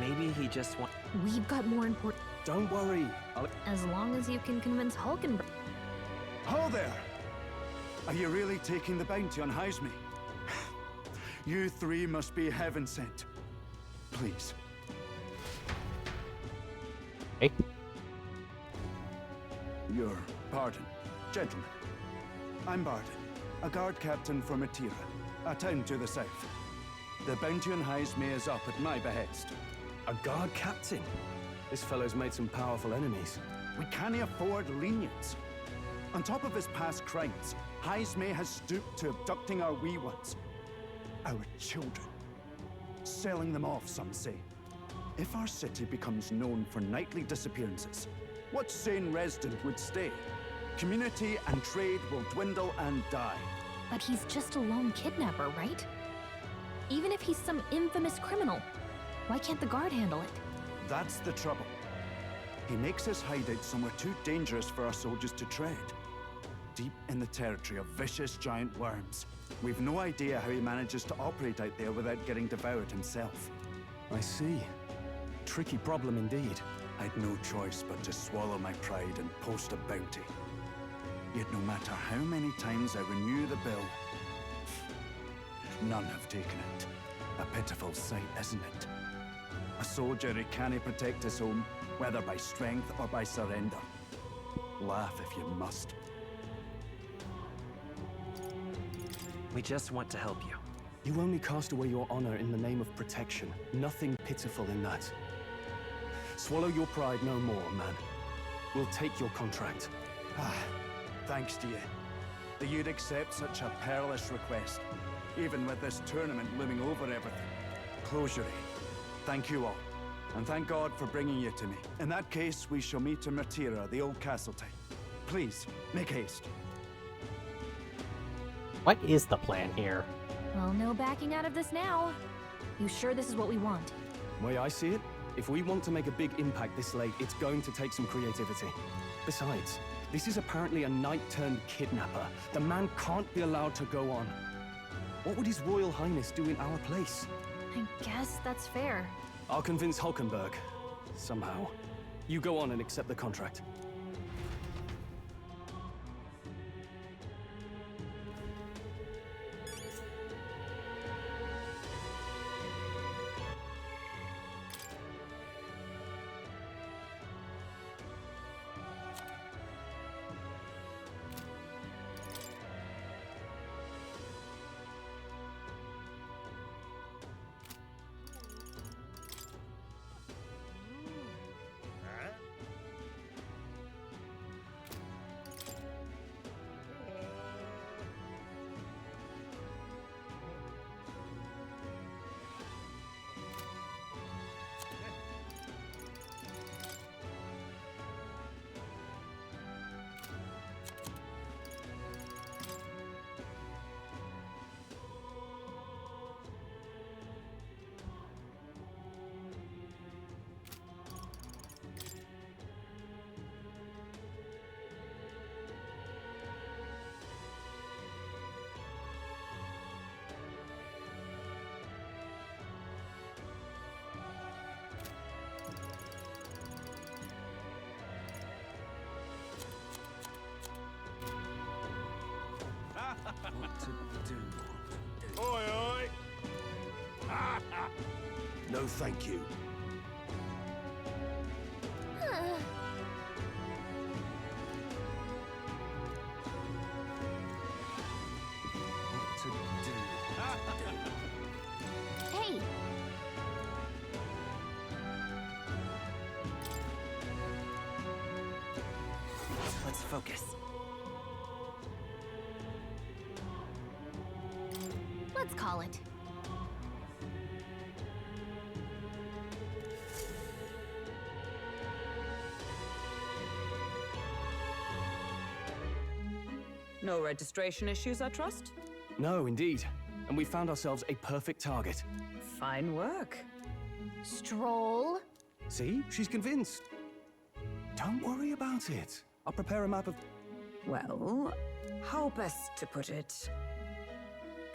A: Maybe he just wants...
M: We've got more important...
D: Don't worry,
M: As long as you can convince Hulkenberg...
P: Ho there! Are you really taking the bounty on Heisme? You three must be heaven sent. Please.
C: Hey.
P: Your pardon, gentlemen. I'm Barton, a guard captain for Matira, a town to the south. The bounty on Heisme is up at my behest.
D: A guard captain? This fellow's made some powerful enemies.
P: We can't afford lenience. On top of his past crimes, Heisme has stooped to abducting our wee ones. Our children. Selling them off, some say. If our city becomes known for nightly disappearances, what sane resident would stay? Community and trade will dwindle and die.
M: But he's just a lone kidnapper, right? Even if he's some infamous criminal, why can't the guard handle it?
P: That's the trouble. He makes his hideout somewhere too dangerous for our soldiers to tread. Deep in the territory of vicious giant worms. We've no idea how he manages to operate out there without getting devoured himself.
D: I see. Tricky problem indeed.
P: I'd no choice but to swallow my pride and post a bounty. Yet no matter how many times I renew the bill, none have taken it. A pitiful sight, isn't it? A soldier who can't protect his home, whether by strength or by surrender. Laugh if you must.
A: We just want to help you.
D: You only cast away your honor in the name of protection. Nothing pitiful in that. Swallow your pride no more, man. We'll take your contract.
P: Thanks to you. That you'd accept such a perilous request, even with this tournament looming over everything. Closure. Thank you all, and thank God for bringing you to me. In that case, we shall meet in Matira, the old castle town. Please, make haste.
C: What is the plan here?
M: Well, no backing out of this now. You sure this is what we want?
D: The way I see it, if we want to make a big impact this late, it's going to take some creativity. Besides, this is apparently a knight-turned-kidnapper. The man can't be allowed to go on. What would His Royal Highness do in our place?
M: I guess that's fair.
D: I'll convince Hulkenberg. Somehow. You go on and accept the contract.
E: What to do?
J: Oi, oi!
E: No, thank you. What to do?
M: Hey!
A: Let's focus.
M: Let's call it.
I: No registration issues, I trust?
D: No, indeed. And we found ourselves a perfect target.
I: Fine work.
M: Stroll.
D: See? She's convinced. Don't worry about it. I'll prepare a map of...
I: Well, how best to put it?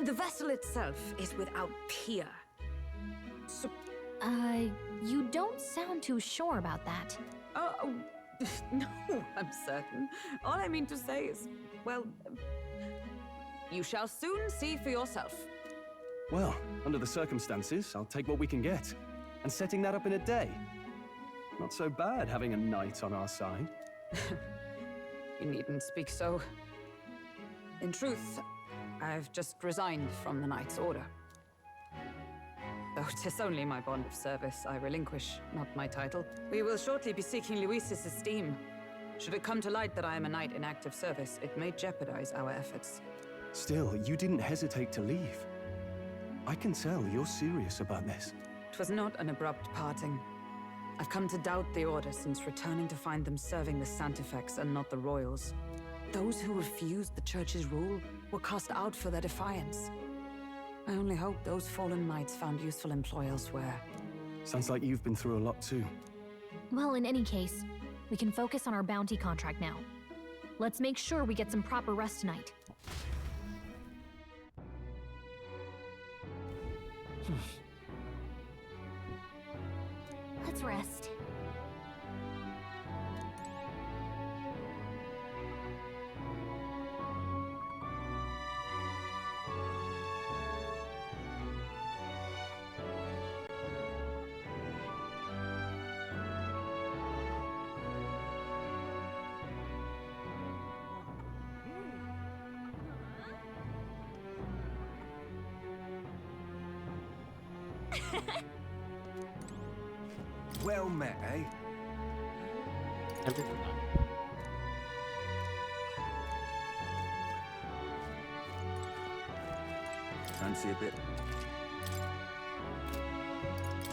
I: The vessel itself is without peer. So,
M: You don't sound too sure about that.
I: no, I'm certain. All I mean to say is, well, you shall soon see for yourself.
D: Well, under the circumstances, I'll take what we can get. And setting that up in a day. Not so bad having a knight on our side.
I: You needn't speak so. In truth, I've just resigned from the Knight's Order. Though 'tis only my bond of service I relinquish, not my title. We will shortly be seeking Luis's esteem. Should it come to light that I am a knight in active service, it may jeopardize our efforts.
D: Still, you didn't hesitate to leave. I can tell you're serious about this.
I: It was not an abrupt parting. I've come to doubt the Order since returning to find them serving the Santifex and not the Royals. Those who refused the Church's rule were cast out for their defiance. I only hope those fallen knights found useful employ elsewhere.
D: Sounds like you've been through a lot too.
M: Well, in any case, we can focus on our bounty contract now. Let's make sure we get some proper rest tonight. Let's rest.
E: Well met, eh?
C: Everything done.
Q: Fancy a bit?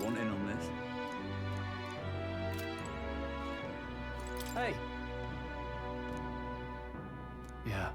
Q: Want in on this?
D: Hey! Yeah.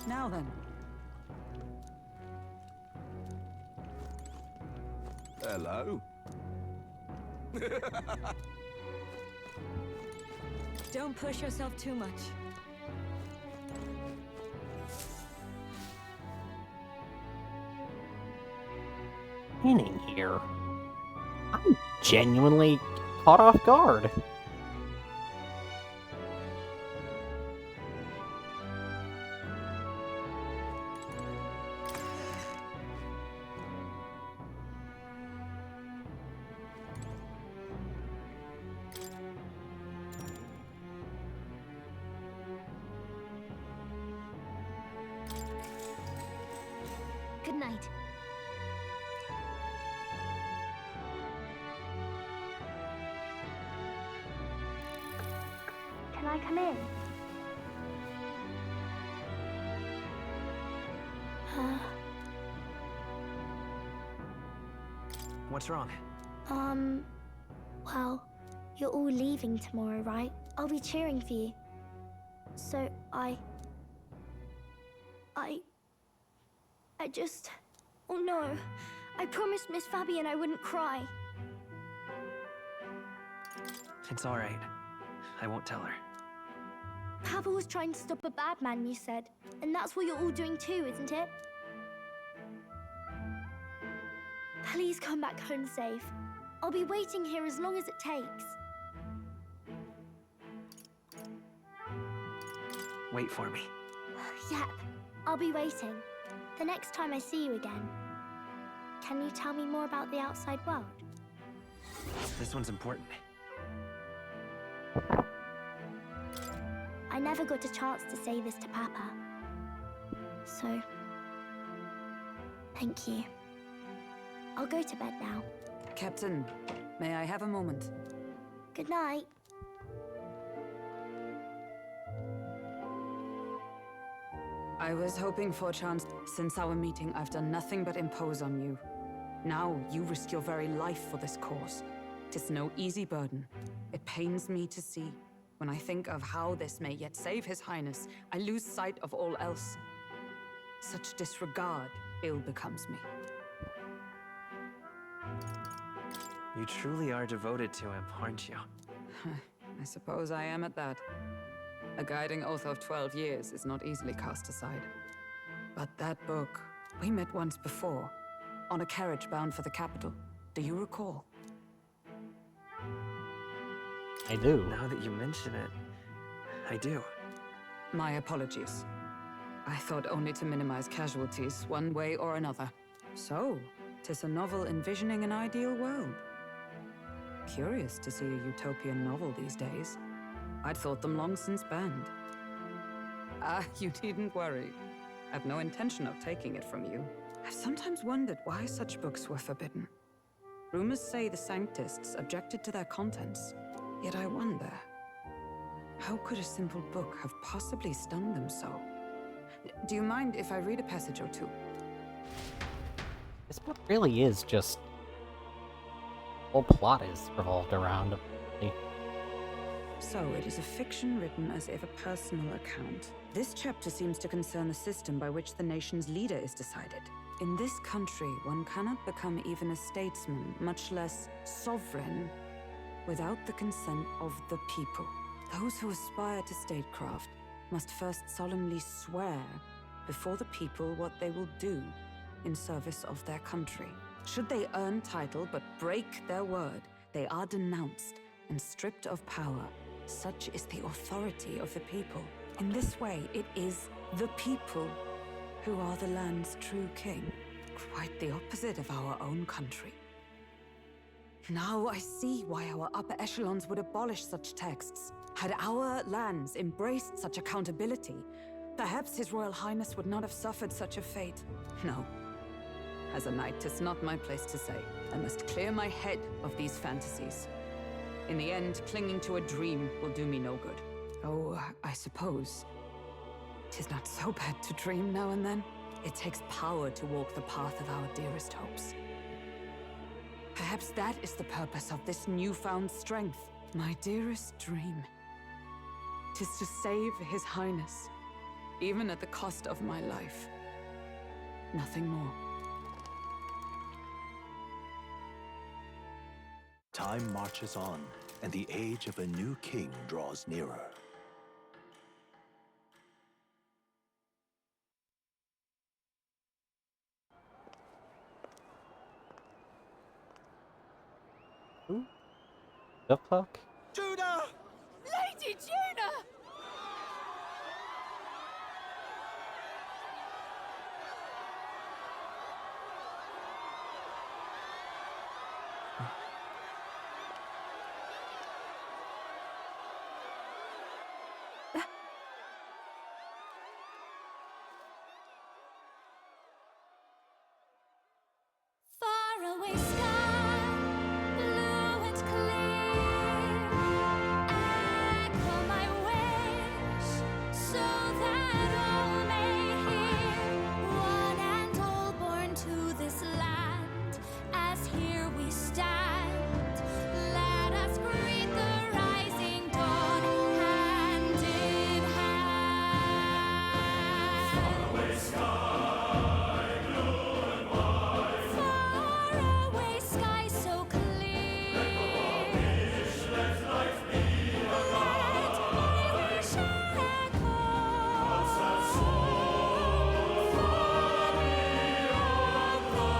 I: Now then.
E: Hello.
L: Don't push yourself too much.
C: Inning here. I'm genuinely caught off guard.
M: Good night.
B: Can I come in?
A: What's wrong?
B: Well, you're all leaving tomorrow, right? I'll be cheering for you. So I just... Oh no. I promised Miss Fabian I wouldn't cry.
A: It's all right. I won't tell her.
B: Papa was trying to stop a bad man, you said. And that's what you're all doing too, isn't it? Please come back home safe. I'll be waiting here as long as it takes.
A: Wait for me.
B: Yep, I'll be waiting. The next time I see you again. Can you tell me more about the outside world?
A: This one's important.
B: I never got a chance to say this to Papa. So, thank you. I'll go to bed now.
I: Captain, may I have a moment?
B: Good night.
I: I was hoping for a chance. Since our meeting, I've done nothing but impose on you. Now you risk your very life for this cause. 'Tis no easy burden. It pains me to see. When I think of how this may yet save His Highness, I lose sight of all else. Such disregard ill becomes me.
A: You truly are devoted to him, aren't you?
I: I suppose I am at that. A guiding oath of 12 years is not easily cast aside. But that book, we met once before, on a carriage bound for the capital. Do you recall?
C: I do.
A: Now that you mention it, I do.
I: My apologies. I thought only to minimize casualties, one way or another. So, 'tis a novel envisioning an ideal world. Curious to see a utopian novel these days. I'd thought them long since banned. You needn't worry. I've no intention of taking it from you. I've sometimes wondered why such books were forbidden. Rumors say the Sanctists objected to their contents. Yet I wonder, how could a simple book have possibly stung them so? Do you mind if I read a passage or two?
C: This book really is just... the whole plot is revolved around...
I: So, it is a fiction written as if a personal account. This chapter seems to concern the system by which the nation's leader is decided. In this country, one cannot become even a statesman, much less sovereign, without the consent of the people. Those who aspire to statecraft must first solemnly swear before the people what they will do in service of their country. Should they earn title but break their word, they are denounced and stripped of power. Such is the authority of the people. In this way, it is the people who are the land's true king. Quite the opposite of our own country. Now I see why our upper echelons would abolish such texts. Had our lands embraced such accountability, perhaps His Royal Highness would not have suffered such a fate. No. As a knight, 'tis not my place to say. I must clear my head of these fantasies. In the end, clinging to a dream will do me no good. Oh, I suppose 'tis not so bad to dream now and then. It takes power to walk the path of our dearest hopes. Perhaps that is the purpose of this newfound strength. My dearest dream. 'Tis to save His Highness even at the cost of my life. Nothing more.
G: Time marches on, and the age of a new king draws nearer.
C: Who the fuck?
K: Judah!
L: Lady Judah!
B: Faraway sky, blue and clear. Echo my wish, so that all may hear. One and all born to this land, as here we stand. Let us greet the rising dawn, hand in hand. Faraway sky, blue and white. Faraway sky so clear. Let life be alive. Let my wish echo far beyond the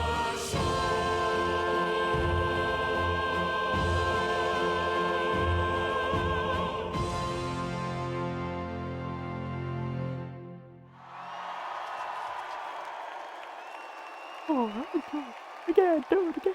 C: Oh, again, do it again.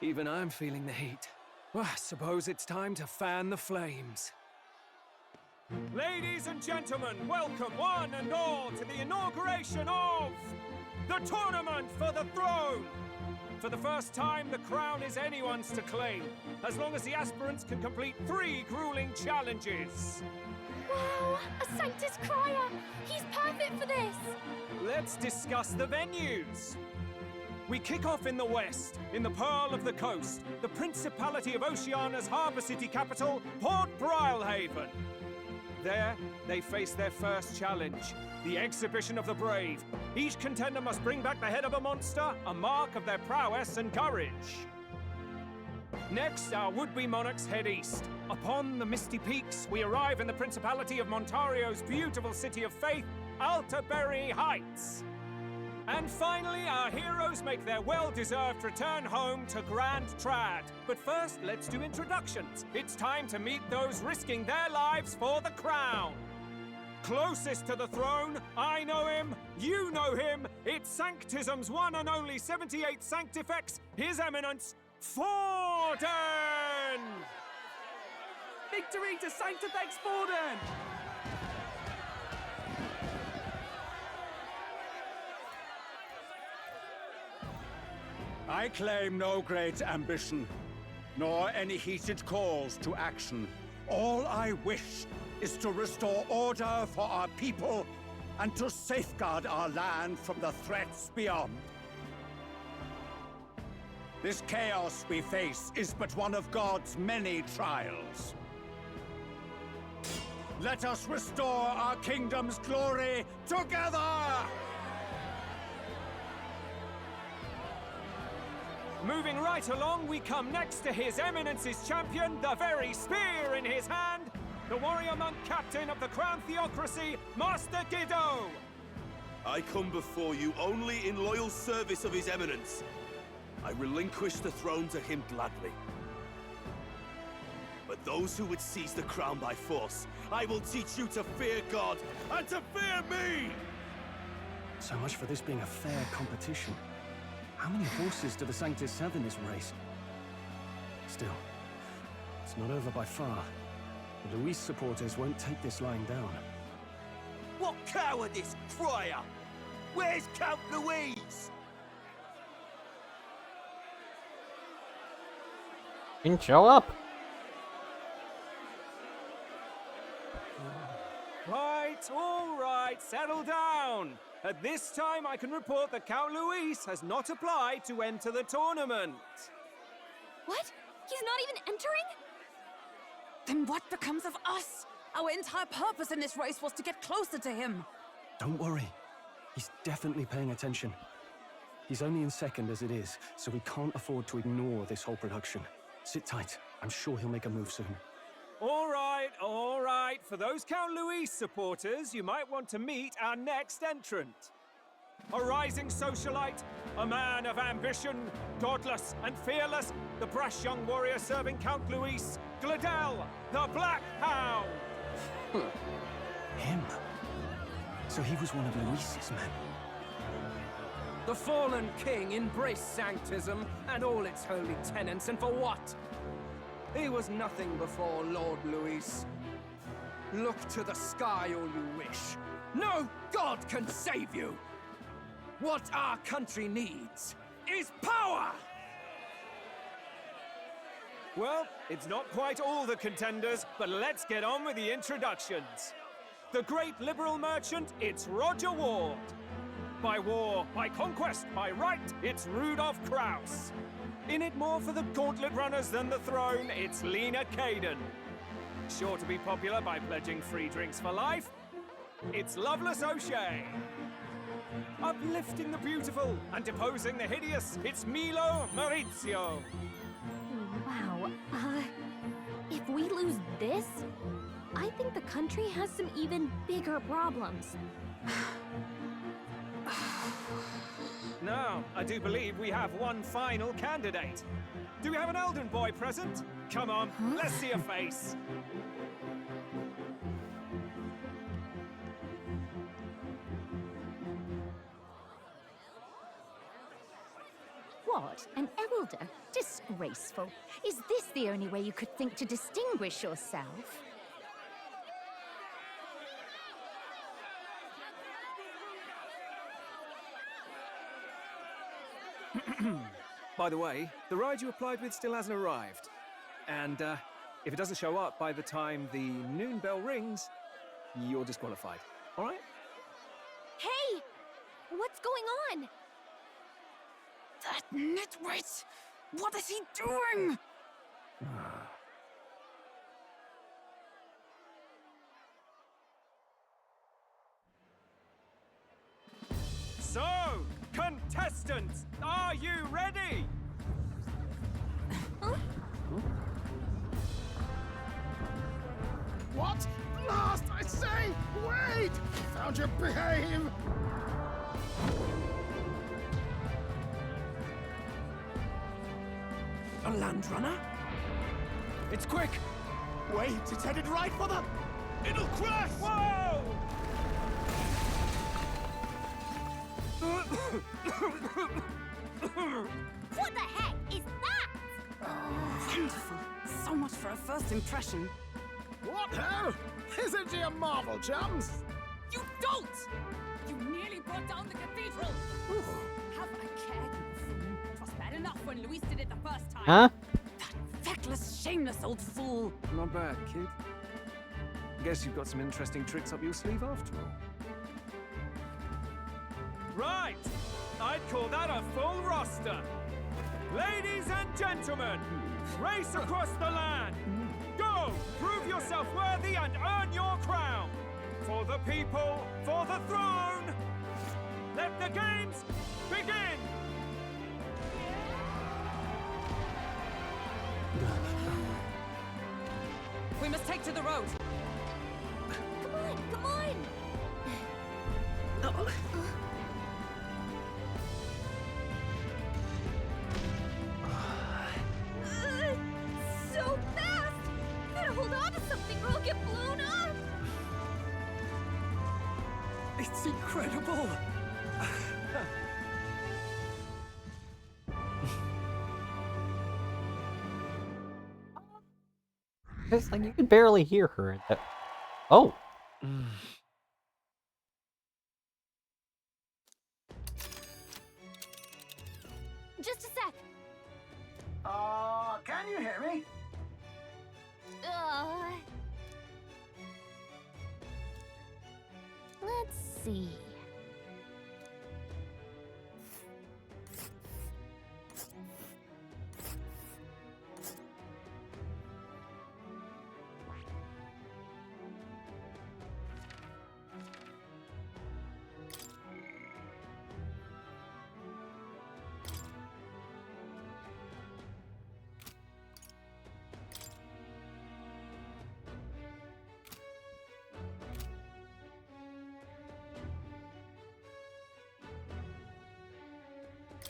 J: Even I'm feeling the heat. Well, I suppose it's time to fan the flames. Ladies and gentlemen, welcome one and all to the inauguration of the Tournament for the Throne! For the first time, the crown is anyone's to claim, as long as the aspirants can complete 3 grueling challenges.
B: Wow, a Sanctus Crier! He's perfect for this!
J: Let's discuss the venues. We kick off in the west, in the Pearl of the Coast, the Principality of Oceania's harbour city capital, Port Brilehaven. There, they face their first challenge, the Exhibition of the Brave. Each contender must bring back the head of a monster, a mark of their prowess and courage. Next, our would-be monarchs head east. Upon the misty peaks, we arrive in the Principality of Montario's beautiful city of faith, Altaberry Heights. And finally, our heroes make their well-deserved return home to Grand Trad. But first, let's do introductions. It's time to meet those risking their lives for the crown. Closest to the throne, I know him, you know him. It's Sanctism's one and only 78th Sanctifex, His Eminence, Forden!
K: Victory to Sanctifex Forden!
R: I claim no great ambition, nor any heated calls to action. All I wish is to restore order for our people and to safeguard our land from the threats beyond. This chaos we face is but one of God's many trials. Let us restore our kingdom's glory together!
J: Moving right along, we come next to His Eminence's champion, the very spear in his hand, the warrior monk captain of the Crown Theocracy, Master Giddo!
S: I come before you only in loyal service of His Eminence. I relinquish the throne to him gladly. But those who would seize the crown by force, I will teach you to fear God and to fear me!
D: So much for this being a fair competition. How many horses do the Sanctus have in this race? Still, it's not over by far. The Luis supporters won't take this lying down.
S: What cowardice, Crier! Where's Count Louise?
C: Didn't show up.
J: Right, all right, settle down. At this time, I can report that Count Luis has not applied to enter the tournament.
T: What? He's not even entering?
I: Then what becomes of us? Our entire purpose in this race was to get closer to him.
D: Don't worry. He's definitely paying attention. He's only in second as it is, so we can't afford to ignore this whole production. Sit tight. I'm sure he'll make a move soon.
J: All right, all right. For those Count Luis supporters, you might want to meet our next entrant. A rising socialite, a man of ambition, godless and fearless, the brash young warrior serving Count Luis, Gladel, the Black Hound.
D: Him? So he was one of Luis's men.
U: The fallen king embraced sanctism and all its holy tenets, and for what? He was nothing before Lord Luis. Look to the sky all you wish. No god can save you! What our country needs is power!
J: Well, it's not quite all the contenders, but let's get on with the introductions. The great liberal merchant, it's Roger Ward. By war, by conquest, by right, it's Rudolph Kraus. In it more for the gauntlet runners than the throne, it's Lena Caden. Sure to be popular by pledging free drinks for life, it's Loveless O'Shea. Uplifting the beautiful and deposing the hideous, it's Milo Maurizio.
M: Wow, if we lose this, I think the country has some even bigger problems.
J: Now, I do believe we have one final candidate. Do we have an Elden boy present? Come on, let's see a face.
V: What? An elder? Disgraceful. Is this the only way you could think to distinguish yourself?
J: By the way, the ride you applied with still hasn't arrived. And if it doesn't show up by the time the noon bell rings, you're disqualified. All right?
T: Hey! What's going on?
I: That nitwit! What is he doing?
J: So, contestants, are you ready?
K: What? Last, I say! Wait! Found your behave!
J: A land runner? It's quick!
K: Wait, it's headed right for the...
S: It'll crash!
J: Whoa!
T: What the heck is that?
I: Wonderful. So much for a first impression.
K: What hell? Isn't he a marvel, chums?
I: You dolt! You nearly brought down the cathedral! Have a care, you fool. It was bad enough when Luis did it the first time.
C: Huh?
I: That feckless, shameless old fool.
J: Not bad, kid. Guess you've got some interesting tricks up your sleeve after all. Right! I'd call that a full roster. Ladies and gentlemen, race across the land. Go! Prove yourself worthy and earn your crown. For the people, for the throne. Let the games begin!
I: We must take to the road.
T: Come on, come on! So fast! Gotta hold on to something or I'll get blown up!
J: It's incredible!
C: It's like you can barely hear her. Oh.
K: Can you hear me?
M: Let's see.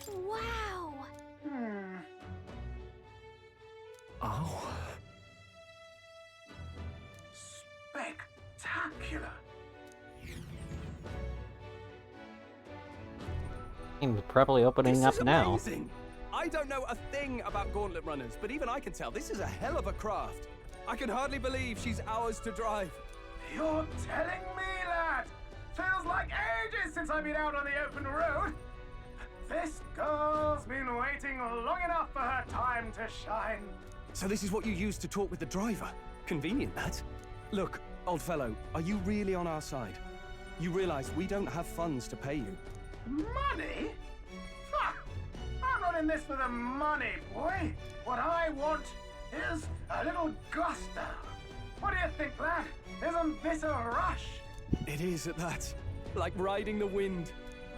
M: Wow!
K: Oh. Spectacular.
C: Game's probably opening
J: This
C: up
J: is
C: now.
J: amazing. I don't know a thing about gauntlet runners, but even I can tell this is a hell of a craft. I can hardly believe she's ours to drive.
K: You're telling me, lad? Feels like ages since I've been out on the open road. This girl's been waiting long enough for her time to shine.
J: So this is what you use to talk with the driver. Convenient, that. Look, old fellow, are you really on our side? You realize we don't have funds to pay you.
K: Money? Ha! I'm not in this for the money, boy. What I want is a little gusto. What do you think, lad? Isn't this a rush?
J: It is at that. Like riding the wind.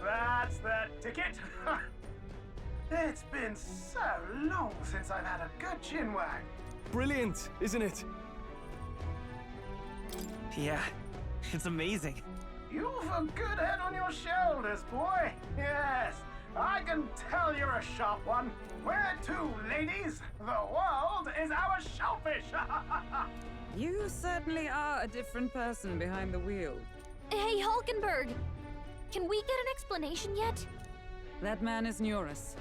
K: That's the ticket. It's been so long since I've had a good chinwag.
J: Brilliant, isn't it?
A: Yeah, it's amazing.
K: You've a good head on your shoulders, boy. Yes, I can tell you're a sharp one. Where to, ladies? The world is our shellfish.
I: You certainly are a different person behind the wheel.
M: Hey, Hulkenberg! Can we get an explanation yet?
I: That man is Neurus.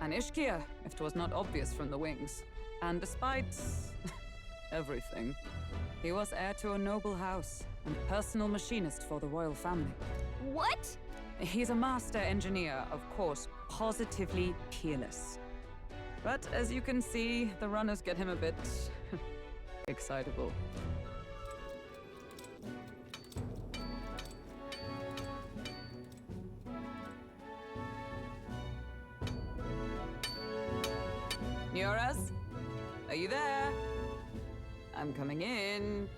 I: An Ishkia, if 'twas not obvious from the wings. And despite everything, he was heir to a noble house and personal machinist for the royal family.
M: What?
I: He's a master engineer, of course, positively peerless. But as you can see, the runners get him a bit excitable. Neurus? Are you there? I'm coming in.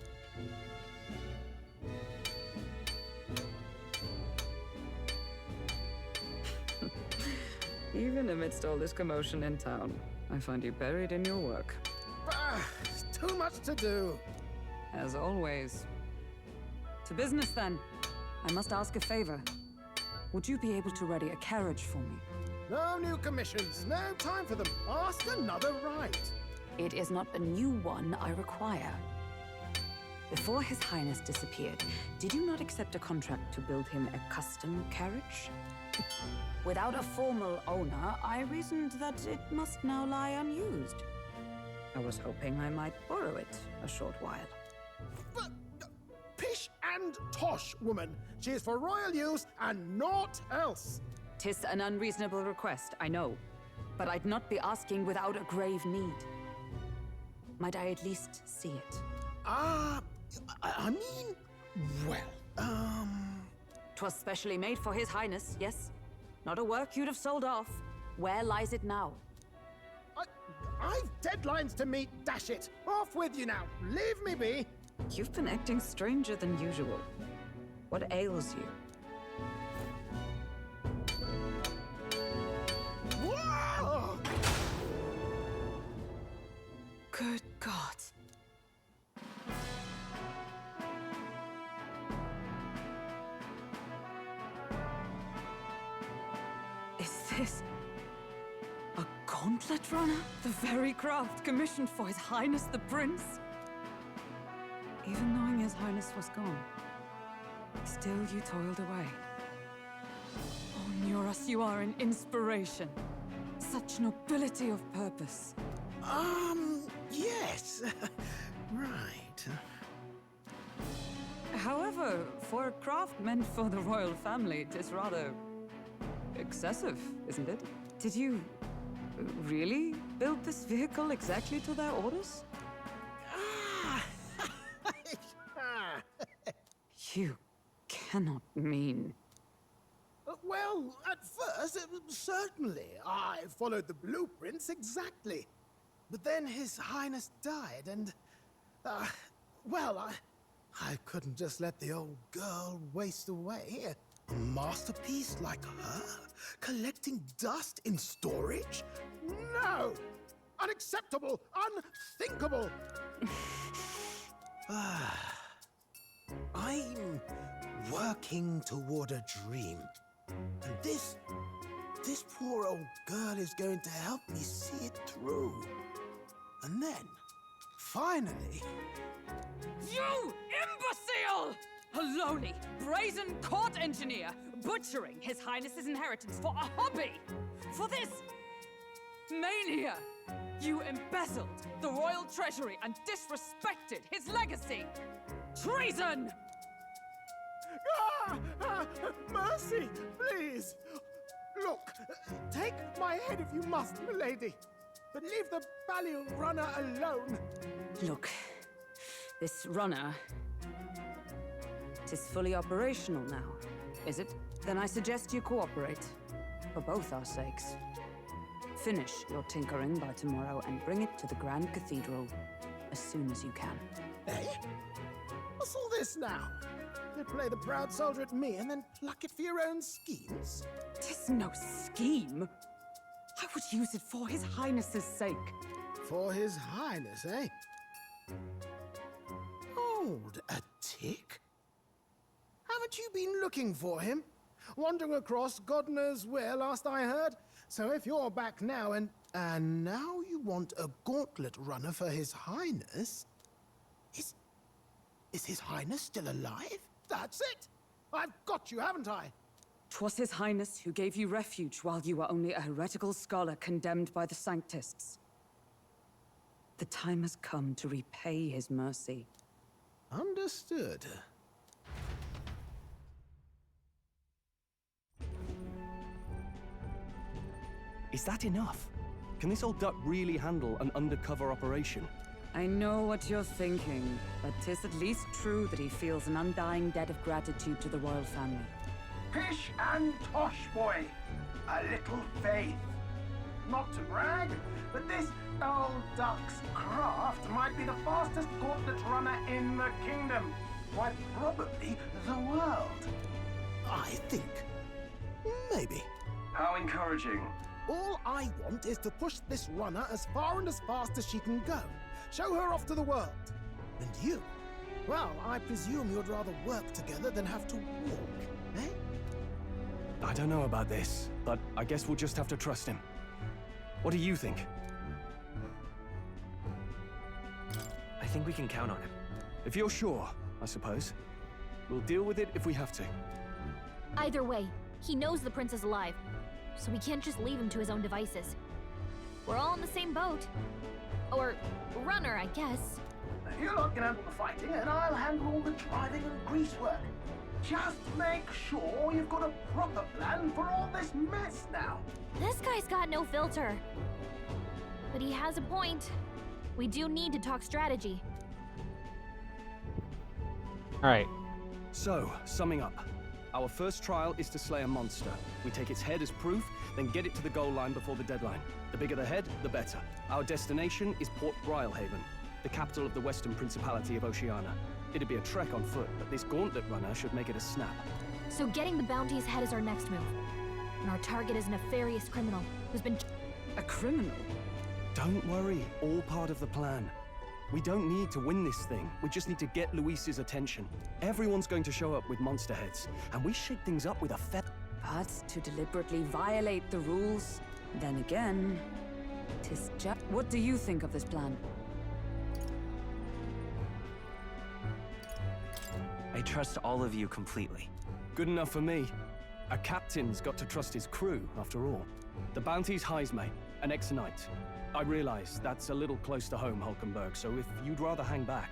I: Even amidst all this commotion in town, I find you buried in your work.
K: Too much to do.
I: As always. To business, then. I must ask a favor. Would you be able to ready a carriage for me?
K: No new commissions. No time for them. Ask another right.
I: It is not a new one I require. Before His Highness disappeared, did you not accept a contract to build him a custom carriage? Without a formal owner, I reasoned that it must now lie unused. I was hoping I might borrow it a short while.
K: But, pish and tosh, woman. She is for royal use and naught else.
I: 'Tis an unreasonable request, I know. But I'd not be asking without a grave need. Might I at least see it?
K: I mean, well,
I: 'Twas specially made for His Highness, yes? Not a work you'd have sold off. Where lies it now?
K: I've deadlines to meet, dash it. Off with you now. Leave me be.
I: You've been acting stranger than usual. What ails you?
K: Whoa!
I: Good God. Is this a gauntlet runner? The very craft commissioned for His Highness the Prince? Even knowing His Highness was gone, still you toiled away. Oh, Neurus, you are an inspiration. Such nobility of purpose.
K: Yes. Right.
I: However, for a craft meant for the royal family, it is rather excessive, isn't it? Did you really built this vehicle exactly to their orders? You cannot mean...
F: Well, at first, certainly. I followed the blueprints exactly. But then His Highness died, and... well, I couldn't just let the old girl waste away. A masterpiece like her? Collecting dust in storage? No! Unacceptable! Unthinkable! I'm working toward a dream. And this poor old girl is going to help me see it through. And then, finally...
I: You imbecile! A lowly, brazen court engineer butchering His Highness's inheritance for a hobby! For this mania! You embezzled the royal treasury and disrespected his legacy! Treason!
F: Mercy, please! Look, take my head if you must, milady. But leave the Balliol runner alone.
I: Look, this runner... It is fully operational now, is it? Then I suggest you cooperate. For both our sakes. Finish your tinkering by tomorrow and bring it to the Grand Cathedral as soon as you can.
F: Eh? What's all this now? You play the proud soldier at me and then pluck it for your own schemes?
I: 'Tis no scheme. I would use it for His Highness's sake.
F: For His Highness, eh? Hold a tick. Haven't you been looking for him? Wandering across God knows where last I heard? So if you're back now and now you want a gauntlet runner for His Highness? Is His Highness still alive? That's it! I've got you, haven't I?
I: 'Twas His Highness who gave you refuge while you were only a heretical scholar condemned by the Sanctists. The time has come to repay his mercy.
F: Understood.
D: Is that enough? Can this old duck really handle an undercover operation?
I: I know what you're thinking, but 'tis at least true that he feels an undying debt of gratitude to the royal family.
K: Pish and tosh, boy. A little faith. Not to brag, but this old duck's craft might be the fastest gauntlet runner in the kingdom. Quite probably the world.
F: I think. Maybe.
K: How encouraging.
F: All I want is to push this runner as far and as fast as she can go. Show her off to the world. And you? Well, I presume you'd rather work together than have to walk, eh?
D: I don't know about this, but I guess we'll just have to trust him. What do you think?
A: I think we can count on him.
D: If you're sure, I suppose. We'll deal with it if we have to.
M: Either way, he knows the prince is alive, so we can't just leave him to his own devices. We're all in the same boat. Or runner, I guess.
K: You lot can handle the fighting, and I'll handle all the driving and grease work. Just make sure you've got a proper plan for all this mess now.
M: This guy's got no filter. But he has a point. We do need to talk strategy.
C: Alright.
D: So, summing up. Our first trial is to slay a monster. We take its head as proof, then get it to the goal line before the deadline. The bigger the head, the better. Our destination is Port Brylehaven, the capital of the Western Principality of Oceania. It'd be a trek on foot, but this gauntlet runner should make it a snap.
M: So getting the bounty's head is our next move. And our target is a nefarious criminal who's been...
I: A criminal?
D: Don't worry, all part of the plan. We don't need to win this thing. We just need to get Luis's attention. Everyone's going to show up with monster heads, and we shake things up with a
I: But to deliberately violate the rules, then again, 'tis just... What do you think of this plan?
A: I trust all of you completely.
D: Good enough for me. A captain's got to trust his crew, after all. The bounty's Heisme, an ex-knight. I realize that's a little close to home, Hulkenberg, so if you'd rather hang back...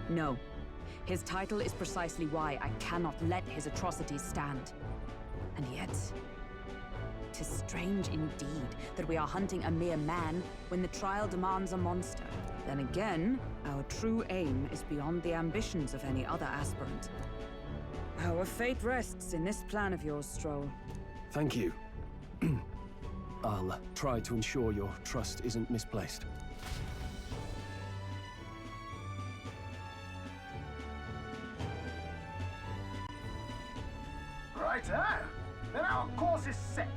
I: No. His title is precisely why I cannot let his atrocities stand. And yet, 'tis strange indeed that we are hunting a mere man when the trial demands a monster. Then again, our true aim is beyond the ambitions of any other aspirant. Our fate rests in this plan of yours, Stroll.
D: Thank you. I'll try to ensure your trust isn't misplaced.
K: Righto. Then our course is set.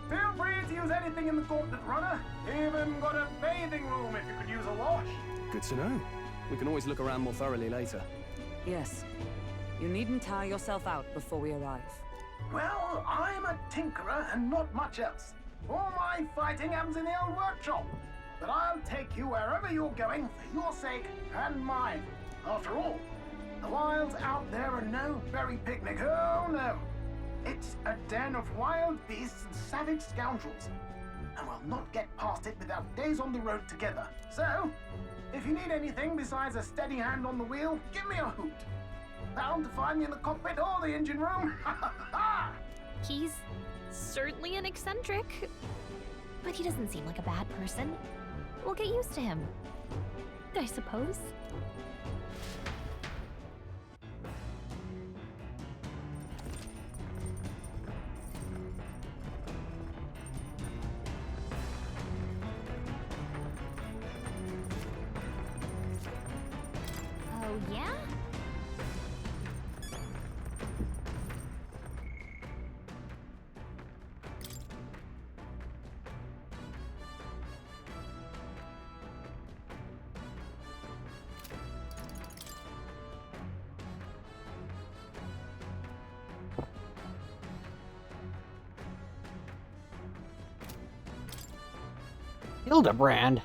K: Feel free to use anything in the Gauntlet Runner. Even got a bathing room if you could use a wash.
D: Good to know. We can always look around more thoroughly later.
I: Yes. You needn't tire yourself out before we arrive.
K: Well, I'm a tinkerer and not much else. All my fighting happens in the old workshop. But I'll take you wherever you're going for your sake and mine. After all, the wilds out there are no berry picnic. Oh no. It's a den of wild beasts and savage scoundrels. And we'll not get past it without days on the road together. So, if you need anything besides a steady hand on the wheel, give me a hoot. Bound to find me in the cockpit or the engine room.
M: He's certainly an eccentric, but he doesn't seem like a bad person. We'll get used to him, I suppose. Oh, yeah?
C: Hildebrand.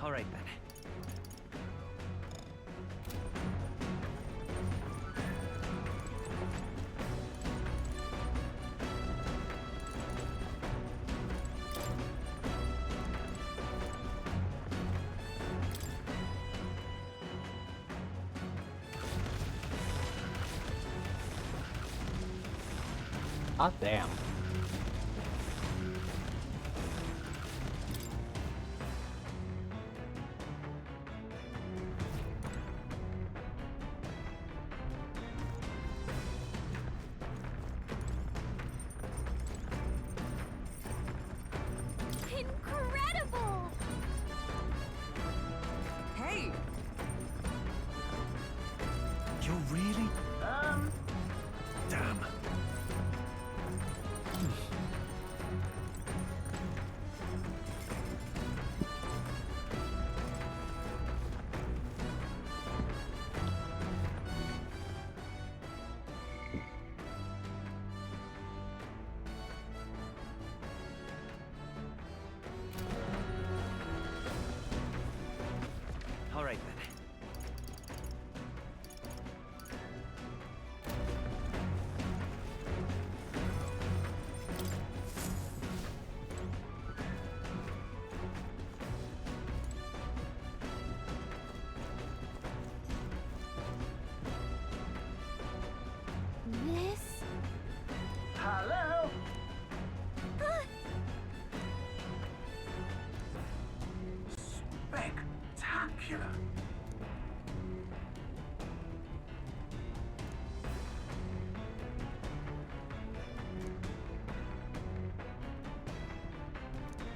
A: All right, then.
C: God damn.
T: Incredible!
I: Hey!
D: You're really... Damn.
K: particular.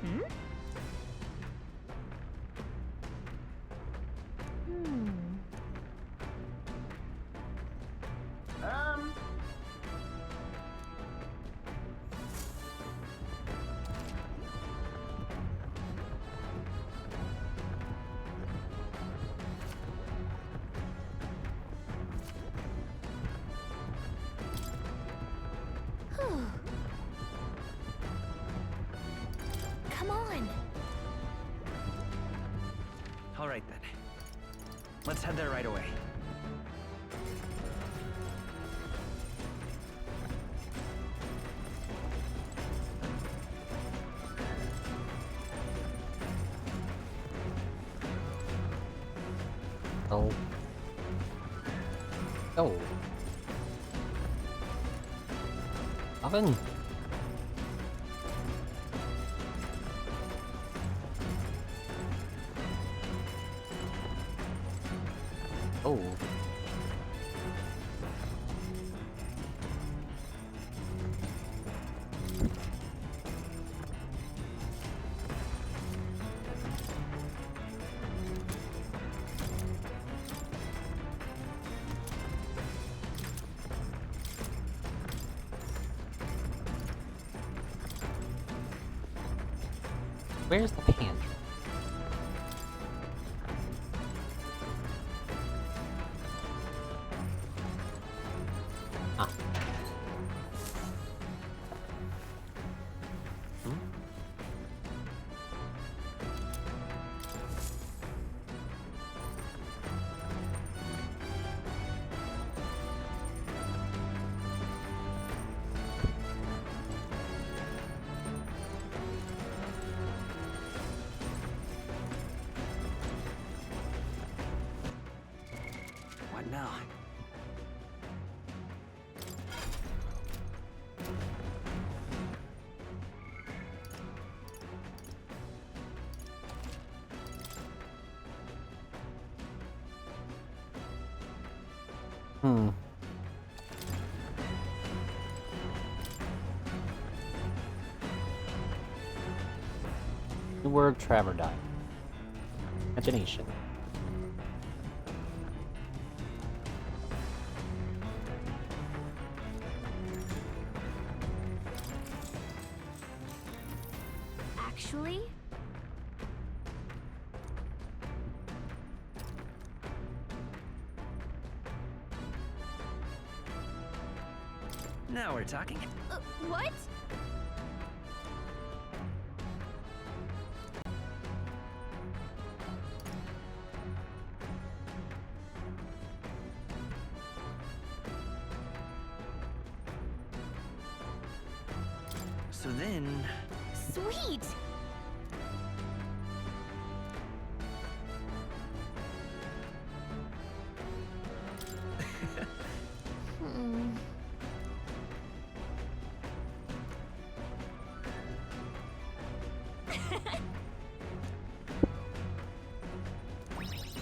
M: Hmm?
B: Come on.
A: All right then. Let's head there right away.
C: Oh. Oh. Oven. Oh. Where's the pantry? Ah.
A: What now?
C: Hmm. The word Trevor died. Imagination.
B: Actually?
A: Now we're talking.
T: What?
A: So then...
B: Sweet! Hmm.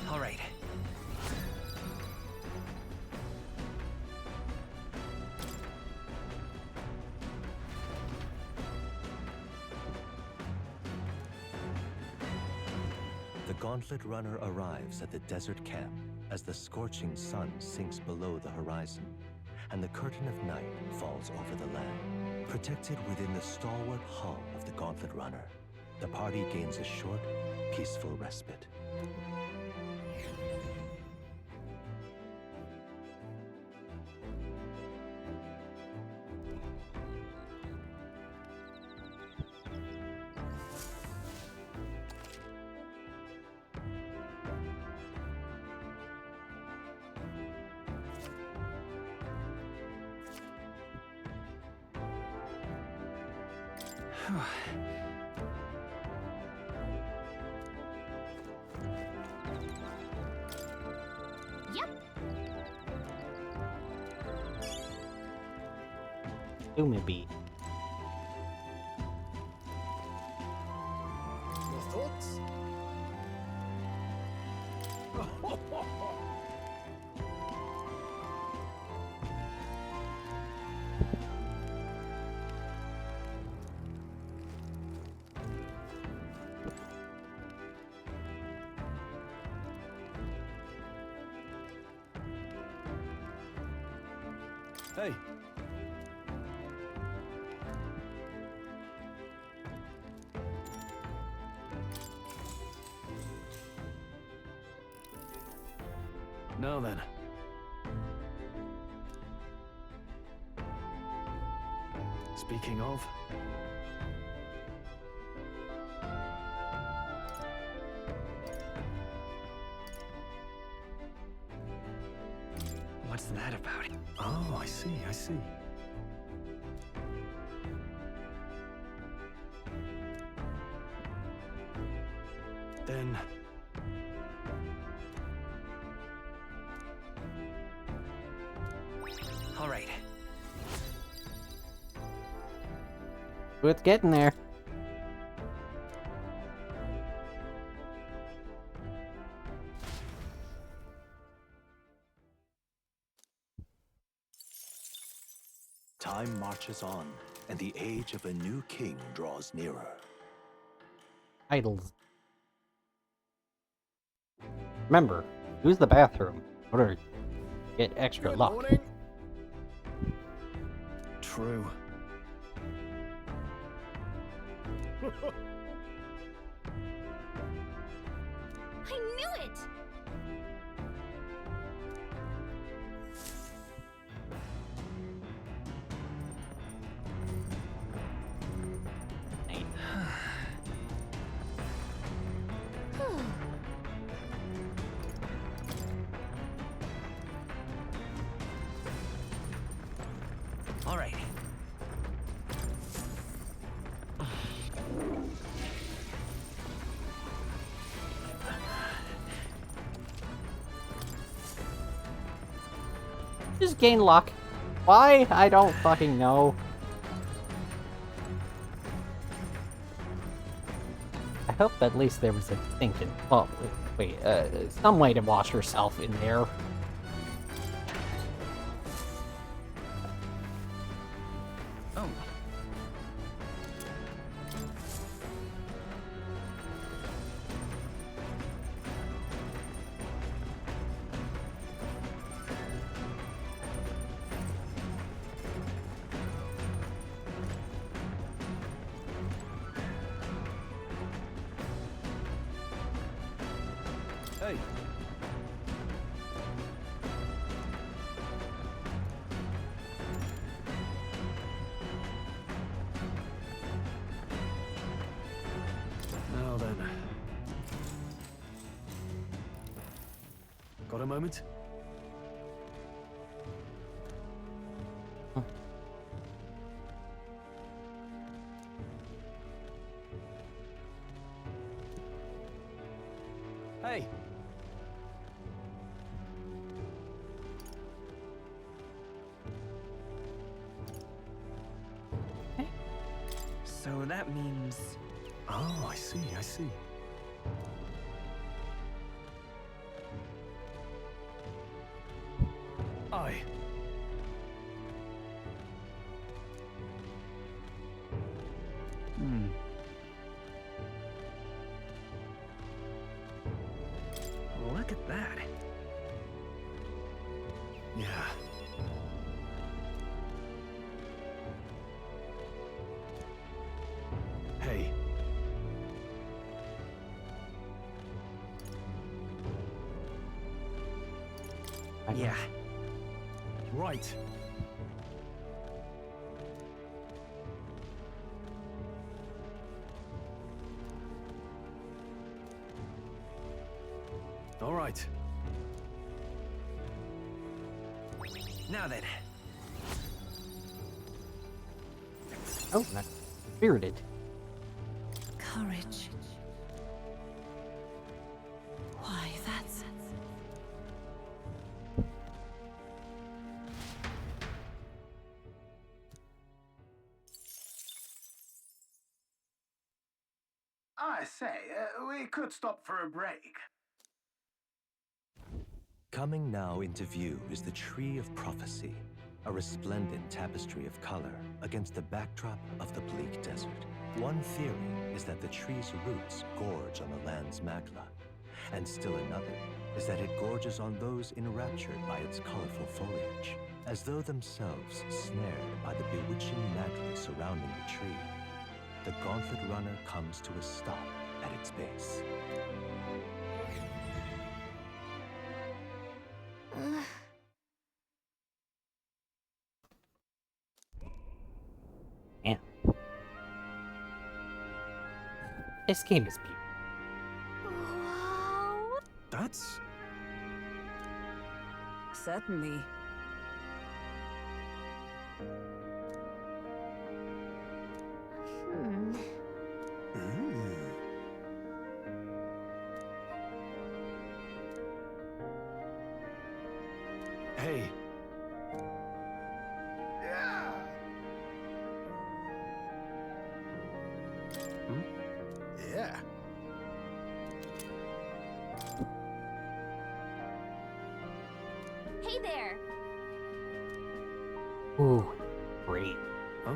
A: All right.
G: The Gauntlet Runner arrives at the desert camp as the scorching sun sinks below the horizon, and the curtain of night falls over the land. Protected within the stalwart hull of the Gauntlet Runner, the party gains a short, peaceful respite.
B: Yep.
C: Maybe.
F: Your thoughts?
D: Hey. Now then. Speaking of...
A: What's that about?
D: Oh, I see, I see. Then...
A: All right.
C: It's getting there.
G: Time marches on, and the age of a new king draws nearer.
C: Idols. Remember, use the bathroom in order to get extra luck.
F: Morning.
D: True.
T: I knew it!
A: All right.
C: Just gain luck. Why? I don't fucking know. I hope at least there was a thinking. Oh, wait, some way to wash yourself in there.
A: Oh.
D: Hey. Now then. Got a moment? Hey.
A: So that means...
D: Oh, I see, I see. Aye.
A: Look at that.
D: Yeah. Hey.
A: Yeah.
D: Right. All right.
A: Now then.
C: Oh, that's spirited.
L: Courage. Why, that's...
K: I say, we could stop for a break.
G: Coming now into view is the Tree of Prophecy, a resplendent tapestry of color against the backdrop of the bleak desert. One theory is that the tree's roots gorge on the land's magma, and still another is that it gorges on those enraptured by its colorful foliage. As though themselves snared by the bewitching mantle surrounding the tree, the Gauntlet Runner comes to a stop at its base.
C: Man. This game is beautiful.
T: Wow.
D: That's...
I: Certainly.
D: Hey.
F: Yeah. Yeah.
T: Hey there.
C: Ooh, great.
D: Huh?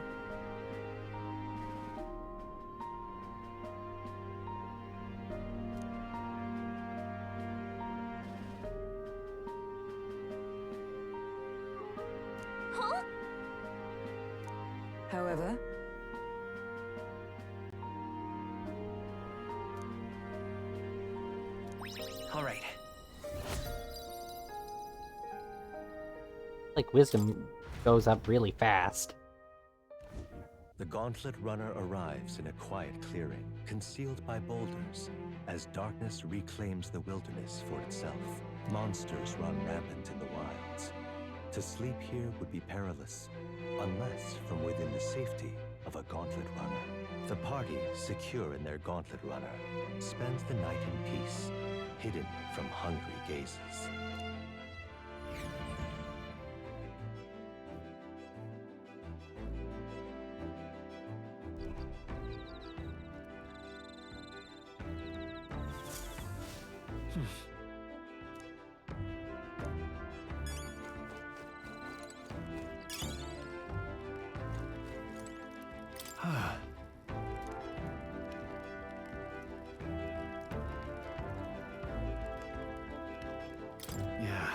T: Huh?
I: However,
A: All right.
C: Like, wisdom goes up really fast.
G: The Gauntlet Runner arrives in a quiet clearing, concealed by boulders. As darkness reclaims the wilderness for itself, monsters run rampant in the wilds. To sleep here would be perilous, unless from within the safety of a Gauntlet Runner. The party, secure in their Gauntlet Runner, spends the night in peace, hidden from hungry gazes.
D: Yeah.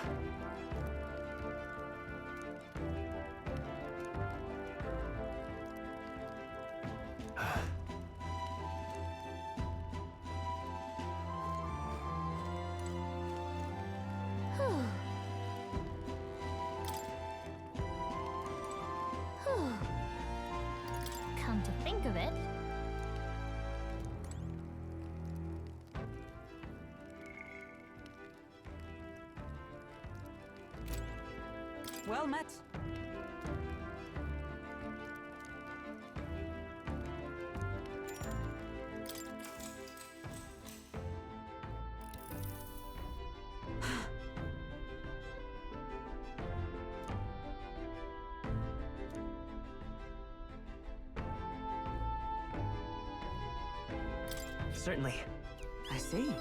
M: Come to think of it,
I: well met.
A: Certainly.
I: I see.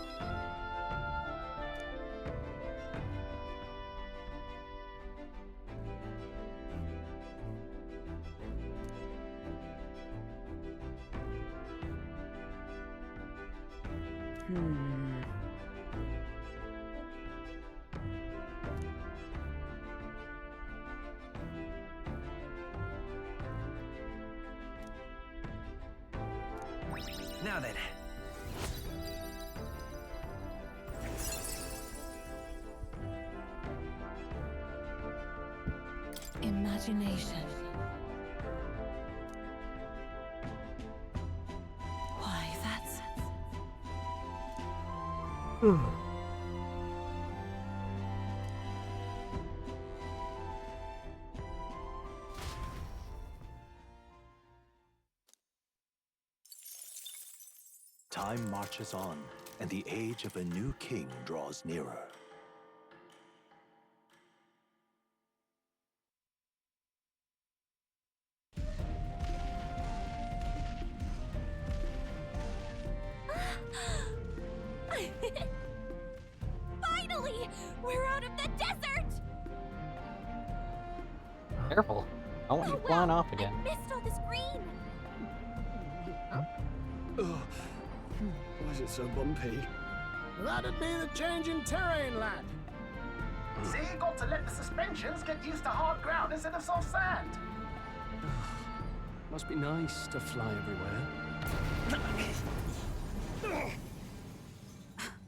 A: Now then.
V: Imagination. Why, that's...
G: Time marches on, and the age of a new king draws nearer.
T: Finally! We're out of the desert!
C: Careful. I don't want you flying off again.
T: I missed all this green!
D: Ugh. Why is it so bumpy?
F: That'd be the change in terrain, lad.
K: See, got to let the suspensions get used to hard ground instead of soft sand.
D: Must be nice to fly everywhere.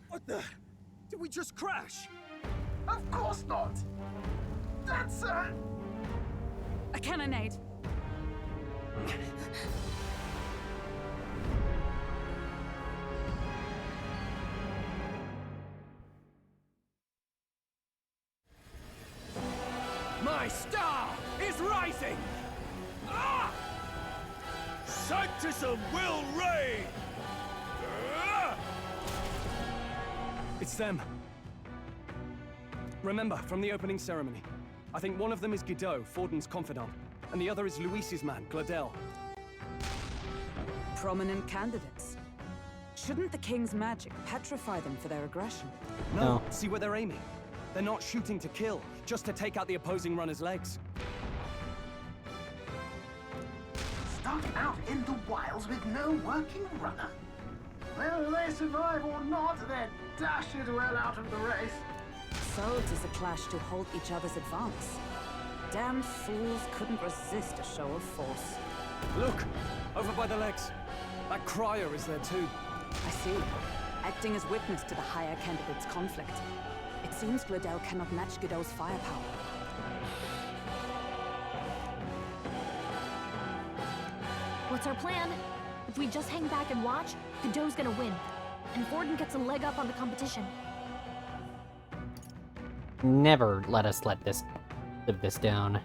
F: What the? Did we just crash?
K: Of course not. That's
I: a cannonade.
J: My star is rising! Ah!
S: Sanctism will reign!
D: It's them. Remember, from the opening ceremony. I think one of them is Godot, Forden's confidant, and the other is Luis's man, Gladel.
I: Prominent candidates. Shouldn't the king's magic petrify them for their aggression?
D: No. See where they're aiming? They're not shooting to kill, just to take out the opposing runner's legs.
K: stuck out in the wilds with no working runner. Whether they survive or not, they're dashed well out of the race.
I: So 'tis a clash to halt each other's advance. Damned fools couldn't resist a show of force.
D: Look! Over by the legs. That crier is there too.
I: I see. Acting as witness to the higher candidate's conflict. It seems Gladel cannot match Godot's firepower.
M: What's our plan? If we just hang back and watch, Godot's gonna win. And Forden gets a leg up on the competition.
C: Never let us live this down.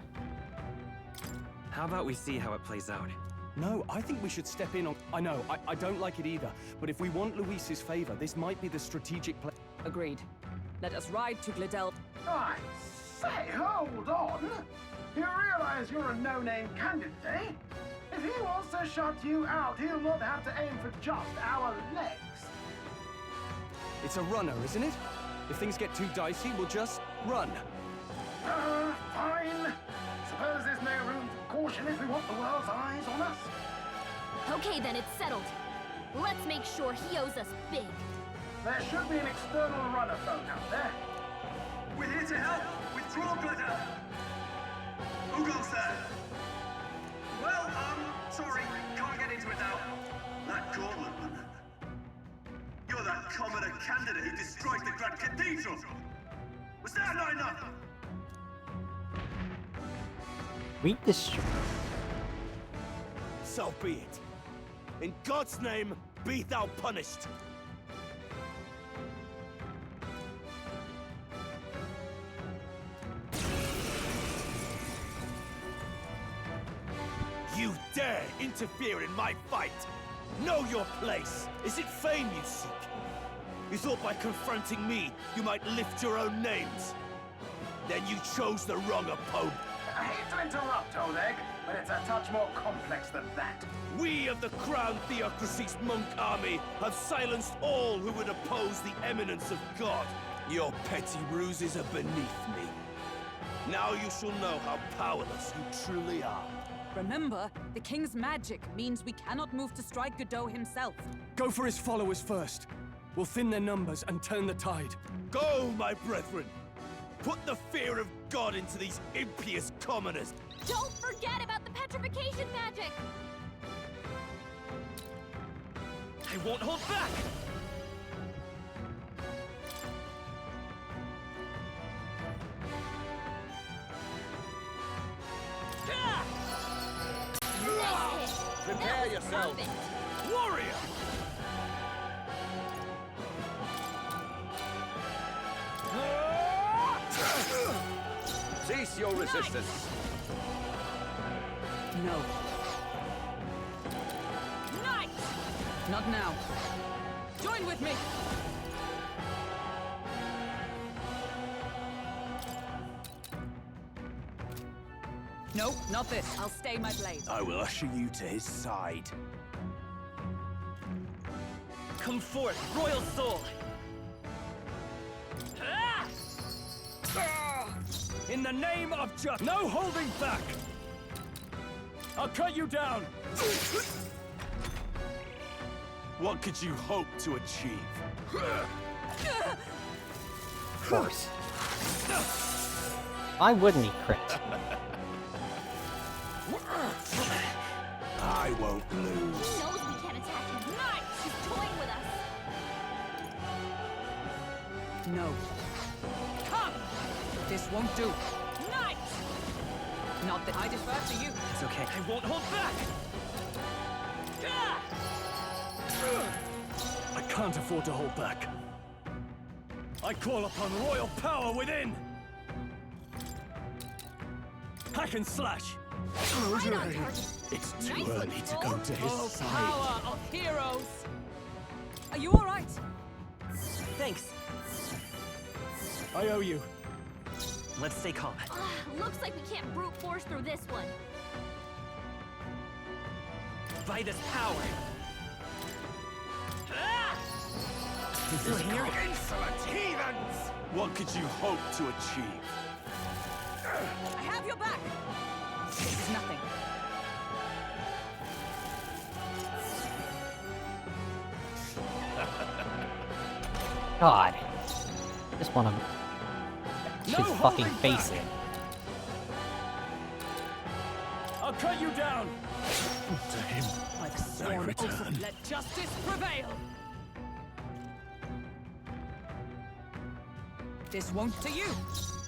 A: How about we see how it plays out?
D: No, I think we should step in on... I know, I don't like it either. But if we want Luis's favor, this might be the strategic play.
I: Agreed. Let us ride to Gladel.
K: I say, hold on. You realize you're a no-name candidate, eh? If he wants to shut you out, he'll not have to aim for just our legs.
D: It's a runner, isn't it? If things get too dicey, we'll just run.
K: Fine. Suppose there's no room for caution if we want the world's eyes on us.
M: Okay, then it's settled. Let's make sure he owes us big.
K: There should be an external runner phone out there.
H: We're here to help. Withdraw, Glitter. Who goes there? Well, sorry, can't get into it now. That Cortland one. You're that commoner candidate who destroyed the Grand Cathedral. Was that not enough?
C: We destroy.
S: So be it. In God's name, be thou punished. You dare interfere in my fight! Know your place! Is it fame you seek? You thought by confronting me, you might lift your own names? Then you chose the wrong opponent.
K: I hate to interrupt, Oleg, but it's a touch more complex than that.
S: We of the Crown Theocracy's monk army have silenced all who would oppose the eminence of God. Your petty ruses are beneath me. Now you shall know how powerless you truly are.
I: Remember, the king's magic means we cannot move to strike Godot himself.
D: Go for his followers first. We'll thin their numbers and turn the tide.
S: Go, my brethren! Put the fear of God into these impious commoners!
M: Don't forget about the petrification magic!
S: I won't hold back!
M: Prepare yourself!
S: Warrior!
N: Cease your resistance.
I: No. Nice! Not now. Join with me! No, not this. I'll stay my blade.
S: I will usher you to his side.
A: Come forth, royal soul!
J: In the name of justice, no holding back! I'll cut you down!
S: What could you hope to achieve?
C: Of course. Why wouldn't he crit?
S: I won't lose.
T: He knows we can't attack him. Nice! He's toying with us.
I: No. Come! This won't do. Nice! Not that I defer to you.
A: It's okay.
J: I won't hold back!
D: I can't afford to hold back. I call upon royal power within! Hack and slash! It's too early to go to his side.
I: Power of heroes! Are you all right?
A: Thanks.
D: I owe you.
A: Let's stay calm.
T: Looks like we can't brute force through this one.
A: By this power.
S: Still here? Insolent heathens! What could you hope to achieve?
I: I have your back! It's nothing.
C: God. Just want to his fucking face in.
D: I'll cut you down! To him,
I: By the sworn oath, let justice prevail! This won't to you!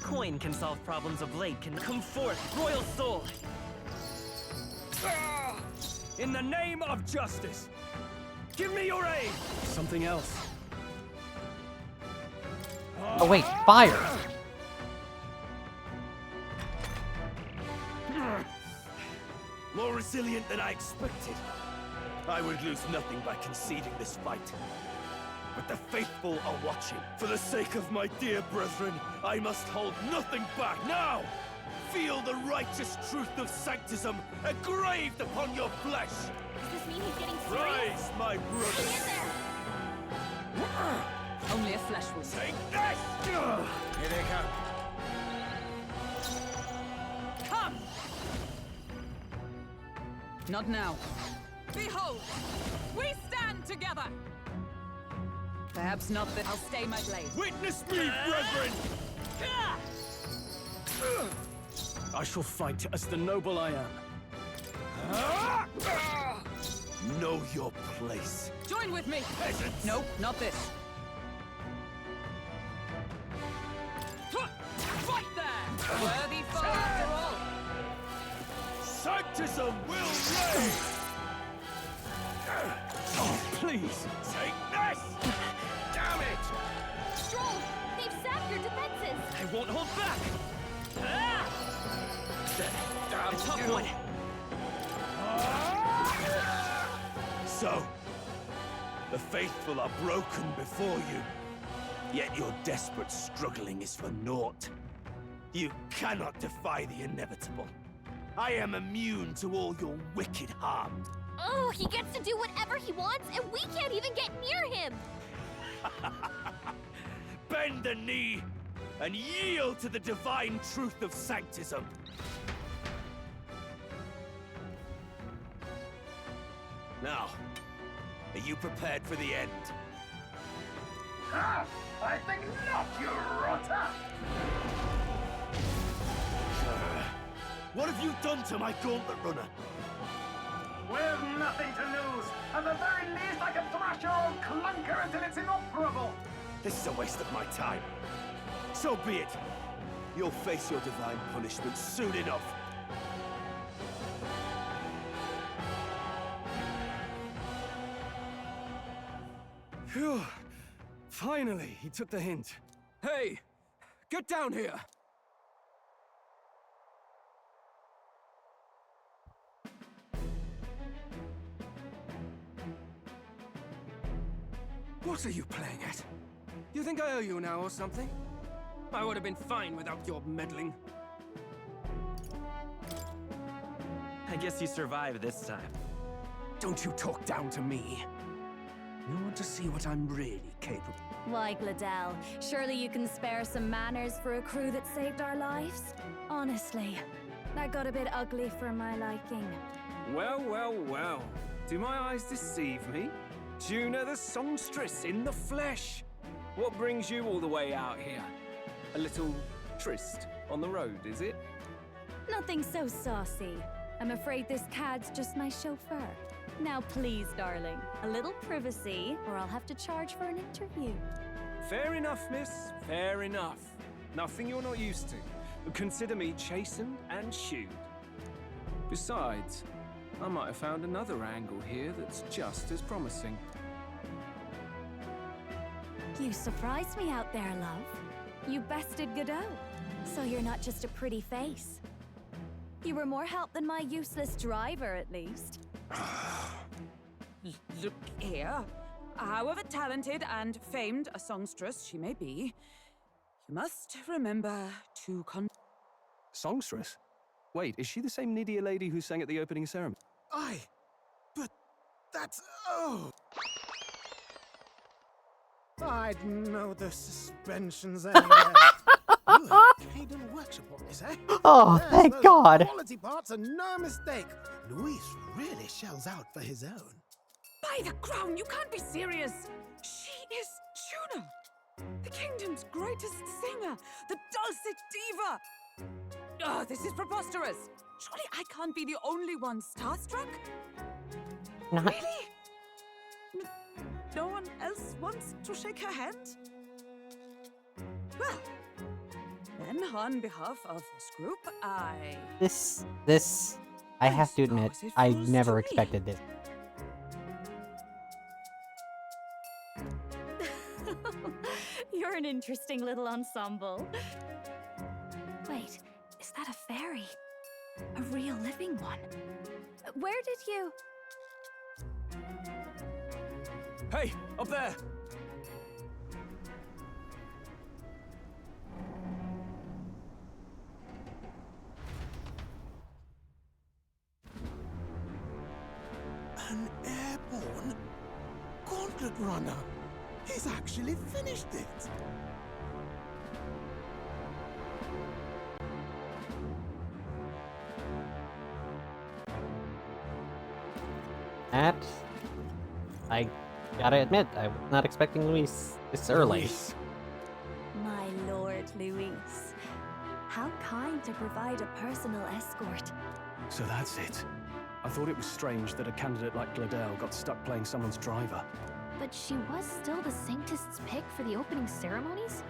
A: Coin can solve problems, a blade can come forth, royal soul!
J: In the name of justice, give me your aid!
D: Something else.
C: Oh wait, fire!
S: More resilient than I expected. I would lose nothing by conceding this fight. But the faithful are watching. For the sake of my dear brethren, I must hold nothing back. Now, feel the righteous truth of sanctism engraved upon your flesh.
T: Does this mean he's getting serious?
S: Rise, my brothers.
T: Get in there!
I: Only a flesh wound.
S: Take this! Here they come.
I: Come! Not now. Behold! We stand together! Perhaps not, but I'll stay my blade.
S: Witness me, brethren!
D: I shall fight as the noble I am.
S: Know your place.
I: Join with me!
S: Peasants!
I: Nope, not this. Fight there! Worthy foe after all!
S: Sanctism will reign!
D: Oh, please!
S: Take this! Damn it!
T: Stroll! They've sapped your defenses!
A: I won't hold back!
S: Damn
A: A tough
S: you.
A: one!
S: So, the faithful are broken before you. Yet your desperate struggling is for naught. You cannot defy the inevitable. I am immune to all your wicked harm.
T: Oh, he gets to do whatever he wants, and we can't even get near him!
S: Bend the knee and yield to the divine truth of sanctism. Now, are you prepared for the end?
K: Ah, I think not, you rotter!
S: What have you done to my gauntlet runner?
K: We've nothing to lose. At the very least, I can thrash your old clunker until it's inoperable.
S: This is a waste of my time. So be it. You'll face your divine punishment soon enough.
D: Phew. Finally, he took the hint.
J: Hey! Get down here! What are you playing at? You think I owe you now or something? I would have been fine without your meddling.
A: I guess you survived this time.
J: Don't you talk down to me. You want to see what I'm really capable of?
L: Why, Gladell, surely you can spare some manners for a crew that saved our lives? Honestly, that got a bit ugly for my liking.
J: Well, well, well. Do my eyes deceive me? Juna the songstress in the flesh. What brings you all the way out here? A little tryst on the road, is it?
V: Nothing so saucy. I'm afraid this cad's just my chauffeur. Now please, darling, a little privacy, or I'll have to charge for an interview.
J: Fair enough, miss. Fair enough. Nothing you're not used to. Consider me chastened and shooed. Besides, I might have found another angle here that's just as promising.
V: You surprised me out there, love. You bested Godot. So you're not just a pretty face. You were more help than my useless driver, at least.
I: Look here. However talented and famed a songstress she may be, you must remember to
D: Songstress? Wait, is she the same Nydia lady who sang at the opening ceremony?
F: Aye, but that's... oh! I'd know the suspensions anywhere. Caden workshop on this, eh?
C: Oh,
F: Yes,
C: thank
F: those
C: God.
F: Quality parts are no mistake. Luis really shells out for his own.
I: By the crown, you can't be serious! She is Juno! The kingdom's greatest singer! The dulcet diva! Oh, this is preposterous! Surely I can't be the only one starstruck?
C: Not-
I: Really? No one else wants to shake her hand? Well, then on behalf of this group,
C: This, I have to admit, I never expected this.
V: You're an interesting little ensemble. Wait, is that a fairy? A real living one? Where did you...
J: Hey, up there!
F: An airborne gauntlet runner. He's actually finished it.
C: That, I gotta admit, I was not expecting Luis this early.
V: My lord, Luis. How kind to provide a personal escort.
D: So that's it. I thought it was strange that a candidate like Gladel got stuck playing someone's driver.
M: But she was still the Sanctist's pick for the opening ceremonies?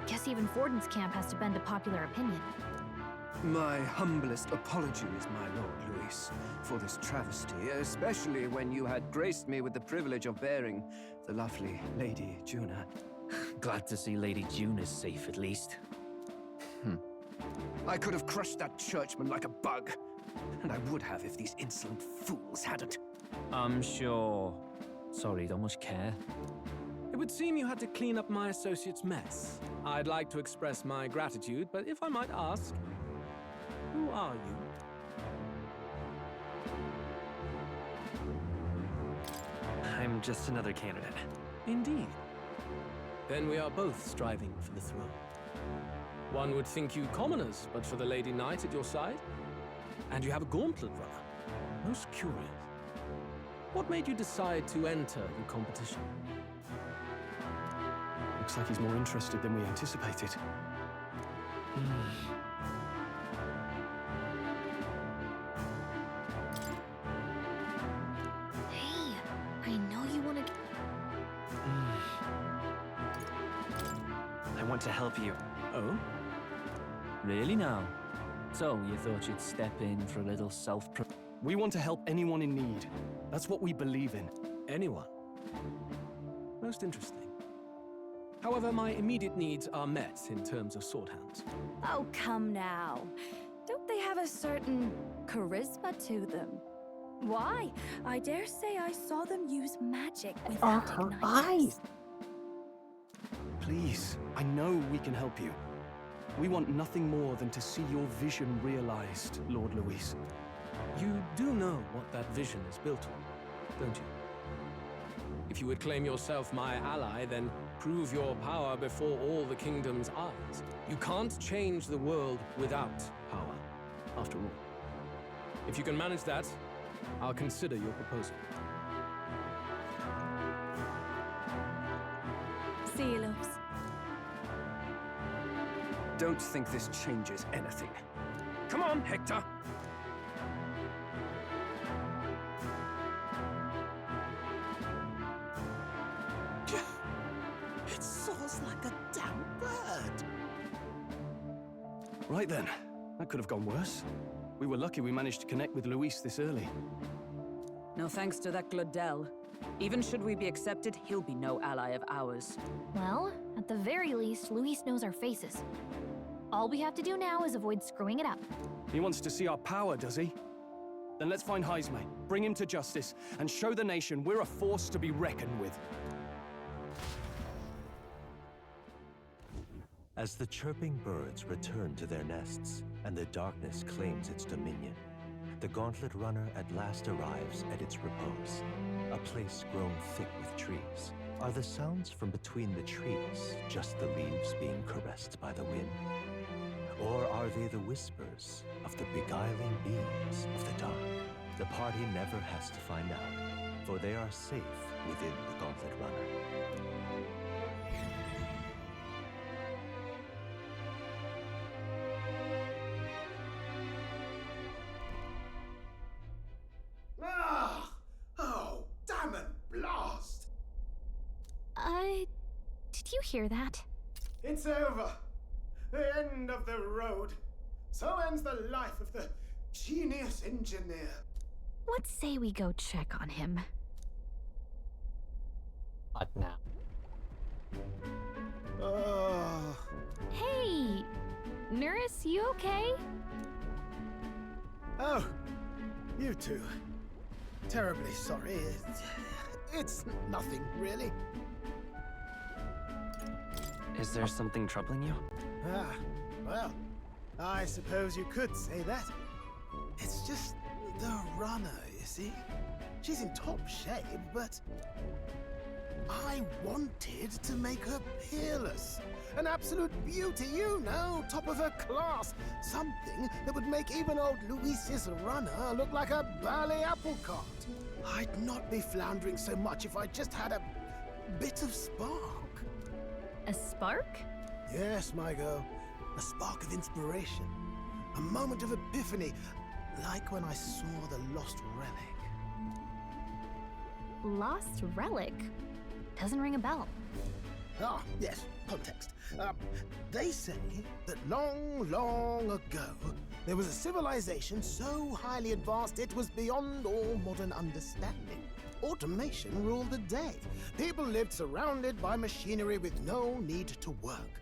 M: Guess even Forden's camp has to bend to popular opinion.
N: My humblest apologies, my Lord Luis, for this travesty, especially when you had graced me with the privilege of bearing the lovely Lady Juna.
O: Glad to see Lady Juna's safe, at least.
N: I could have crushed that churchman like a bug, and I would have if these insolent fools hadn't.
O: I'm sure. Sorry, don't much care.
J: It would seem you had to clean up my associate's mess. I'd like to express my gratitude, but if I might ask, who are you?
A: I'm just another candidate.
J: Indeed. Then we are both striving for the throne. One would think you commoners, but for the Lady Knight at your side. And you have a gauntlet runner. Most curious. What made you decide to enter the competition?
D: Looks like he's more interested than we anticipated.
M: Hey, I know you want to...
A: I want to help you.
O: Oh? Really now? So, you thought you'd step in for a little
D: We want to help anyone in need. That's what we believe in.
J: Anyone? Most interesting. However, my immediate needs are met in terms of sword hands.
V: Oh, come now. Don't they have a certain charisma to them? Why? I dare say I saw them use magic without
C: Her
V: igniters.
C: eyes!
D: Please, I know we can help you. We want nothing more than to see your vision realized, Lord Luis.
J: You do know what that vision is built on, don't you? If you would claim yourself my ally, then prove your power before all the kingdom's eyes. You can't change the world without power, after all. If you can manage that, I'll consider your proposal.
V: See you, loves.
J: don't think this changes anything. Come on, Hector!
F: It soars like a damn bird.
D: Right then. That could have gone worse. We were lucky we managed to connect with Luis this early.
I: No thanks to that Glodell. Even should we be accepted, he'll be no ally of ours.
M: Well, at the very least, Luis knows our faces. All we have to do now is avoid screwing it up.
D: He wants to see our power, does he? Then let's find Jaime, bring him to justice, and show the nation we're a force to be reckoned with.
G: As the chirping birds return to their nests and the darkness claims its dominion, the Gauntlet Runner at last arrives at its repose, a place grown thick with trees. Are the sounds from between the trees just the leaves being caressed by the wind? Or are they the whispers of the beguiling beams of the dark? The party never has to find out, for they are safe within the Gauntlet Runner.
F: Oh, damn it, blast!
M: Did you hear that?
F: It's over. The end of the road. So ends the life of the genius engineer.
M: Let's say we go check on him.
C: What now?
M: Hey! Nurse, you okay?
F: Oh, you two. Terribly sorry. It's nothing, really.
A: Is there something troubling you?
F: Ah, well, I suppose you could say that. It's just the runner, you see? She's in top shape, but I wanted to make her peerless. An absolute beauty, you know, top of her class. Something that would make even old Luis's runner look like a ballet apple cart. I'd not be floundering so much if I just had a bit of spark.
M: A spark?
F: Yes, my girl. A spark of inspiration. A moment of epiphany, like when I saw the lost relic.
M: Lost relic? Doesn't ring a bell.
F: Ah, yes, context. They say that long, long ago, there was a civilization so highly advanced it was beyond all modern understanding. Automation ruled the day. People lived surrounded by machinery with no need to work.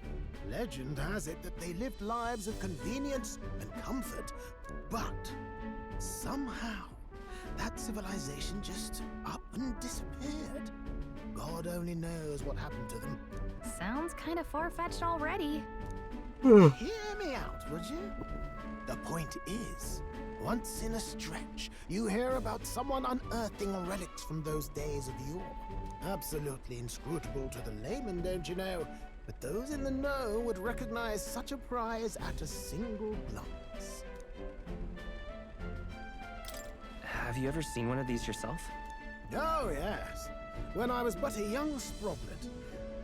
F: Legend has it that they lived lives of convenience and comfort, but somehow that civilization just up and disappeared. God only knows what happened to them.
M: Sounds kind of far-fetched already.
F: Hear me out, would you? The point is, once in a stretch, you hear about someone unearthing relics from those days of yore. Absolutely inscrutable to the layman, don't you know? But those in the know would recognize such a prize at a single glance.
A: Have you ever seen one of these yourself?
F: Oh, yes. When I was but a young sproglet,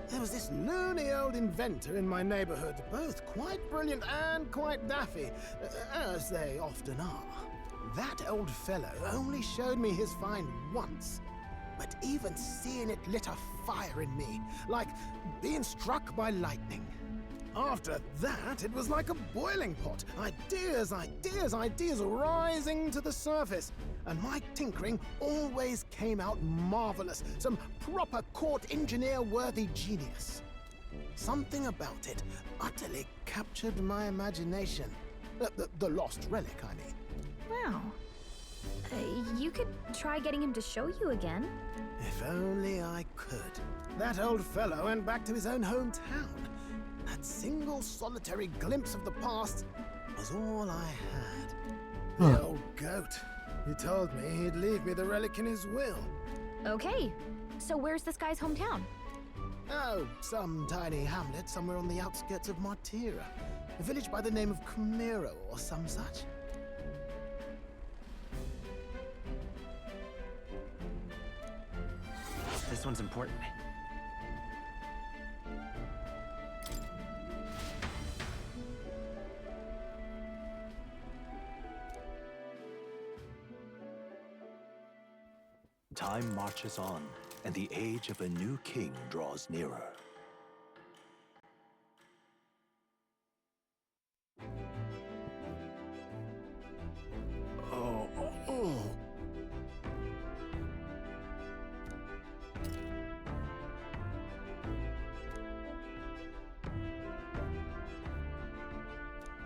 F: there was this loony old inventor in my neighborhood, both quite brilliant and quite daffy, as they often are. That old fellow only showed me his find once, but even seeing it lit a fire in me, like being struck by lightning. After that, it was like a boiling pot. Ideas, ideas, ideas rising to the surface. And my tinkering always came out marvelous. Some proper court engineer-worthy genius. Something about it utterly captured my imagination. The lost relic, I mean.
M: Wow. You could try getting him to show you again.
F: If only I could. That old fellow went back to his own hometown. That single solitary glimpse of the past was all I had. The old goat. He told me he'd leave me the relic in his will.
M: Okay, so where's this guy's hometown?
F: Oh, some tiny hamlet somewhere on the outskirts of Martira. A village by the name of Camiro or some such.
A: This one's important.
G: Time marches on, and the age of a new king draws nearer.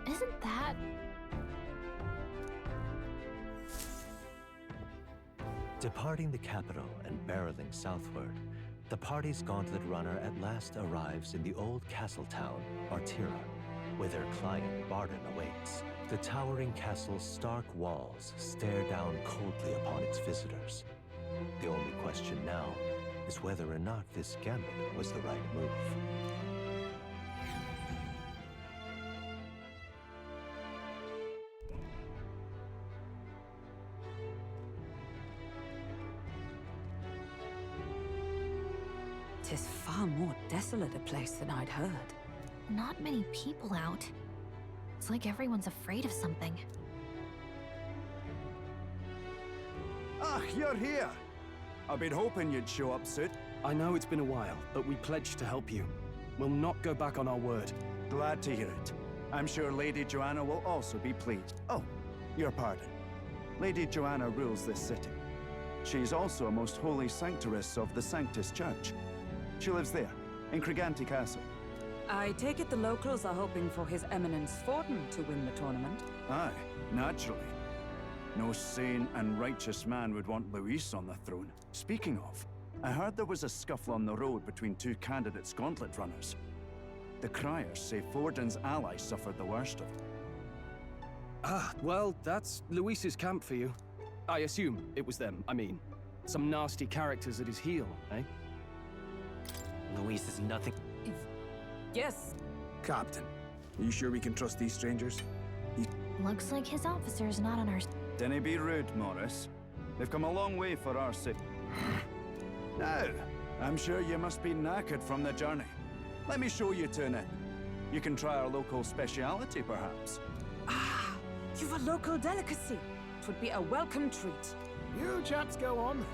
M: Isn't that...
G: Departing the capital and barreling southward, the party's gauntlet runner at last arrives in the old castle town, Artira, where their client Barden awaits. The towering castle's stark walls stare down coldly upon its visitors. The only question now is whether or not this gambit was the right move.
I: Tis far more desolate a place than I'd heard.
M: Not many people out. It's like everyone's afraid of something.
R: Ah, you're here! I've been hoping you'd show up soon.
D: I know it's been a while, but we pledged to help you. We'll not go back on our word.
R: Glad to hear it. I'm sure Lady Joanna will also be pleased. Oh, your pardon. Lady Joanna rules this city. She's also a most holy sanctoress of the Sanctus Church. She lives there, in Criganti Castle.
I: I take it the locals are hoping for His Eminence Forden to win the tournament?
R: Aye, naturally. No sane and righteous man would want Luis on the throne. Speaking of, I heard there was a scuffle on the road between two candidates gauntlet runners. The criers say Forden's allies suffered the worst of it.
D: Ah, well, that's Luis's camp for you. I assume it was them, I mean. Some nasty characters at his heel, eh?
A: Luis is nothing.
I: Yes.
F: Captain, are you sure we can trust these strangers?
M: Looks like his officer's not on our...
R: Dinna be rude, Morris. They've come a long way for our city. Now, I'm sure you must be knackered from the journey. Let me show you to an inn. You can try our local speciality, perhaps.
I: Ah, you've a local delicacy. It would be a welcome treat.
F: You chaps go on.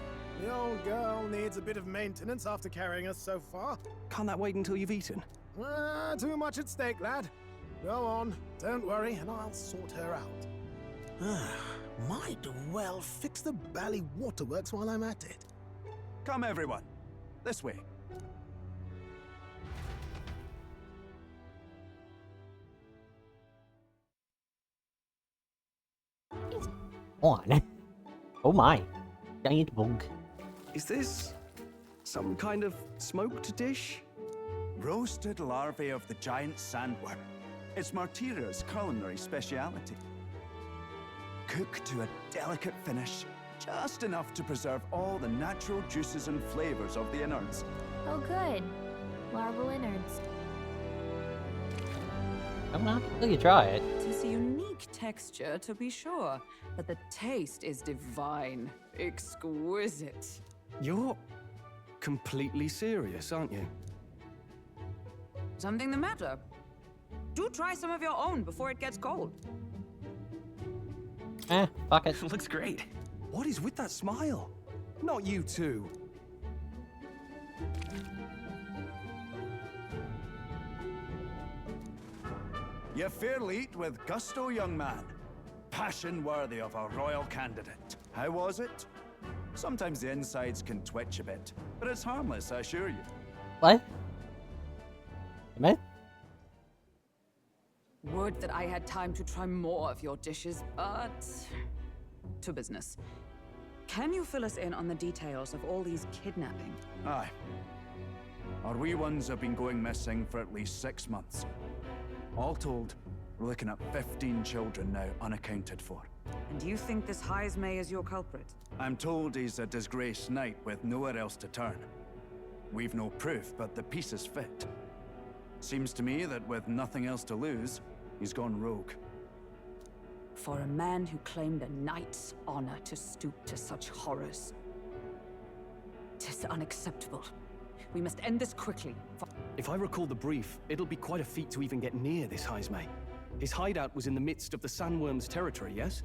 F: The old girl needs a bit of maintenance after carrying us so far.
D: Can't that wait until you've eaten?
F: Too much at stake, lad. Go on, don't worry, and I'll sort her out. Might well fix the bally waterworks while I'm at it.
R: Come, everyone. This way.
C: On. Oh my. Giant bug.
D: Is this some kind of smoked dish?
R: Roasted larvae of the giant sandworm. It's Martira's culinary speciality. Cooked to a delicate finish, just enough to preserve all the natural juices and flavors of the innards.
M: Oh good. Larval innards.
C: I'm not until you try it.
I: It is a unique texture, to be sure, but the taste is divine. Exquisite.
D: You're completely serious, aren't you?
I: Something the matter? Do try some of your own before it gets cold.
C: Fuck it.
D: Looks great. What is with that smile? Not you two.
R: You fairly eat with gusto, young man. Passion worthy of a royal candidate. How was it? Sometimes the insides can twitch a bit, but it's harmless, I assure you.
C: What? Man?
I: Would that I had time to try more of your dishes, but... to business. Can you fill us in on the details of all these kidnapping?
R: Aye. Our wee ones have been going missing for at least 6 months. All told, we're looking at 15 children now unaccounted for.
I: And you think this Heismay is your culprit?
R: I'm told he's a disgraced knight with nowhere else to turn. We've no proof, but the pieces fit. Seems to me that with nothing else to lose, he's gone rogue.
I: For a man who claimed a knight's honor to stoop to such horrors. 'Tis unacceptable. We must end this quickly.
D: If I recall the brief, it'll be quite a feat to even get near this Heismay. His hideout was in the midst of the Sandworm's territory, yes?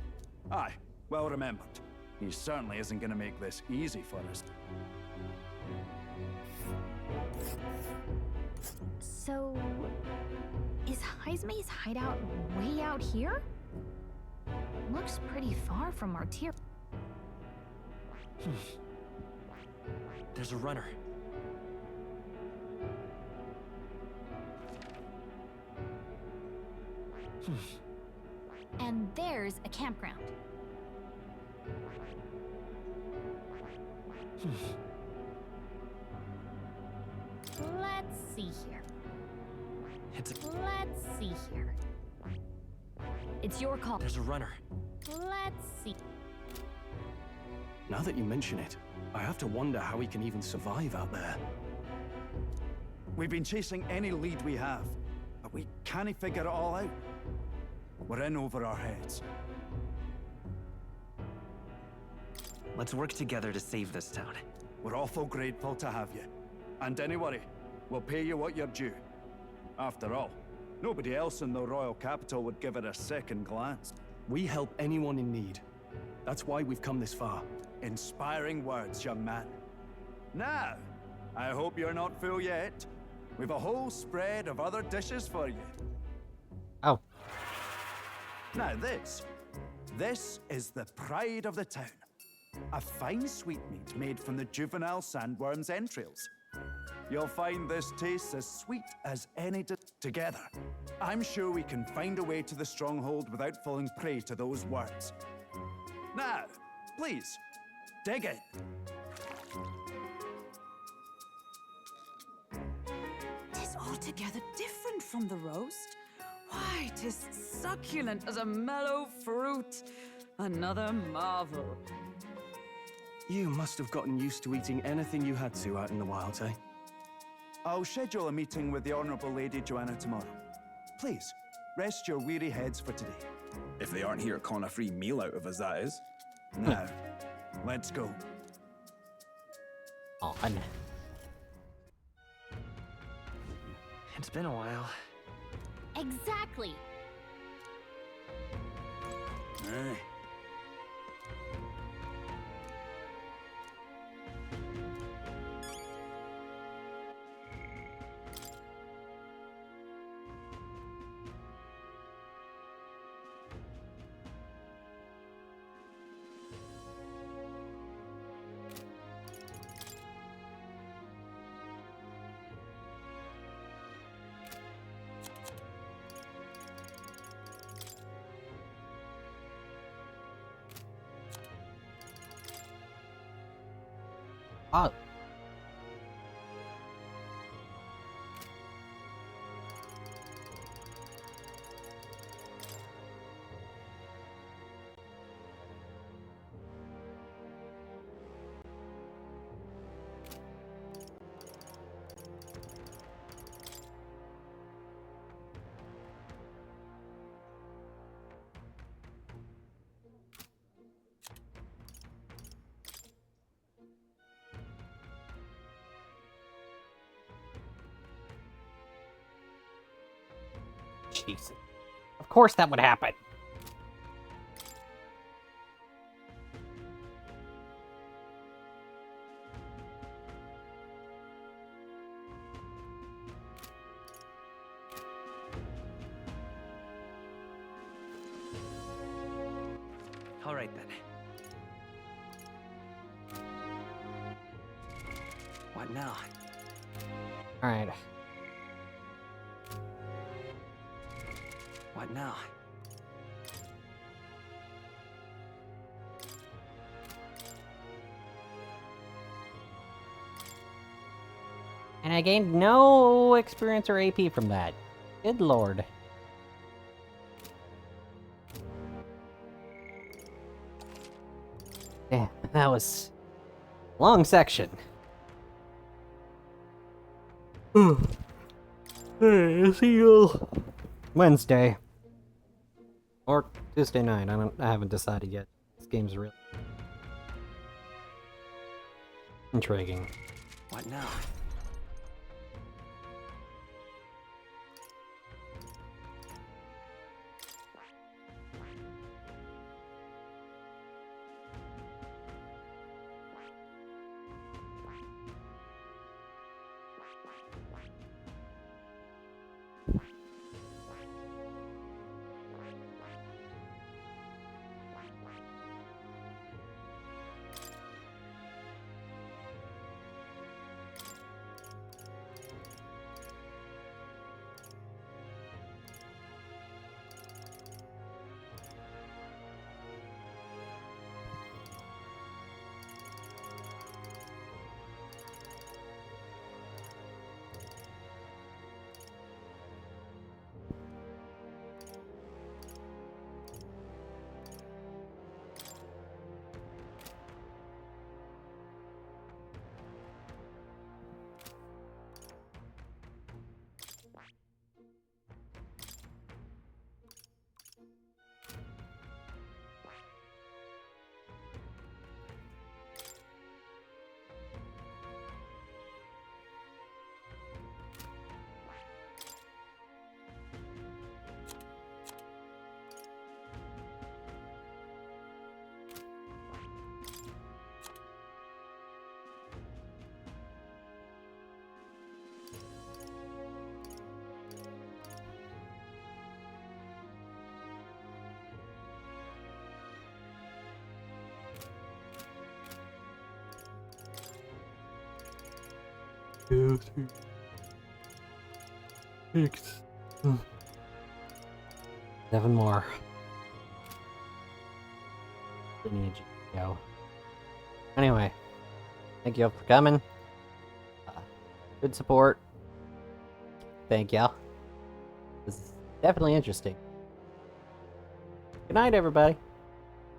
R: Aye, well remembered. He certainly isn't gonna make this easy for us.
M: So, is Heismei's hideout way out here? Looks pretty far from our tier.
A: There's a runner.
M: And there's a campground. Let's see here. Let's see here. It's your call.
A: There's a runner.
M: Let's see.
D: Now that you mention it, I have to wonder how he can even survive out there.
R: We've been chasing any lead we have, but we can't figure it all out. We're in over our heads.
A: Let's work together to save this town.
R: We're awful grateful to have you. And don't worry, we'll pay you what you're due. After all, nobody else in the royal capital would give it a second glance.
D: We help anyone in need. That's why we've come this far.
R: Inspiring words, young man. Now, I hope you're not full yet. We've a whole spread of other dishes for you.
C: Oh.
R: Now this is the pride of the town. A fine sweetmeat made from the juvenile sandworm's entrails. You'll find this tastes as sweet as any together. I'm sure we can find a way to the stronghold without falling prey to those words. Now, please, dig in.
I: Tis altogether different from the roast. Why, 'tis succulent as a mellow fruit. Another marvel.
D: You must have gotten used to eating anything you had to out in the wild, eh?
R: I'll schedule a meeting with the Honourable Lady Joanna tomorrow. Please, rest your weary heads for today.
P: If they aren't here calling a free meal out of us, that is.
R: Now, let's go.
C: On.
A: It's been a while.
M: Exactly.
R: Aye.
C: Oh. Jesus. Of course that would happen.
A: All right then. What now?
C: All right.
A: What now?
C: And I gained no experience or AP from that. Good lord. Damn, that was a long section. Hey, see you Wednesday. Or Tuesday night. I haven't decided yet. This game's really intriguing.
A: What now?
C: 2, 3, 6. 7 more. Lineage go. Anyway, thank you all for coming. Good support. Thank y'all. This is definitely interesting. Good night, everybody.